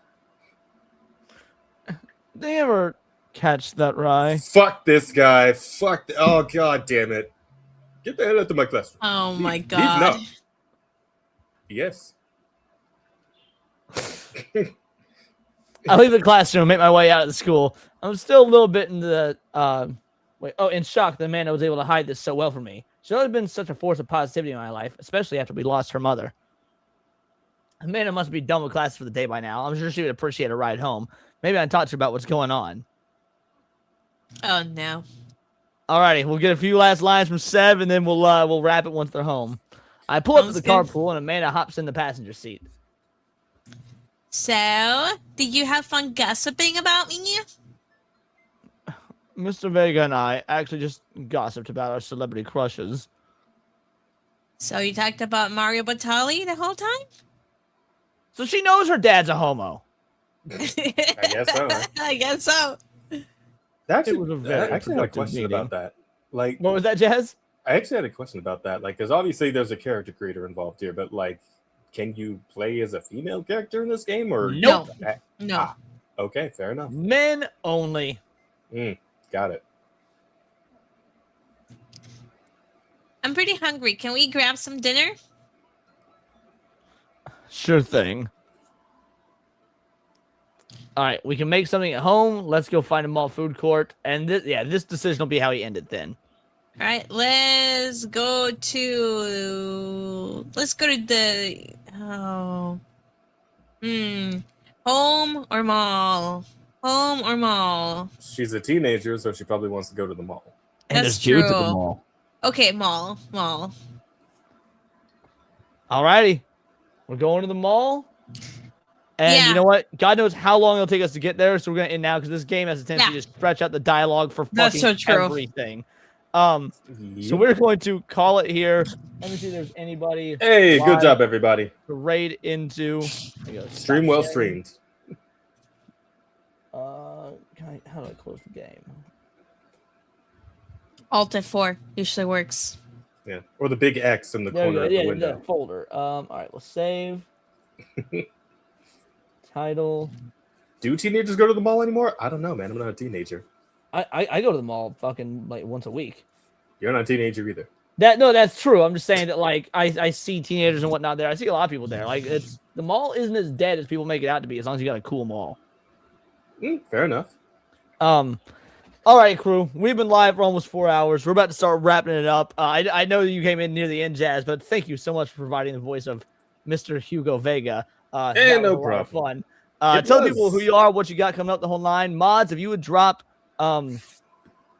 Speaker 2: They ever catch that rye?
Speaker 15: Fuck this guy. Oh, god damn it. Get the hell out of my classroom.
Speaker 3: Oh my
Speaker 15: Leave
Speaker 3: god.
Speaker 15: now. Yes.
Speaker 2: I leave the classroom, make my way out of the school. I'm still a little bit in the in shock that Amanda was able to hide this so well from me. She's always been such a force of positivity in my life, especially after we lost her mother. Amanda must be done with class for the day by now. I'm sure she would appreciate a ride home. Maybe I can talk to her about what's going on.
Speaker 3: Oh no.
Speaker 2: Alrighty, we'll get a few last lines from Sev, and then we'll wrap it once they're home. I pull up to the carpool, and Amanda hops in the passenger seat.
Speaker 3: So, did you have fun gossiping about me?
Speaker 2: Mr. Vega and I actually just gossiped about our celebrity crushes.
Speaker 3: So you talked about Mario Batali the whole time?
Speaker 2: So she knows her dad's a homo.
Speaker 15: I guess so. Huh?
Speaker 3: I guess so.
Speaker 15: Actually,
Speaker 2: It was a very
Speaker 15: I actually had a
Speaker 2: productive
Speaker 15: question
Speaker 2: meeting.
Speaker 15: about that. Like,
Speaker 2: What was that, Jazz?
Speaker 15: I actually had a question about that. Like, because obviously there's a character creator involved here, but like, can you play as a female character in this game or
Speaker 2: Nope.
Speaker 3: No.
Speaker 15: Okay, fair enough.
Speaker 2: Men only.
Speaker 15: Got it.
Speaker 3: I'm pretty hungry. Can we grab some dinner?
Speaker 2: Sure thing. All right, we can make something at home. Let's go find a mall food court. And this decision will be how we end it then.
Speaker 3: All right, let's go to the Home or mall? Home or mall?
Speaker 15: She's a teenager, so she probably wants to go to the mall.
Speaker 2: And
Speaker 3: That's
Speaker 2: there's dudes at the
Speaker 3: true.
Speaker 2: mall.
Speaker 3: Okay, mall. Mall.
Speaker 2: Alrighty. We're going to the mall. And you know what? God knows how long it'll take us to get there, so we're gonna end now because this game has a tendency to stretch out the dialogue for
Speaker 3: That's
Speaker 2: fucking
Speaker 3: so true.
Speaker 2: everything. So we're going to call it here. Let me see if there's anybody.
Speaker 15: Hey, good
Speaker 2: live
Speaker 15: job, everybody.
Speaker 2: to raid into.
Speaker 15: Stream well streamed.
Speaker 2: How do I close the game?
Speaker 3: Alt F4 usually works.
Speaker 15: Yeah, or the big X in the
Speaker 2: There we
Speaker 15: corner
Speaker 2: go.
Speaker 15: of the
Speaker 2: Yeah,
Speaker 15: window.
Speaker 2: the folder. All right, we'll save. Title.
Speaker 15: Do teenagers go to the mall anymore? I don't know, man. I'm not a teenager.
Speaker 2: I go to the mall fucking like once a week.
Speaker 15: You're not a teenager either.
Speaker 2: That's true. I'm just saying that like I see teenagers and whatnot there. I see a lot of people there. Like the mall isn't as dead as people make it out to be, as long as you got a cool mall.
Speaker 15: Fair enough.
Speaker 2: All right, crew. We've been live for almost 4 hours. We're about to start wrapping it up. I know that you came in near the end, Jazz, but thank you so much for providing the voice of Mr. Hugo Vega.
Speaker 15: Hey, no
Speaker 2: a lot of
Speaker 15: problem.
Speaker 2: fun.
Speaker 15: It
Speaker 2: Tell
Speaker 15: was.
Speaker 2: people who you are, what you got coming up the whole nine. Mods, if you would drop, and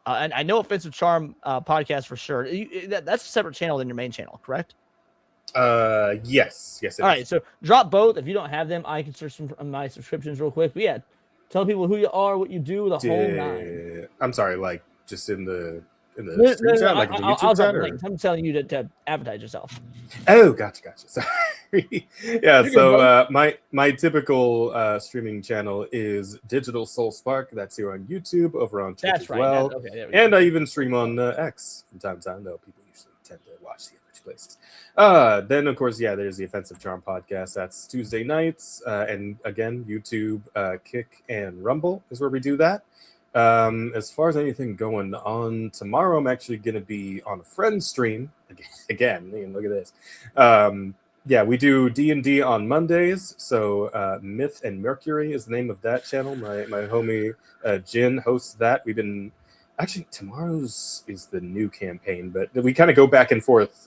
Speaker 2: I know Offensive Charm podcast for sure. That's a separate channel than your main channel, correct?
Speaker 15: Yes. Yes.
Speaker 2: All right, so drop both. If you don't have them, I can search them from my subscriptions real quick. But yeah, tell people who you are, what you do, the whole nine.
Speaker 15: I'm sorry, like just in the stream chat, like in the
Speaker 2: I'll
Speaker 15: YouTube
Speaker 2: drop
Speaker 15: chat,
Speaker 2: the
Speaker 15: or?
Speaker 2: links. I'm telling you to advertise yourself.
Speaker 15: Oh, gotcha. Sorry. Yeah.
Speaker 2: You're
Speaker 15: So
Speaker 2: good,
Speaker 15: my typical streaming channel is Digital Soul Spark. That's here on YouTube, over on Twitch
Speaker 2: That's
Speaker 15: as
Speaker 2: right.
Speaker 15: well.
Speaker 2: Okay, there we go.
Speaker 15: And I even stream on X from time to time, though people usually tend to watch the other two places. Then of course, there's the Offensive Charm podcast. That's Tuesday nights, and again, YouTube, Kick, and Rumble is where we do that. As far as anything going on tomorrow, I'm actually going to be on a friend stream again. Look at this. We do D&D on Mondays. So Myth and Mercury is the name of that channel. My homie Jin hosts that. We've been actually, tomorrow's is the new campaign, but we kind of go back and forth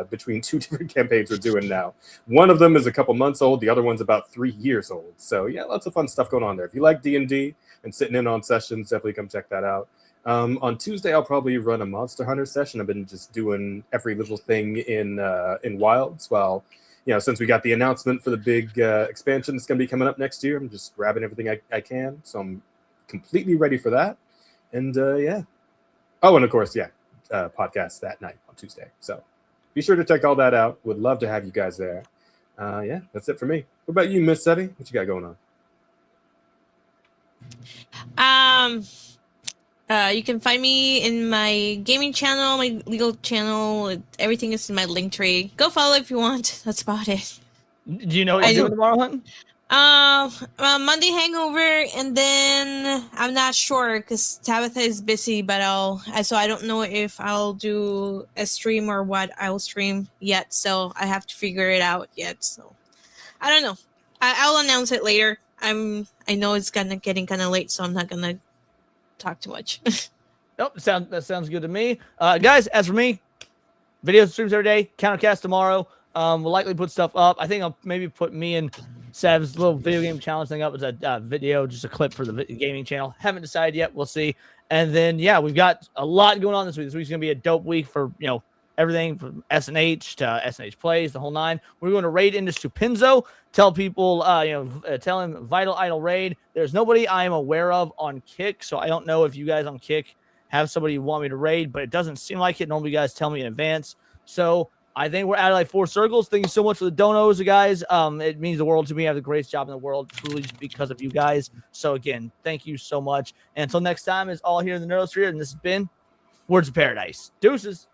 Speaker 15: between two different campaigns we're doing now. One of them is a couple months old. The other one's about 3 years old. So yeah, lots of fun stuff going on there. If you like D&D and sitting in on sessions, definitely come check that out. On Tuesday, I'll probably run a Monster Hunter session. I've been just doing every little thing in Wilds. Well, since we got the announcement for the big expansion that's going to be coming up next year, I'm just grabbing everything I can. So I'm completely ready for that. And Oh, and of course, podcast that night on Tuesday. So be sure to check all that out. Would love to have you guys there. That's it for me. What about you, Miss Sevi? What you got going on?
Speaker 3: You can find me in my gaming channel, my legal channel. Everything is in my link tree. Go follow if you want. That's about it.
Speaker 2: Do you know what you're doing tomorrow, Hunt?
Speaker 3: Monday hangover, and then I'm not sure because Tabitha is busy, but so I don't know if I'll do a stream or what I'll stream yet. So I have to figure it out yet. So I don't know. I'll announce it later. I know it's getting kind of late, so I'm not gonna talk too much.
Speaker 2: Nope, that sounds good to me. Guys, as for me, videos, streams every day, countercast tomorrow. We'll likely put stuff up. I think I'll maybe put me and Sav's little video game challenge thing up as a video, just a clip for the gaming channel. Haven't decided yet. We'll see. And then, we've got a lot going on this week. This week's going to be a dope week for, everything from SNH to SNH Plays, the whole nine. We're going to raid into Stupinzo. Tell people, tell him Vital Idol raid. There's nobody I am aware of on Kick, so I don't know if you guys on Kick have somebody you want me to raid, but it doesn't seem like it. Normally, you guys tell me in advance. So I think we're at like 4 circles. Thank you so much for the donos, guys. It means the world to me. I have the greatest job in the world, truly because of you guys. So again, thank you so much. And until next time, it's all here in the Neurosphere, and this has been Words of Paradise. Deuces.